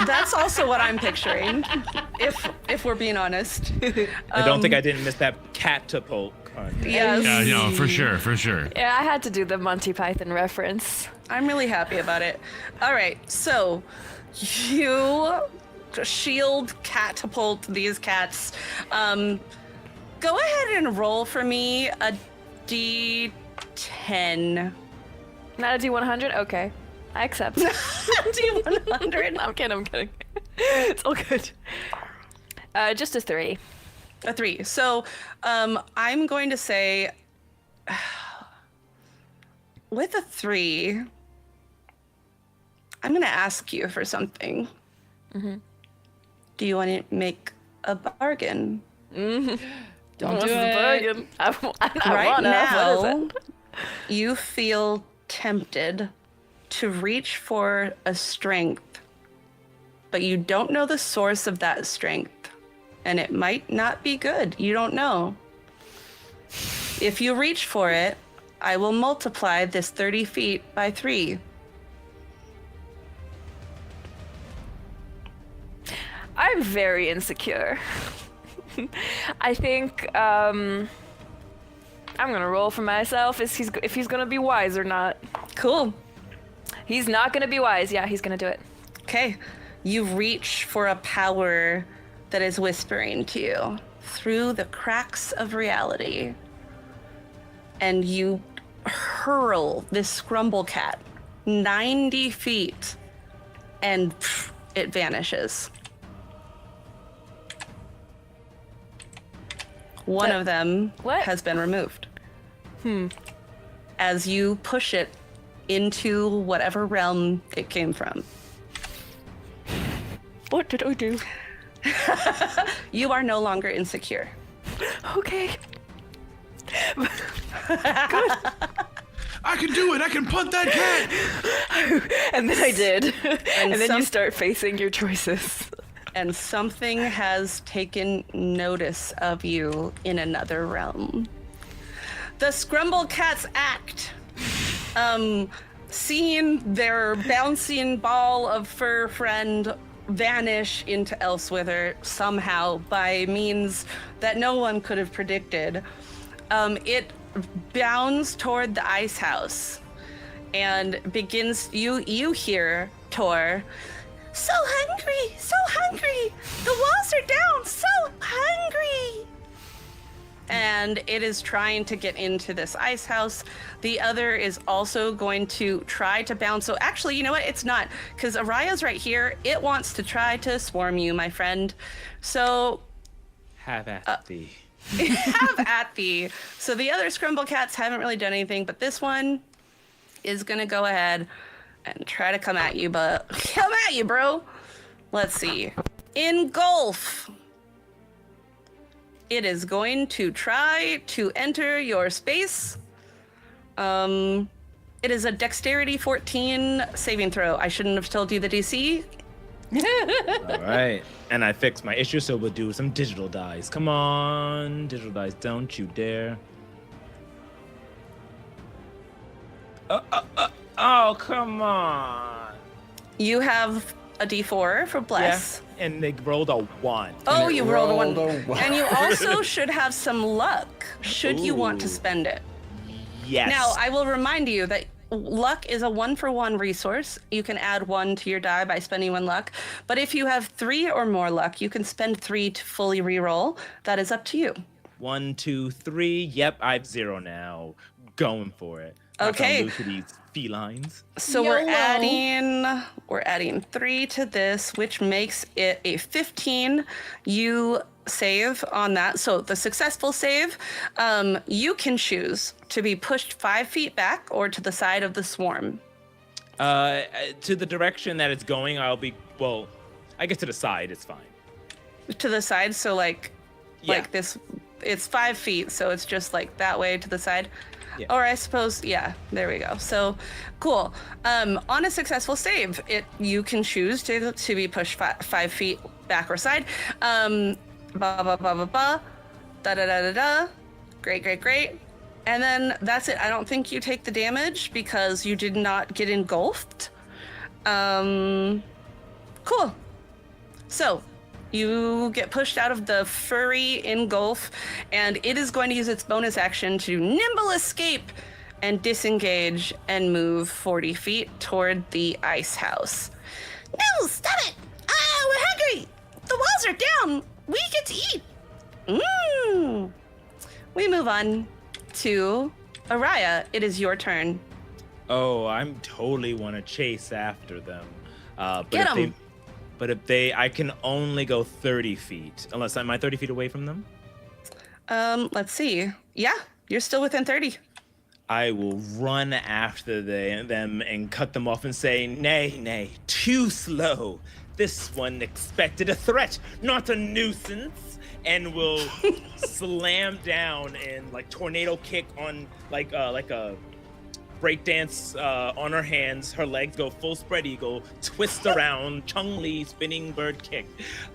That's also what I'm picturing, if we're being honest. I don't think I didn't miss that catapult card. Yes. Yeah, no, for sure. Yeah, I had to do the Monty Python reference. I'm really happy about it. All right, so you shield catapult these cats. Go ahead and roll for me a D10. Not a D100? Okay. I accept. D100. I'm kidding. It's all good. Just a 3. A 3. So, I'm going to say, with a 3, I'm going to ask you for something. Mm-hmm. Do you want to make a bargain? Mm-hmm. Don't do the it. bargain? I Right wanna. What is now, it? you feel tempted to reach for a strength, but you don't know the source of that strength, and it might not be good. You don't know. If you reach for it, I will multiply this 30 feet by 3. I'm very insecure. I think I'm gonna roll for myself. If he's gonna be wise or not. Cool. He's not gonna be wise. Yeah, he's gonna do it. Okay. You reach for a power that is whispering to you through the cracks of reality. And you hurl this scrumble cat 90 feet and it vanishes. One of them has been removed. As you push it into whatever realm it came from. What did I do? You are no longer insecure. Okay. I can do it. I can punt that cat. And then I did. And then some- you start facing your choices. And something has taken notice of you in another realm. The Scrumble Cats act. Seeing their bouncing ball of fur friend vanish into Elswither somehow by means that no one could have predicted, it bounds toward the ice house and begins. You hear Tor. So hungry. The walls are down. So hungry. And it is trying to get into this ice house. The other is also going to try to bounce. So actually, you know what? It's not, because Araya's right here. It wants to try to swarm you, my friend. So Have at thee. have at thee. So the other Scrumble Cats haven't really done anything, but this one is gonna go ahead and try to come at you, but come at you, bro. Let's see. Engulf. It is going to try to enter your space. It is a dexterity 14 saving throw. I shouldn't have told you the DC. All right. And I fixed my issue, so we'll do some digital dice. Come on, digital dice. Don't you dare. Oh, come on. You have a D4 for bless. Yeah. And they rolled a 1. Oh, And it you rolled a one. rolled a one. And you also should have some luck, should you want to Ooh. spend it. Yes. Now, I will remind you that luck is a 1-for-1 resource. You can add 1 to your die by spending 1 luck. But if you have 3 or more luck, you can spend 3 to fully reroll. That is up to you. 1, 2, 3. Yep, I have 0 now. Going for it. Not gonna Okay. lose to these felines. So YOLO. we're adding 3 to this, which makes it a 15. You save on that. So the successful save, you can choose to be pushed 5 feet back or to the side of the swarm. To the direction that it's going, I'll be, well, I guess to the side, it's fine. To the side, so like this, it's 5 feet, so it's just like that way to the side. Yeah. Or I suppose, yeah, there we go. So cool. On a successful save, you can choose to be pushed 5 feet back or side. Da da da da da. Great. And then that's it. I don't think you take the damage because you did not get engulfed. Cool. So you get pushed out of the furry engulf, and it is going to use its bonus action to nimble escape and disengage and move 40 feet toward the ice house. No, stop it! I we're hungry. The walls are down. We get to eat. We move on to Araya. It is your turn. Oh, I'm totally want to chase after them. Get 'em. But if I can only go 30 feet. Unless am I 30 feet away from them? Let's see. Yeah, you're still within 30. I will run after them and cut them off and say, nay, too slow. This one expected a threat, not a nuisance. And will slam down and like tornado kick on like a breakdance on her hands. Her legs go full spread eagle, twist around, Chung-Li spinning bird kick.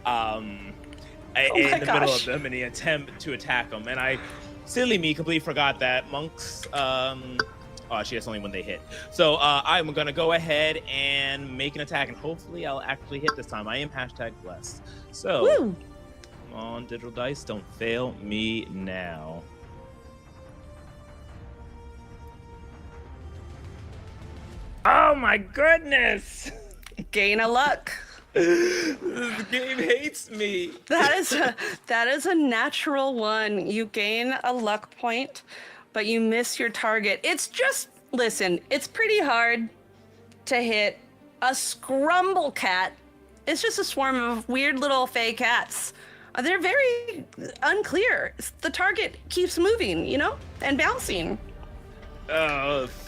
In the middle of them in the attempt to attack them. And I, silly me, completely forgot that monks, actually that's only when they hit. So I'm gonna go ahead and make an attack and hopefully I'll actually hit this time. I am #blessed. So, Woo. Come on, digital dice, don't fail me now. Oh my goodness! Gain a luck. The game hates me. That is a natural one. You gain a luck point, but you miss your target. It's just, listen, it's pretty hard to hit a scrumble cat. It's just a swarm of weird little fey cats. They're very unclear. The target keeps moving, and bouncing.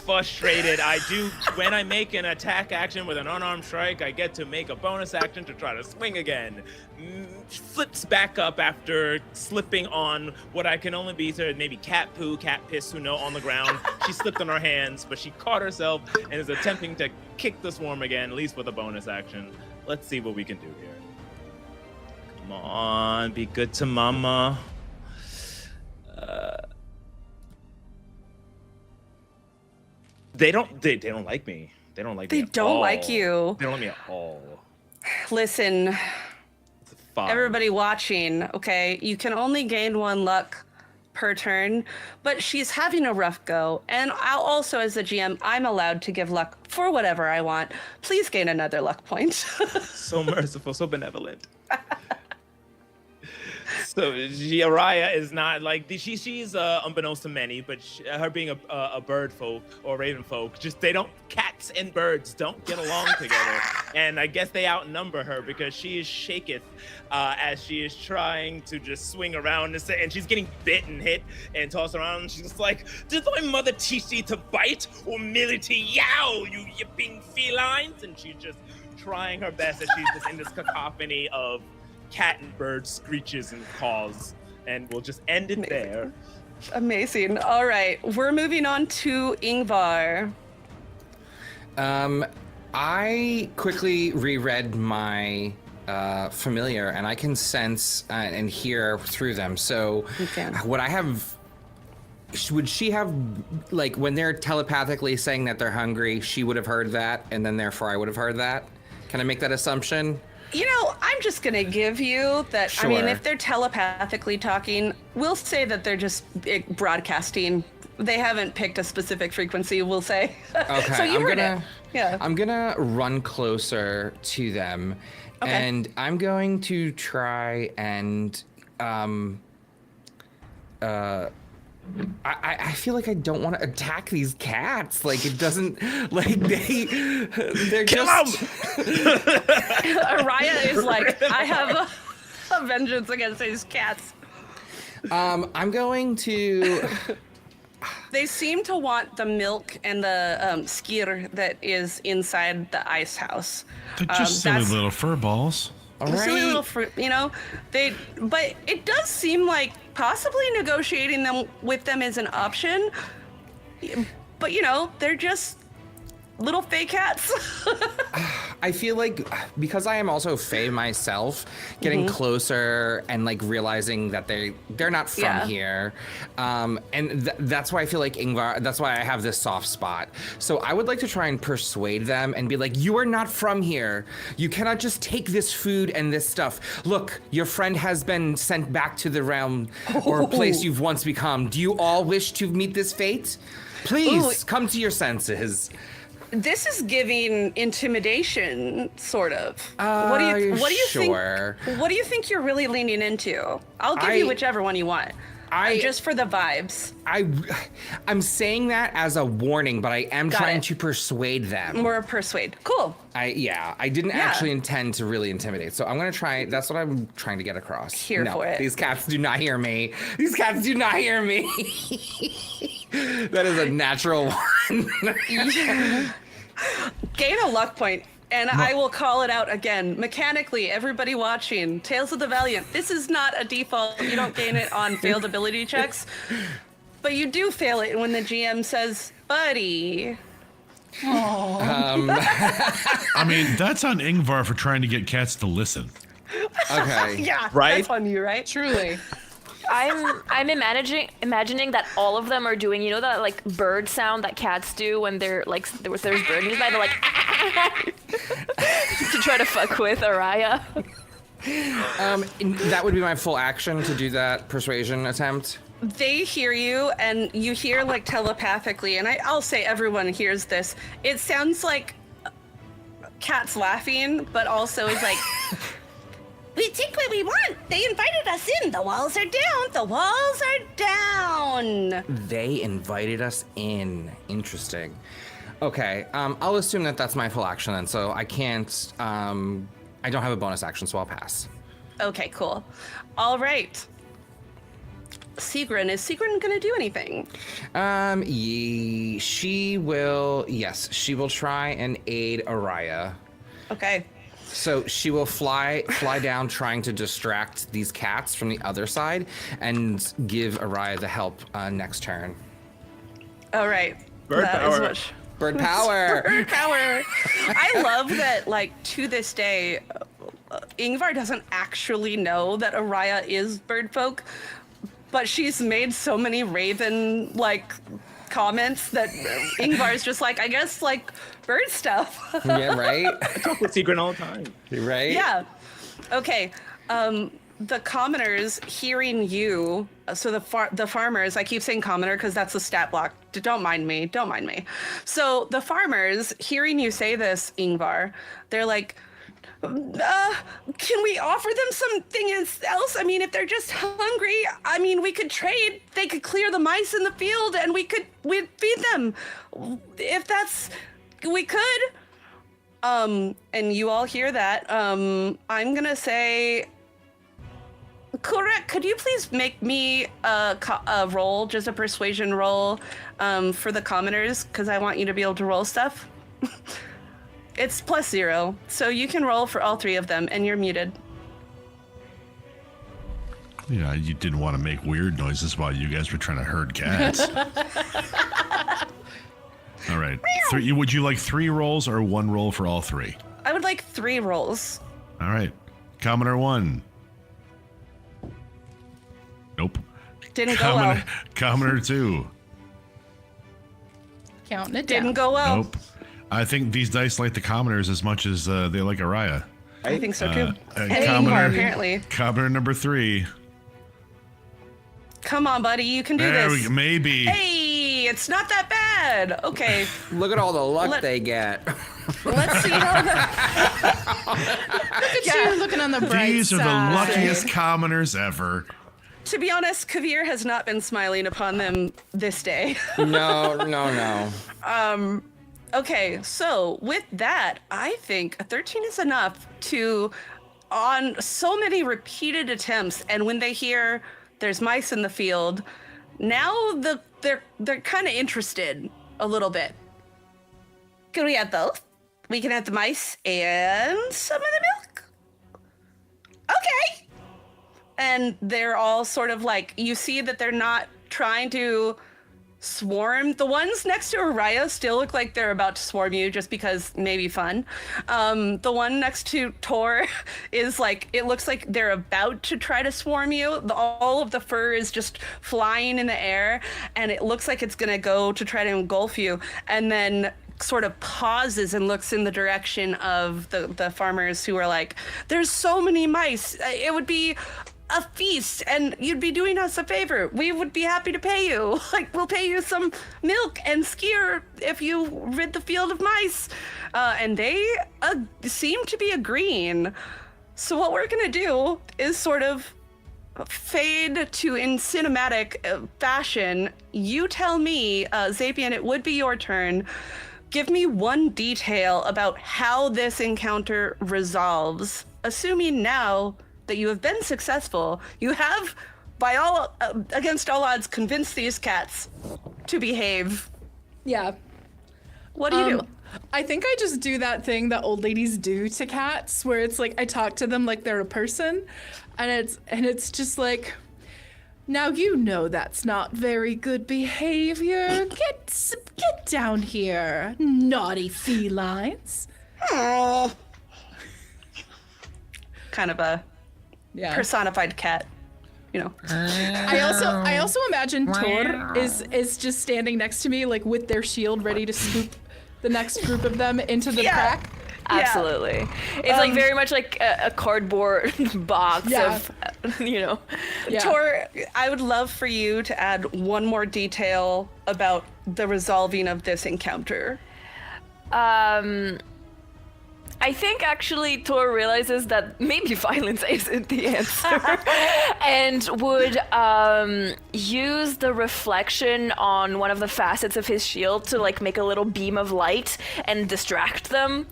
Frustrated. When I make an attack action with an unarmed strike, I get to make a bonus action to try to swing again. Flips back up after slipping on what I can only be maybe cat poo, cat piss, on the ground. She slipped on her hands, but she caught herself and is attempting to kick the swarm again, at least with a bonus action. Let's see what we can do here. Come on, be good to mama. They don't like me. They don't like me. They don't like you. They don't like me at all. Listen, Fine. everybody watching, okay? You can only gain 1 luck per turn, but she's having a rough go. And I'll also, as the GM, I'm allowed to give luck for whatever I want. Please gain another luck point. So merciful, so benevolent. So Araya is not like she's unbeknownst to many, but her being a bird folk or raven folk, cats and birds don't get along together, and I guess they outnumber her because she is shaketh as she is trying to just swing around and she's getting bit and hit and tossed around. And she's just like, "Did my mother teach thee to bite or merely to yowl, you yipping felines?" And she's just trying her best as she's just in this cacophony of cat and bird screeches and caws, and we'll just end it there. Amazing. All right, we're moving on to Ingvar. I quickly reread my familiar, and I can sense and hear through them. So, would I have? Would she have, like, when they're telepathically saying that they're hungry, she would have heard that, and then therefore I would have heard that? Can I make that assumption? I'm just going to give you that. Sure. I mean, if they're telepathically talking, we'll say that they're just broadcasting. They haven't picked a specific frequency, we'll say. Okay, So you heard it. Yeah. I'm going to run closer to them, and I'm going to try and I feel like I don't want to attack these cats. Like, it doesn't, like, they're Kill just... Araya is like, I have a vengeance against these cats. I'm going to... They seem to want the milk and the skir that is inside the ice house. They're just silly little fur balls. All Silly little right. fruit, but it does seem like possibly negotiating them with them is an option. But they're just little fey cats. I feel like because I am also Fae myself, getting closer and like realizing that they're not from here, and that's why I feel like Ingvar. That's why I have this soft spot. So I would like to try and persuade them and be like, "You are not from here. You cannot just take this food and this stuff. Look, your friend has been sent back to the realm or place you've once become. Do you all wish to meet this fate? Please come to your senses." This is giving intimidation, sort of. What do you sure. think? What do you think you're really leaning into? I'll give you whichever one you want. Just for the vibes. I'm saying that as a warning, but I am trying to persuade them. More persuade. Cool. I didn't actually intend to really intimidate. So I'm gonna try. That's what I'm trying to get across. Here for it. These cats do not hear me. These cats do not hear me. That is a natural one. Gain a luck point. And I will call it out again. Mechanically, everybody watching, Tales of the Valiant, this is not a default. You don't gain it on failed ability checks. But you do fail it when the GM says, buddy. I mean, that's on Ingvar for trying to get cats to listen. Okay. Yeah, right? That's on you, right? Truly. I'm imagining that all of them are doing, you know, that like bird sound that cats do when they're like there's bird nearby. They're like to try to fuck with Araya. That would be my full action to do that persuasion attempt. They hear you, and you hear like telepathically, and I'll say everyone hears this. It sounds like cats laughing, but also is like. We take what we want. They invited us in. The walls are down. The walls are down. They invited us in. Interesting. Okay, I'll assume that that's my full action then. So I can't, I don't have a bonus action, so I'll pass. Okay, cool. All right. Sigrun, is Sigrun gonna do anything? She will try and aid Araya. Okay. So she will fly down, trying to distract these cats from the other side, and give Araya the help next turn. All right. Bird power. Bird power. Bird power. I love that. Like to this day, Ingvar doesn't actually know that Araya is bird folk, but she's made so many raven like comments that Ingvar's just like, I guess like bird stuff. Yeah, right? I talk with Secret all the time. Right? Yeah. Okay. The commoners hearing you, so the farmers, I keep saying commoner because that's a stat block. Don't mind me. Don't mind me. So the farmers hearing you say this, Ingvar, they're like, can we offer them something else? I mean, if they're just hungry, I mean, we could trade. They could clear the mice in the field and we'd feed them. If we could. And you all hear that. I'm gonna say, Kurruk, could you please make me a roll, just a persuasion roll, for the commoners? Because I want you to be able to roll stuff. It's +0, so you can roll for all three of them, and you're muted. Yeah, you didn't want to make weird noises while you guys were trying to herd cats. All right. Would you like 3 rolls or 1 roll for all 3? I would like 3 rolls. All right. Commoner 1. Nope. Didn't go well. Commoner 2. Counting it down. Didn't go well. Nope. I think these dice like the commoners as much as they like Araya. I think so too. And Commoner, apparently. Commoner number 3. Come on, buddy, you can do There this. we go. Maybe. Hey, it's not that bad. Okay. Look at all the luck they get. Let's see how Look at you looking on the bright These are the side. luckiest commoners ever. To be honest, Kavir has not been smiling upon them this day. No. Okay, so with that, I think a 13 is enough to, on so many repeated attempts, and when they hear there's mice in the field, now they're kind of interested a little bit. Can we have both? We can have the mice and some of the milk? Okay. And they're all sort of like, you see that they're not trying to swarm. The ones next to Araya still look like they're about to swarm you just because maybe fun. The one next to Tor is like, it looks like they're about to try to swarm you. All of the fur is just flying in the air and it looks like it's gonna go to try to engulf you, and then sort of pauses and looks in the direction of the farmers who are like, there's so many mice. It would be a feast, and you'd be doing us a favor. We would be happy to pay you. Like, we'll pay you some milk and skyr if you rid the field of mice. And they seem to be agreeing. So what we're gonna do is sort of fade to in cinematic fashion. You tell me, Zapien, it would be your turn. Give me one detail about how this encounter resolves, assuming now that you have been successful. You have, by all against all odds, convinced these cats to behave. Yeah. What do you do? I think I just do that thing that old ladies do to cats, where it's like I talk to them like they're a person, and it's just like, now you know that's not very good behavior. Get down here, naughty felines. Oh. Kind of a personified cat, you know. I also imagine Tor is just standing next to me, like with their shield, ready to scoop the next group of them into the crack. Absolutely. It's like very much like a cardboard box of, you know. Yeah. Tor, I would love for you to add one more detail about the resolving of this encounter. I think actually Tor realizes that maybe violence isn't the answer and would use the reflection on one of the facets of his shield to like make a little beam of light and distract them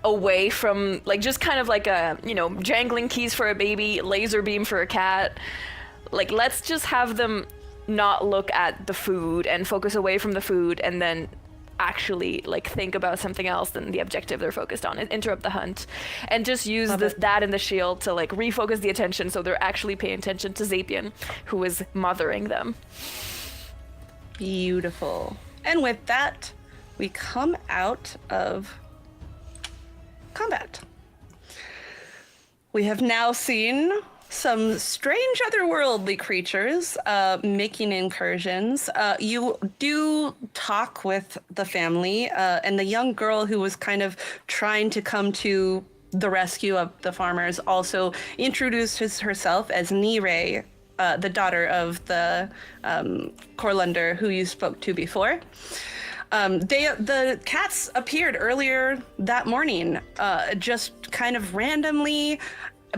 away from, like, just kind of like a, you know, jangling keys for a baby, laser beam for a cat. Like, let's just have them not look at the food and focus away from the food, and then actually like think about something else than the objective they're focused on, and interrupt the hunt, and just use that and the shield to like refocus the attention so they're actually paying attention to Zapien, who is mothering them. Beautiful. And with that, we come out of combat. We have now seen some strange otherworldly creatures making incursions. You do talk with the family, and the young girl who was kind of trying to come to the rescue of the farmers also introduces herself as Nire, the daughter of the Korlunder who you spoke to before. The cats appeared earlier that morning, just kind of randomly,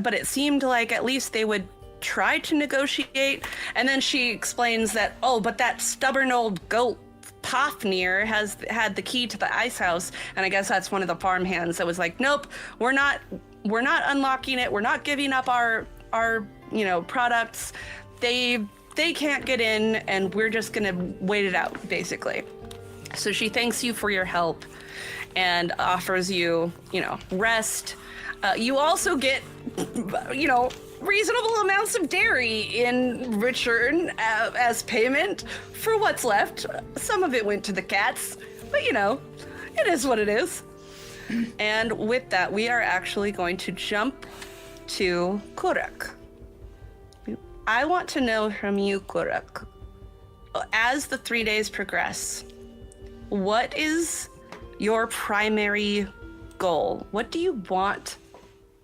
but it seemed like at least they would try to negotiate. And then she explains that, but that stubborn old goat Pafnir has had the key to the ice house, and I guess that's one of the farmhands that was like, nope, we're not unlocking it. We're not giving up our products. They can't get in, and we're just gonna wait it out, basically. So she thanks you for your help and offers you, rest. You also get, reasonable amounts of dairy in return as payment for what's left. Some of it went to the cats, but it is what it is. And with that, we are actually going to jump to Kurruk. I want to know from you, Kurruk, as the 3 days progress, what is your primary goal? What do you want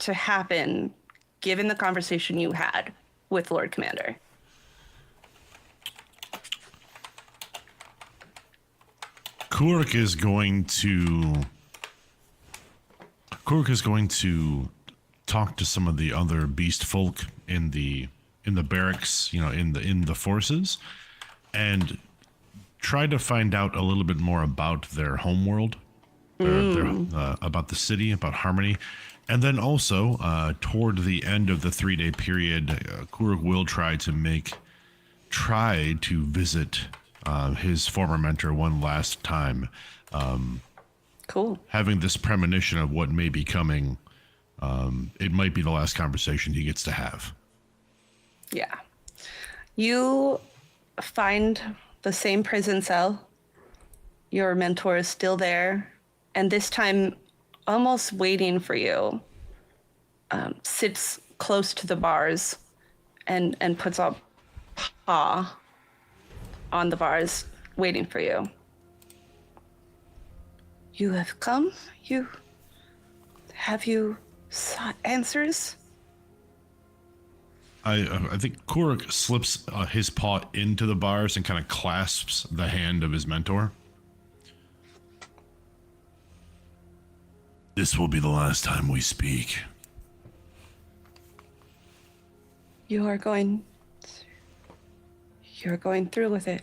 to happen given the conversation you had with Lord Commander? Kurruk is going to talk to some of the other beast folk in the barracks, in the forces, and try to find out a little bit more about their homeworld, about the city, about Harmony. And then also, toward the end of the 3-day period, Kurruk will try to visit his former mentor one last time. Cool. Having this premonition of what may be coming, it might be the last conversation he gets to have. Yeah. You find the same prison cell. Your mentor is still there, and this time almost waiting for you, sits close to the bars and puts a paw on the bars, waiting for you. You have come? Have you sought answers? I think Kurruk slips his paw into the bars and kind of clasps the hand of his mentor. This will be the last time we speak. You're going through with it.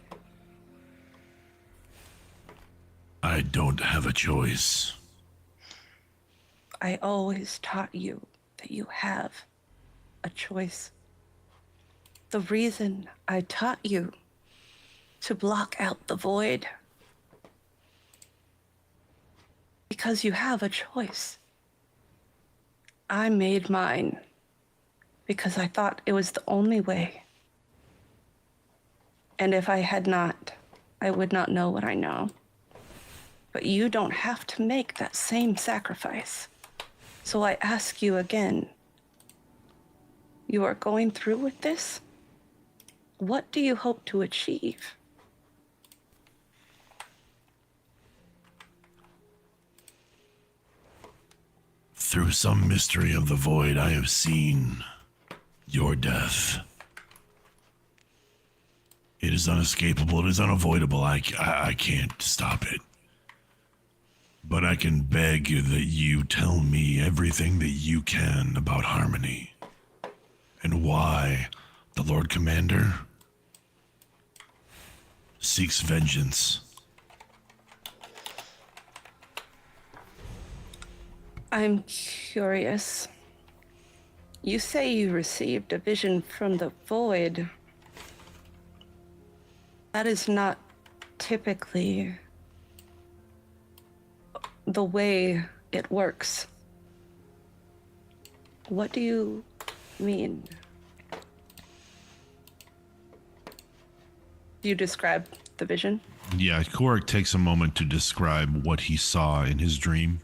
I don't have a choice. I always taught you that you have a choice. The reason I taught you to block out the void, because you have a choice. I made mine because I thought it was the only way. And if I had not, I would not know what I know. But you don't have to make that same sacrifice. So I ask you again, you are going through with this? What do you hope to achieve? Through some mystery of the void, I have seen your death. It is unescapable. It is unavoidable. I can't stop it. But I can beg you that you tell me everything that you can about Harmony and why the Lord Commander seeks vengeance. I'm curious. You say you received a vision from the void. That is not typically the way it works. What do you mean? Do you describe the vision? Yeah, Kurruk takes a moment to describe what he saw in his dream.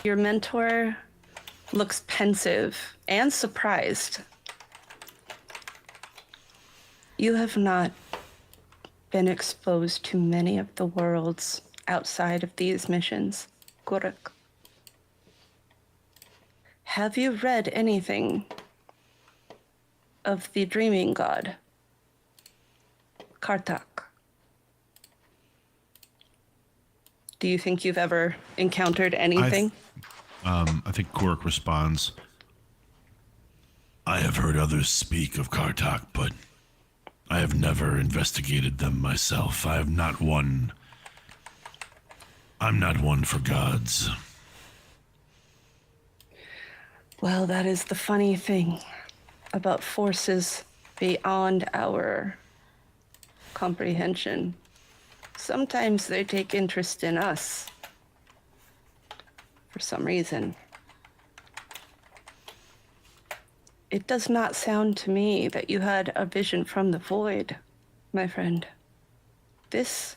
Your mentor looks pensive and surprised. You have not been exposed to many of the worlds outside of these missions, Kurruk. Have you read anything of the dreaming god, Kartak? Do you think you've ever encountered anything? I think Kurruk responds, I have heard others speak of Kartak, but I have never investigated them myself. I'm not one for gods. Well, that is the funny thing about forces beyond our comprehension. Sometimes they take interest in us for some reason. It does not sound to me that you had a vision from the void, my friend. This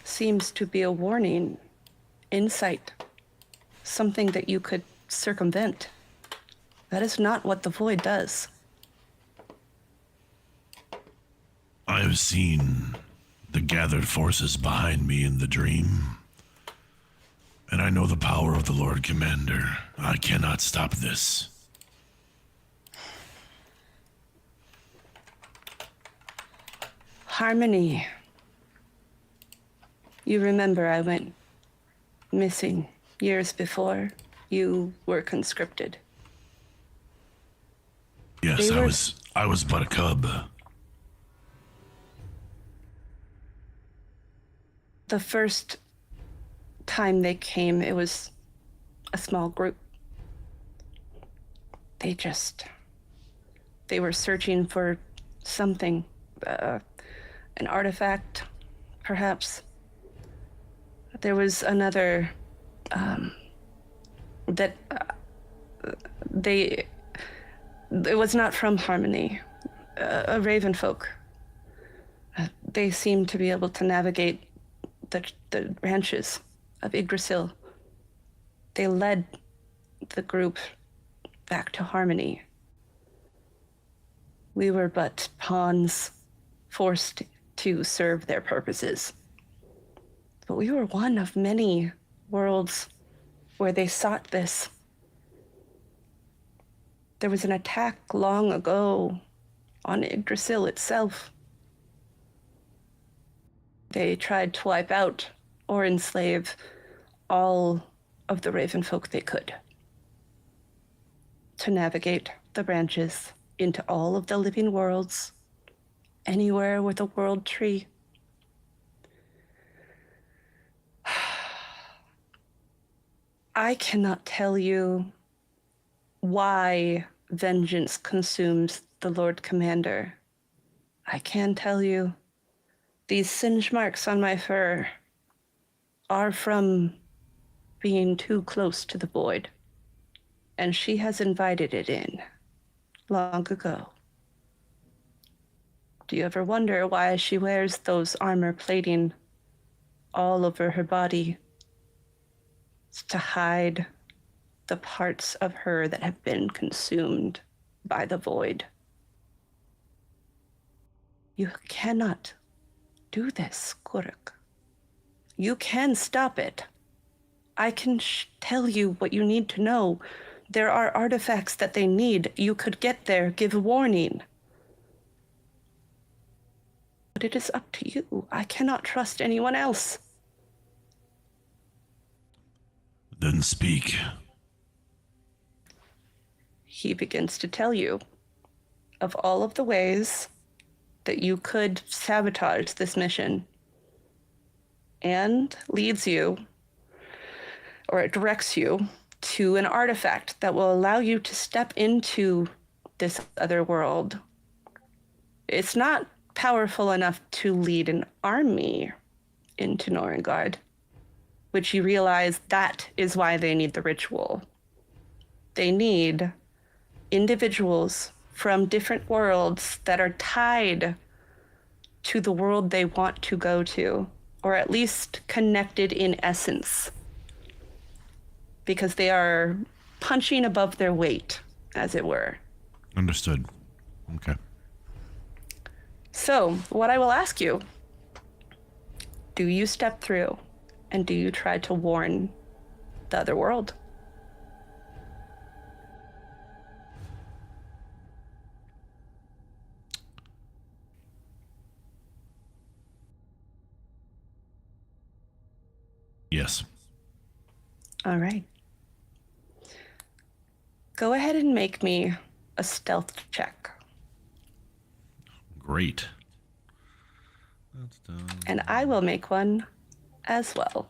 seems to be a warning, insight, something that you could circumvent. That is not what the void does. I have seen the gathered forces behind me in the dream, and I know the power of the Lord Commander. I cannot stop this. Harmony. You remember I went missing years before you were conscripted. Yes, I was but a cub. The first time they came, it was a small group. They were searching for something, an artifact, perhaps. There was another, it was not from Harmony, a raven folk. They seemed to be able to navigate the ranches of Yggdrasil. They led the group back to Harmony. We were but pawns, forced to serve their purposes. But we were one of many worlds where they sought this. There was an attack long ago on Yggdrasil itself. They tried to wipe out or enslave all of the raven folk they could, to navigate the branches into all of the living worlds, anywhere with a world tree. I cannot tell you why vengeance consumes the Lord Commander. I can tell you these singe marks on my fur are from being too close to the void, and she has invited it in long ago. Do you ever wonder why she wears those armor plating all over her body? It's to hide the parts of her that have been consumed by the void. You cannot do this, Kurruk. You can stop it. I can tell you what you need to know. There are artifacts that they need. You could get there, give warning. But it is up to you. I cannot trust anyone else. Then speak. He begins to tell you of all of the ways that you could sabotage this mission, and leads you, or it directs you, to an artifact that will allow you to step into this other world. It's not powerful enough to lead an army into Norrøngard, which you realize that is why they need the ritual. They need individuals from different worlds that are tied to the world they want to go to, or at least connected in essence, because they are punching above their weight, as it were. Understood. Okay. So, what I will ask you, do you step through and do you try to warn the other world? Yes. All right. Go ahead and make me a stealth check. Great. That's done. And I will make one as well.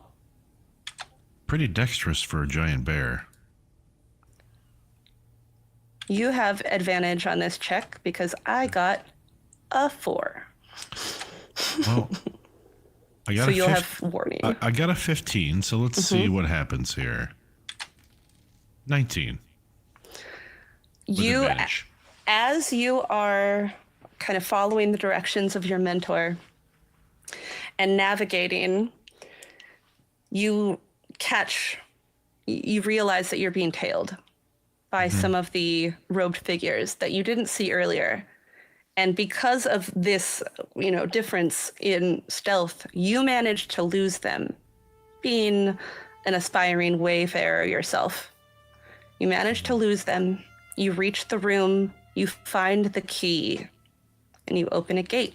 Pretty dexterous for a giant bear. You have advantage on this check because I got a 4. Well, I got So a you'll have warning. I got a 15, so let's see what happens here. 19. With You, advantage. as you are kind of following the directions of your mentor and navigating, you realize that you're being tailed by some of the robed figures that you didn't see earlier. And because of this, difference in stealth, you managed to lose them, being an aspiring wayfarer yourself. You managed to lose them. You reach the room, you find the key, and you open a gate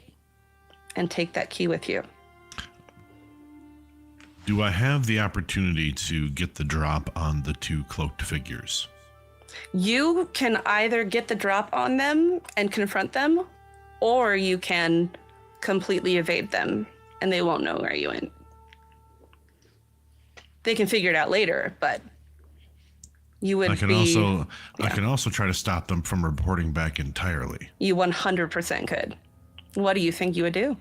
and take that key with you. Do I have the opportunity to get the drop on the 2 cloaked figures? You can either get the drop on them and confront them, or you can completely evade them and they won't know where you went. They can figure it out later, but you would I can also try to stop them from reporting back entirely. You 100% could. What do you think you would do?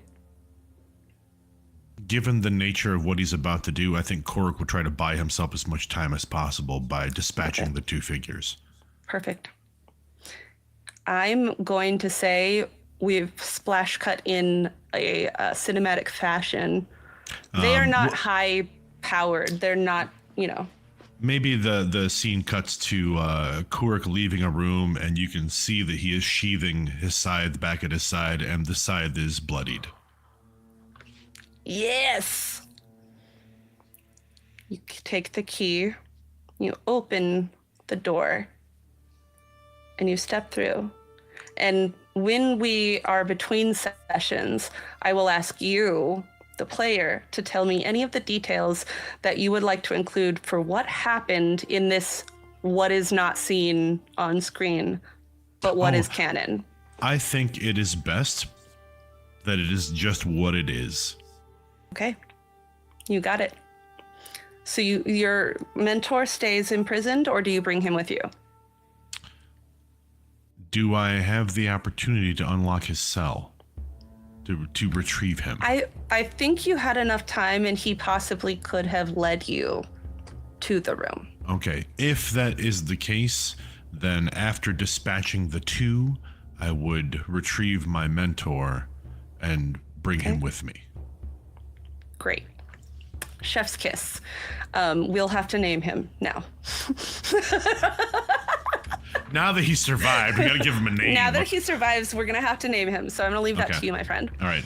Given the nature of what he's about to do, I think Kurruk would try to buy himself as much time as possible by dispatching the 2 figures. Perfect. I'm going to say we've splash cut in a cinematic fashion. They are not high powered. They're not, Maybe the scene cuts to Kurruk leaving a room, and you can see that he is sheathing his scythe back at his side, and the scythe is bloodied. Yes! You take the key, you open the door, and you step through. And when we are between sessions, I will ask you, the player, to tell me any of the details that you would like to include for what happened in this what is not seen on screen, but what is canon. I think it is best that it is just what it is. Okay, you got it. So your mentor stays imprisoned, or do you bring him with you? Do I have the opportunity to unlock his cell? To retrieve him? I think you had enough time, and he possibly could have led you to the room. Okay, if that is the case, then after dispatching the two, I would retrieve my mentor and bring him with me. Great. Chef's kiss. We'll have to name him now. Now that he survived, we gotta give him a name. Now that he survives, we're gonna have to name him. So I'm gonna leave that to you, my friend. All right.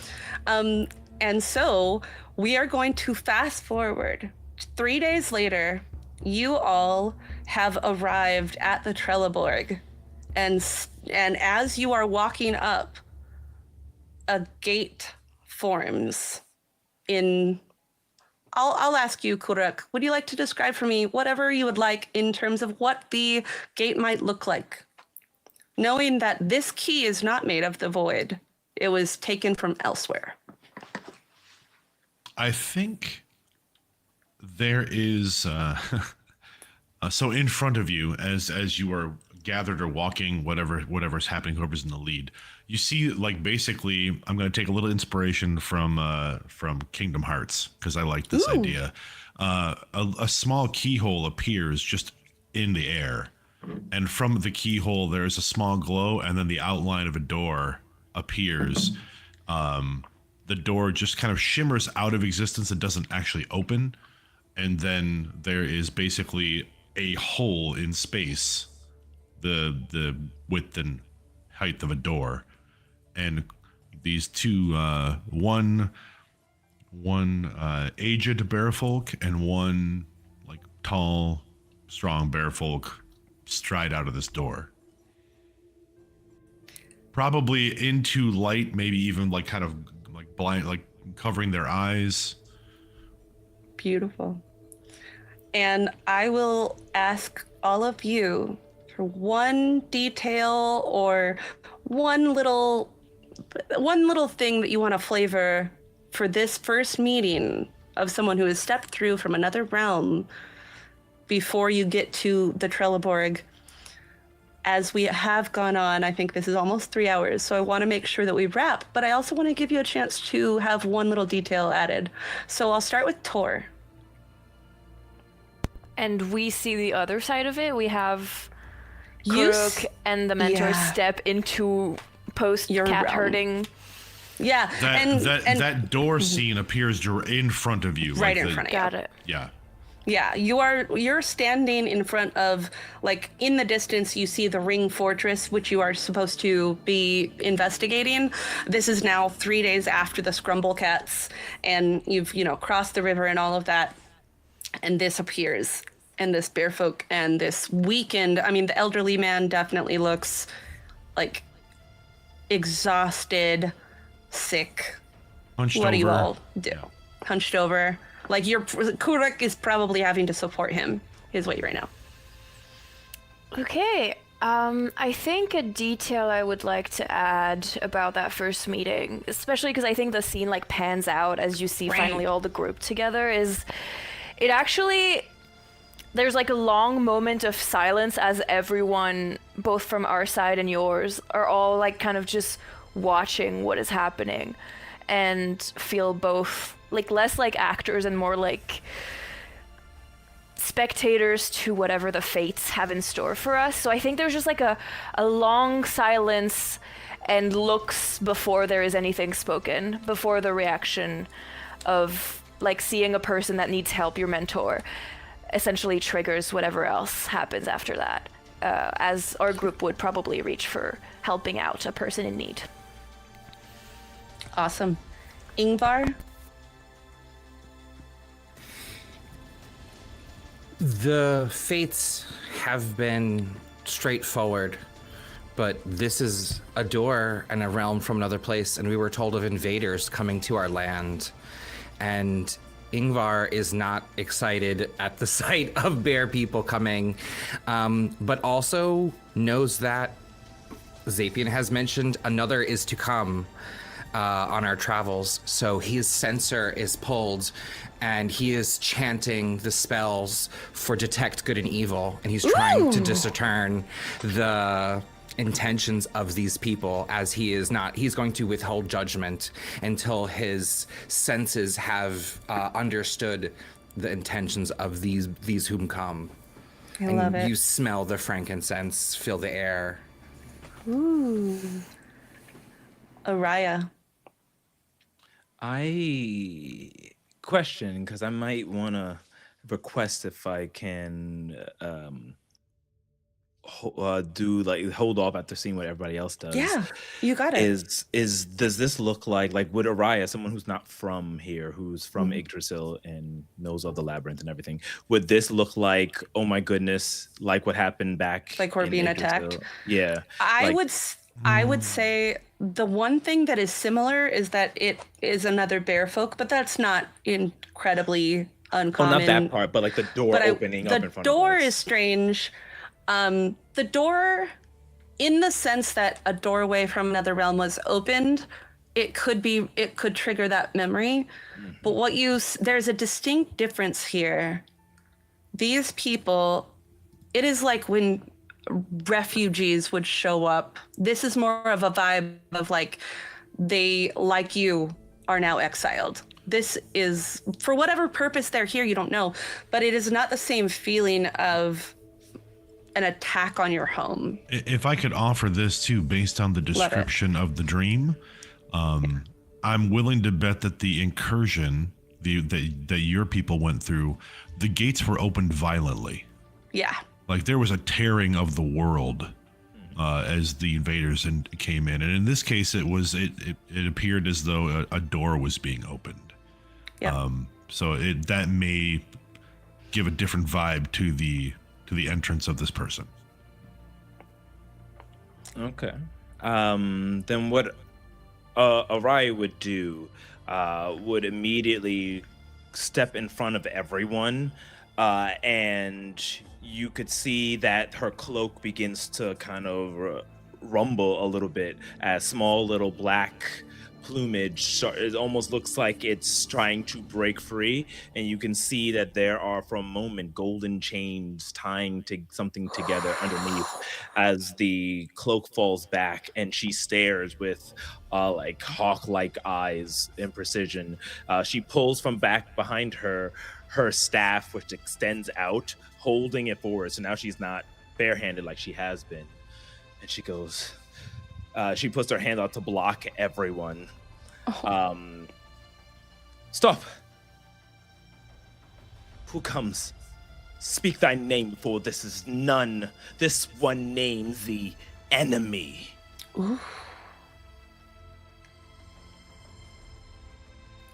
And so we are going to fast forward. 3 days later, you all have arrived at the Trelleborg, and as you are walking up, a gate forms in. I'll ask you, Kurruk, would you like to describe for me whatever you would like in terms of what the gate might look like? Knowing that this key is not made of the void. It was taken from elsewhere. I think there is so in front of you, as you are gathered or walking, whatever's happening, whoever's in the lead, you see, like, basically, I'm going to take a little inspiration from Kingdom Hearts, because I like this idea. A small keyhole appears just in the air, and from the keyhole there's a small glow, and then the outline of a door appears. The door just kind of shimmers out of existence. It doesn't actually open, and then there is basically a hole in space, the width and height of a door, and these two one aged bearfolk and one like tall, strong bearfolk stride out of this door, probably into light, maybe even like kind of like blind, like covering their eyes. Beautiful. And I will ask all of you for one detail or one little thing that you want to flavor for this first meeting of someone who has stepped through from another realm before you get to the Trelleborg. As we have gone on, I think this is almost 3 hours, so I want to make sure that we wrap, but I also want to give you a chance to have one little detail added. So I'll start with Tor. And we see the other side of it. We have Kurruk and the mentor step into post-cat herding. Yeah. That door scene appears in front of you. Right in front of you. Got it. Yeah. Yeah, you're standing in front of, like, in the distance you see the ring fortress, which you are supposed to be investigating. This is now 3 days after the Scrumble Cats, and you've, crossed the river and all of that, and this appears, and this bearfolk and this weakened, the elderly man definitely looks like exhausted, sick. Hunched what over. do you all do? Hunched over. Like, Kurruk is probably having to support his weight right now. Okay. I think a detail I would like to add about that first meeting, especially because I think the scene like pans out as you see finally all the group together, is it actually, there's like a long moment of silence as everyone, both from our side and yours, are all like kind of just watching what is happening and feel both like less like actors and more like spectators to whatever the fates have in store for us. So I think there's just like a long silence and looks before there is anything spoken, before the reaction of like seeing a person that needs help, your mentor, essentially triggers whatever else happens after that, as our group would probably reach for helping out a person in need. Awesome. Ingvar? The fates have been straightforward. but this is a door and a realm from another place, and we were told of invaders coming to our land. And Ingvar is not excited at the sight of bear people coming, but also knows that Zapien has mentioned another is to come on our travels. So his sensor is pulled, and he is chanting the spells for detect good and evil, and he's trying to discern the intentions of these people, as he's going to withhold judgment until his senses have understood the intentions of these whom come. I love it. You smell the frankincense fill the air. Ooh. Araya. I question, because I might want to request if I can hold off after seeing what everybody else does. Yeah, you got it. Does this look like would Araya, someone who's not from here, who's from Yggdrasil and knows of the labyrinth and everything, would this look like, oh my goodness, like what happened back, like we're in being Yggdrasil? attacked? Yeah, I would say the one thing that is similar is that it is another bear folk, but that's not incredibly uncommon. Well, not that part, but like the door opening up in front of us. The door is strange. The door, in the sense that a doorway from another realm was opened, it could trigger that memory. But there's a distinct difference here. These people, it is like when refugees would show up. This is more of a vibe of like, they, like you, are now exiled. This is, for whatever purpose they're here, you don't know, but it is not the same feeling of an attack on your home. If I could offer this too, based on the description of the dream, I'm willing to bet that the incursion that your people went through, the gates were opened violently. Yeah. Like there was a tearing of the world as the invaders came in, and in this case, it appeared as though a door was being opened. Yeah. So that may give a different vibe to the entrance of this person. Okay. Then what Araya would do would immediately step in front of everyone, and you could see that her cloak begins to kind of rumble a little bit as small little black plumage, it almost looks like it's trying to break free, and you can see that there are, for a moment, golden chains tying something together underneath as the cloak falls back, and she stares with like hawk-like eyes in precision. She pulls from back behind her staff, which extends out, holding it forward, so now she's not barehanded like she has been, and she goes, she puts her hand out to block everyone. Stop! Who comes? Speak thy name, for this is none. This one name, the enemy. Ooh.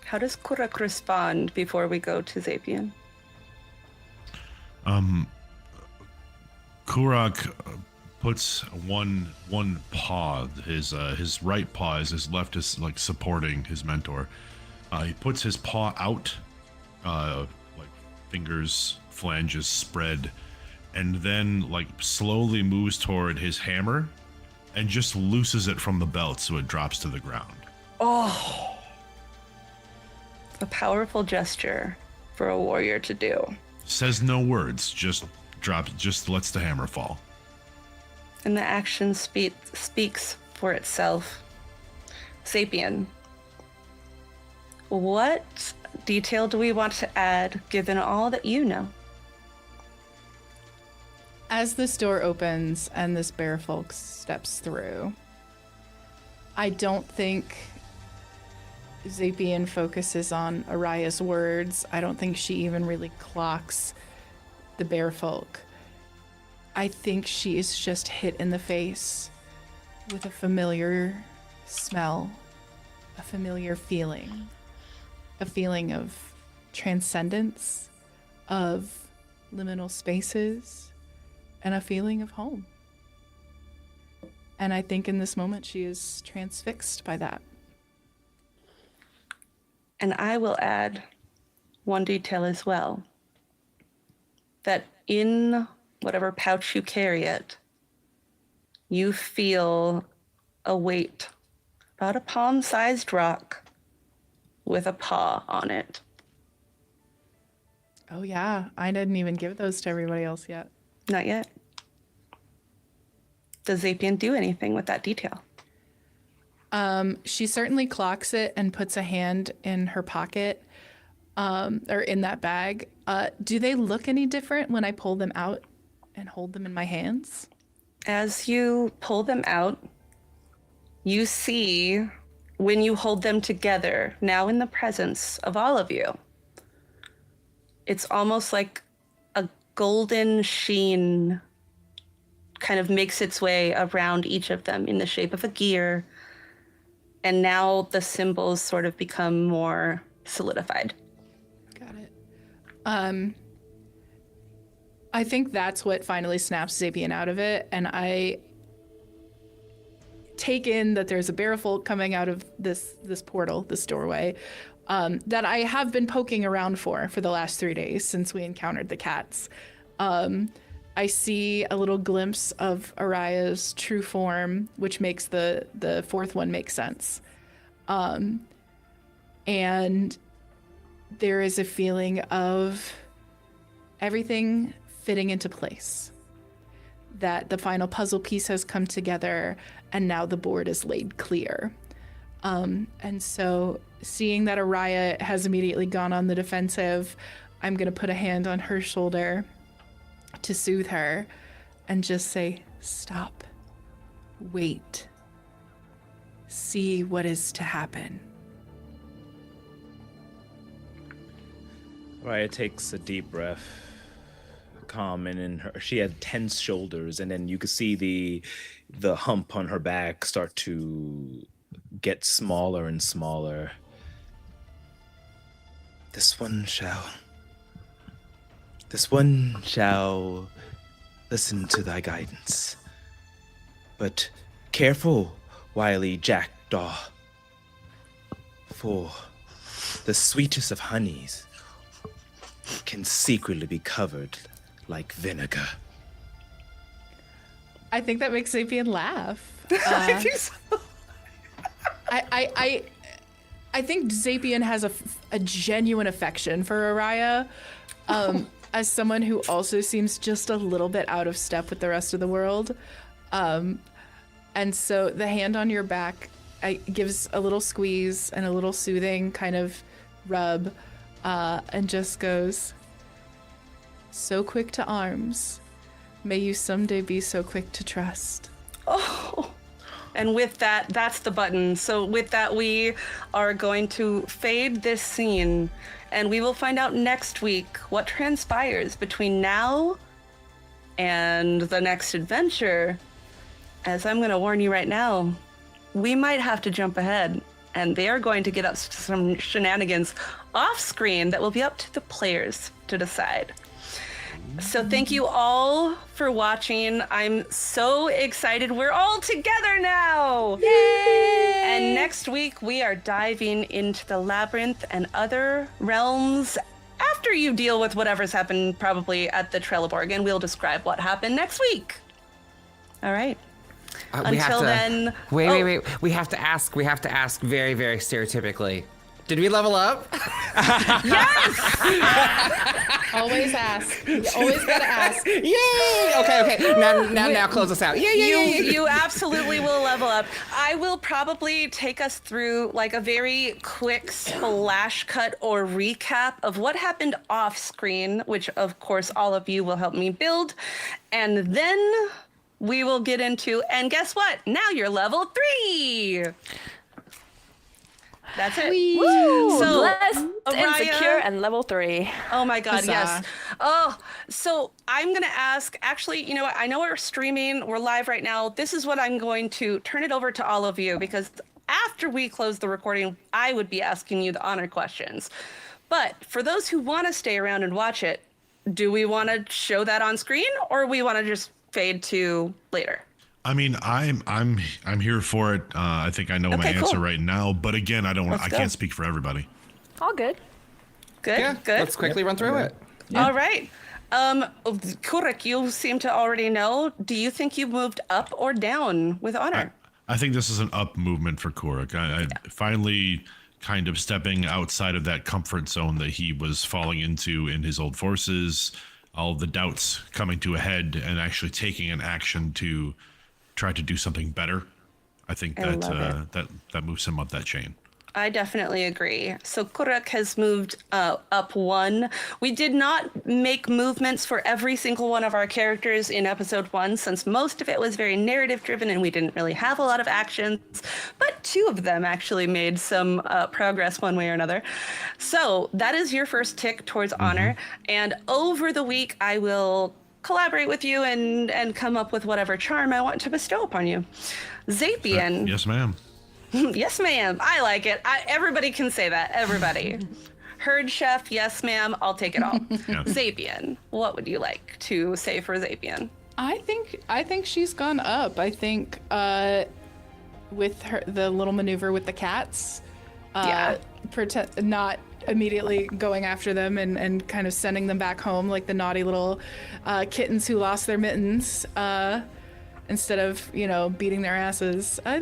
How does Kurruk respond before we go to Zapien? Kurruk puts one paw, his right paw, as his left is like supporting his mentor. He puts his paw out, like fingers, phalanges spread, and then like slowly moves toward his hammer and just looses it from the belt so it drops to the ground. Oh, a powerful gesture for a warrior to do. Says no words, just lets the hammer fall. And the action speaks for itself. Zapien, what detail do we want to add, given all that you know? As this door opens and this bear folk steps through, I don't think Zapien focuses on Araya's words. I don't think she even really clocks the bear folk. I think she is just hit in the face with a familiar smell, a familiar feeling, a feeling of transcendence, of liminal spaces, and a feeling of home. And I think in this moment she is transfixed by that. And I will add one detail as well. That in whatever pouch you carry it, you feel a weight, about a palm-sized rock with a paw on it. Oh yeah, I didn't even give those to everybody else yet. Not yet. Does Zapien do anything with that detail? She certainly clocks it and puts a hand in her pocket, or in that bag. Do they look any different when I pull them out and hold them in my hands? As you pull them out, you see, when you hold them together, now in the presence of all of you, it's almost like a golden sheen kind of makes its way around each of them in the shape of a gear. And now the symbols sort of become more solidified. Got it. I think that's what finally snaps Zapien out of it. And I take in that there's a Bearfold coming out of this portal, this doorway, that I have been poking around for the last 3 days since we encountered the cats. I see a little glimpse of Araya's true form, which makes the fourth one make sense. And there is a feeling of everything fitting into place. That the final puzzle piece has come together and now the board is laid clear. And so seeing that Araya has immediately gone on the defensive, I'm going to put a hand on her shoulder to soothe her and just say, stop, wait, see what is to happen. Raya takes a deep breath, calm, and in her, she had tense shoulders, and then you could see the hump on her back start to get smaller and smaller. This one shall listen to thy guidance. But careful, wily jackdaw, for the sweetest of honeys can secretly be covered like vinegar. I think that makes Zapien laugh. I think so. I think Zapien has a genuine affection for Araya, as someone who also seems just a little bit out of step with the rest of the world. And so the hand on your back gives a little squeeze and a little soothing kind of rub, and just goes, so quick to arms, may you someday be so quick to trust. Oh, and with that, that's the button. So with that, we are going to fade this scene, and we will find out next week what transpires between now and the next adventure. As I'm going to warn you right now, we might have to jump ahead, and they are going to get up to some shenanigans off screen that will be up to the players to decide. So thank you all for watching. I'm so excited. We're all together now. Yay! And next week we are diving into the Labyrinth and other realms after you deal with whatever's happened probably at the Trelleborg, and we'll describe what happened next week. All right. Until then. Wait. We have to ask very, very stereotypically. Did we level up? Yes! Always ask. You always gotta ask. Yay! Okay. Now close us out. Yay! You absolutely will level up. I will probably take us through like a very quick splash cut or recap of what happened off screen, which of course all of you will help me build. And then we will get into, and guess what? Now you're level 3. That's it. Woo! So, Blessed, Araya, insecure, and level 3. Oh my God, Huzzah. yes. Oh, so I'm gonna ask, actually, you know what? I know we're streaming, we're live right now. This is what I'm going to turn it over to all of you, because after we close the recording, I would be asking you the honor questions. But for those who want to stay around and watch it, do we want to show that on screen, or we want to just fade to later? I mean, I'm here for it. I think I know my Okay, answer cool. right now, but again, I Let's go. can't speak for everybody. All good. Good. Yeah, Good. let's quickly run through it. All right. Kurruk, you seem to already know. Do you think you moved up or down with honor? I think this is an up movement for Kurruk. I finally kind of stepping outside of that comfort zone that he was falling into in his old forces, all the doubts coming to a head, and actually taking an action to try to do something better. I think I that love that moves him up that chain. I definitely agree. So Kurruk has moved up 1. We did not make movements for every single one of our characters in episode 1, since most of it was very narrative driven and we didn't really have a lot of actions, but 2 of them actually made some progress one way or another. So that is your first tick towards honor. And over the week, I will collaborate with you and come up with whatever charm I want to bestow upon you. Zapien. Yes, ma'am. Yes, ma'am. I like it. Everybody can say that. Everybody. Herd chef, yes, ma'am. I'll take it all. Yeah. Zapien, what would you like to say for Zapien? I think she's gone up. I think with the little maneuver with the cats, not immediately going after them and kind of sending them back home like the naughty little kittens who lost their mittens. Instead of, beating their asses. I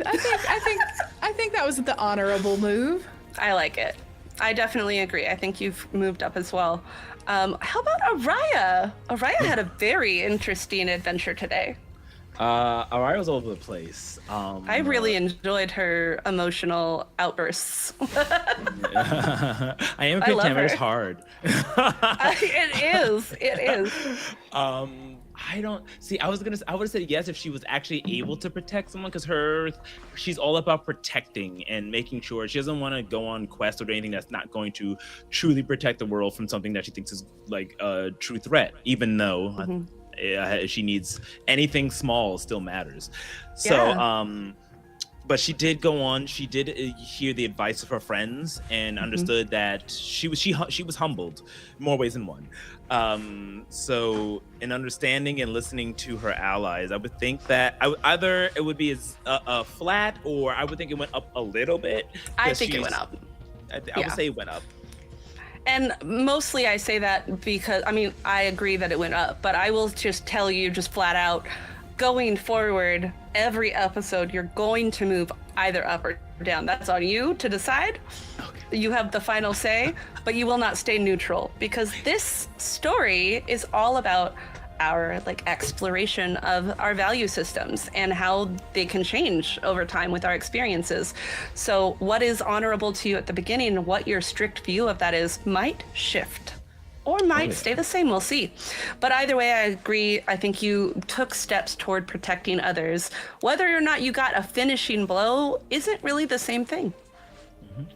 think that was the honorable move. I like it. I definitely agree. I think you've moved up as well. How about Araya? Araya had a very interesting adventure today. Araya's all over the place. I really enjoyed her emotional outbursts. I am a I love pretender. It's her. hard. It is. I don't see. I would have said yes if she was actually able to protect someone, because she's all about protecting and making sure she doesn't want to go on quest or do anything that's not going to truly protect the world from something that she thinks is like a true threat, even though she needs anything small still matters. So, but she did go on. She did hear the advice of her friends and understood that she was humbled in more ways than one. So in understanding and listening to her allies, I would think that either it would be a flat, or I would think it went up a little bit. I think it went up. I would say it went up. And mostly I say that because, I agree that it went up, but I will just tell you just flat out, going forward, every episode, you're going to move either up or down. That's on you to decide. Okay. You have the final say, but you will not stay neutral, because this story is all about our exploration of our value systems and how they can change over time with our experiences. So what is honorable to you at the beginning and what your strict view of that is might shift or might stay the same. We'll see. But either way, I agree. I think you took steps toward protecting others. Whether or not you got a finishing blow isn't really the same thing.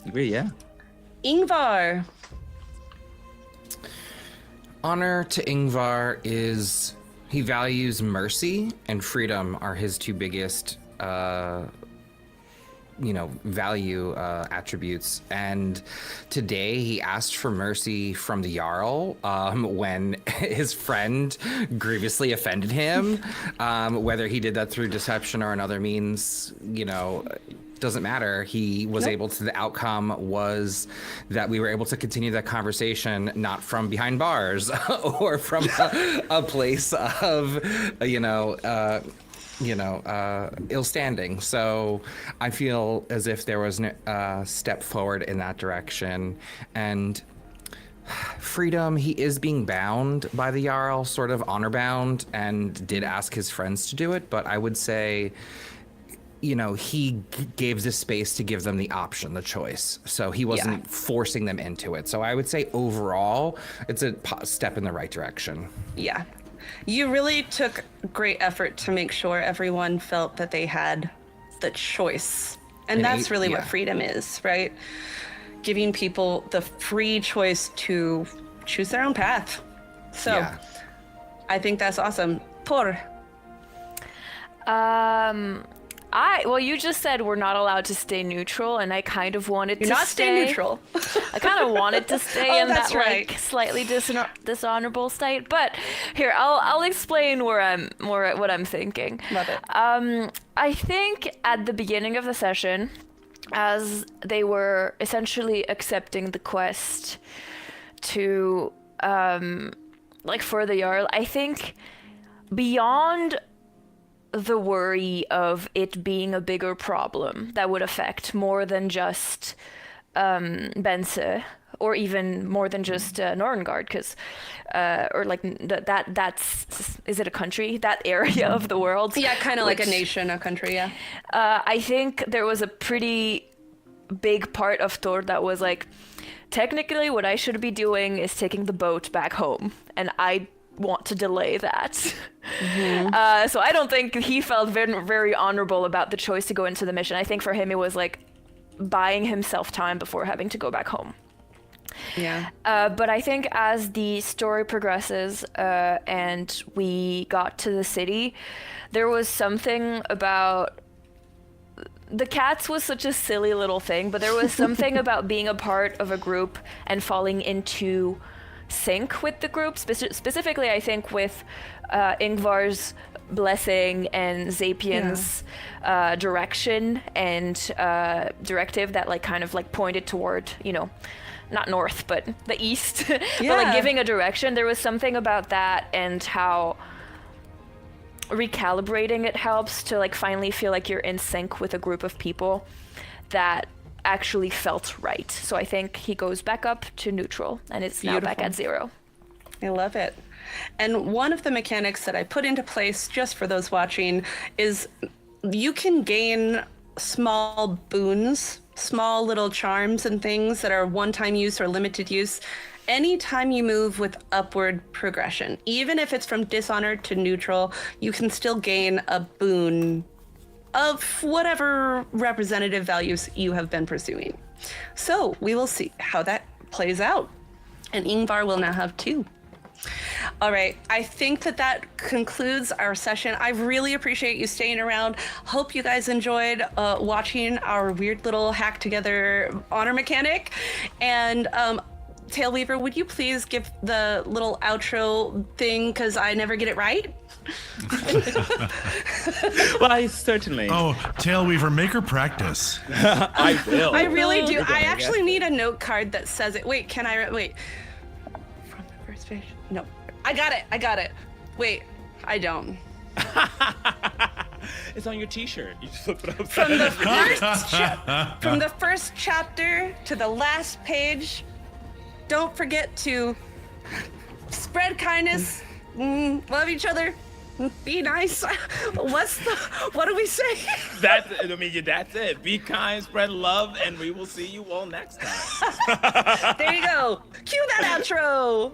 Agree, yeah. Ingvar. Honor to Ingvar is he values mercy and freedom are his 2 biggest value attributes. And today he asked for mercy from the Jarl when his friend grievously offended him. Whether he did that through deception or another means, doesn't matter. He was able to, the outcome was that we were able to continue that conversation, not from behind bars or from a place of, ill standing. So I feel as if there was a step forward in that direction. And freedom, he is being bound by the Jarl, sort of honor bound, and did ask his friends to do it. But I would say, he gave this space to give them the option, the choice. So he wasn't forcing them into it. So I would say overall, it's a step in the right direction. Yeah. You really took great effort to make sure everyone felt that they had the choice. And that's really what freedom is, right? Giving people the free choice to choose their own path. So I think that's awesome. Tor. Well, you just said we're not allowed to stay neutral, and I kind of wanted You're to not stay neutral. I kind of wanted to stay in that's that right. like slightly dishonorable state. But here, I'll explain what I'm thinking. Love it. I think at the beginning of the session, as they were essentially accepting the quest to for the Jarl, I think beyond the worry of it being a bigger problem that would affect more than just Bense, or even more than just Norrøngard, because that's is it a country? That area of the world? Yeah, kind of like a nation, a country, yeah. I think there was a pretty big part of Thor that was like, technically what I should be doing is taking the boat back home, and I want to delay that. So I don't think he felt very, very honorable about the choice to go into the mission. I think for him it was like buying himself time before having to go back home. Yeah. But I think as the story progresses and we got to the city, there was something about the cats was such a silly little thing, but there was something about being a part of a group and falling into sync with the group, specifically I think with Ingvar's blessing and Zapien's direction and directive that like kind of like pointed toward, not north, but the east, but like giving a direction. There was something about that and how recalibrating it helps to like finally feel like you're in sync with a group of people that actually felt right. So I think he goes back up to neutral, and it's now back at 0. I love it. And one of the mechanics that I put into place just for those watching is you can gain small boons, small little charms and things that are one-time use or limited use anytime you move with upward progression. Even if it's from dishonor to neutral, you can still gain a boon of whatever representative values you have been pursuing. So we will see how that plays out. And Ingvar will now have 2. All right, I think that concludes our session. I really appreciate you staying around. Hope you guys enjoyed watching our weird little hack together honor mechanic. And TaleWeaver, would you please give the little outro thing, because I never get it right? Why, certainly. Oh, TaleWeaver, make her practice. I will. I really do. I actually need a note card that says it. Wait, can I? Wait. From the first page? No. I got it. Wait, I don't. It's on your t-shirt. You just flip it up. From the first chapter to the last page, don't forget to spread kindness, love each other, be nice. What do we say? That's it. Be kind, spread love, and we will see you all next time. There you go. Cue that outro.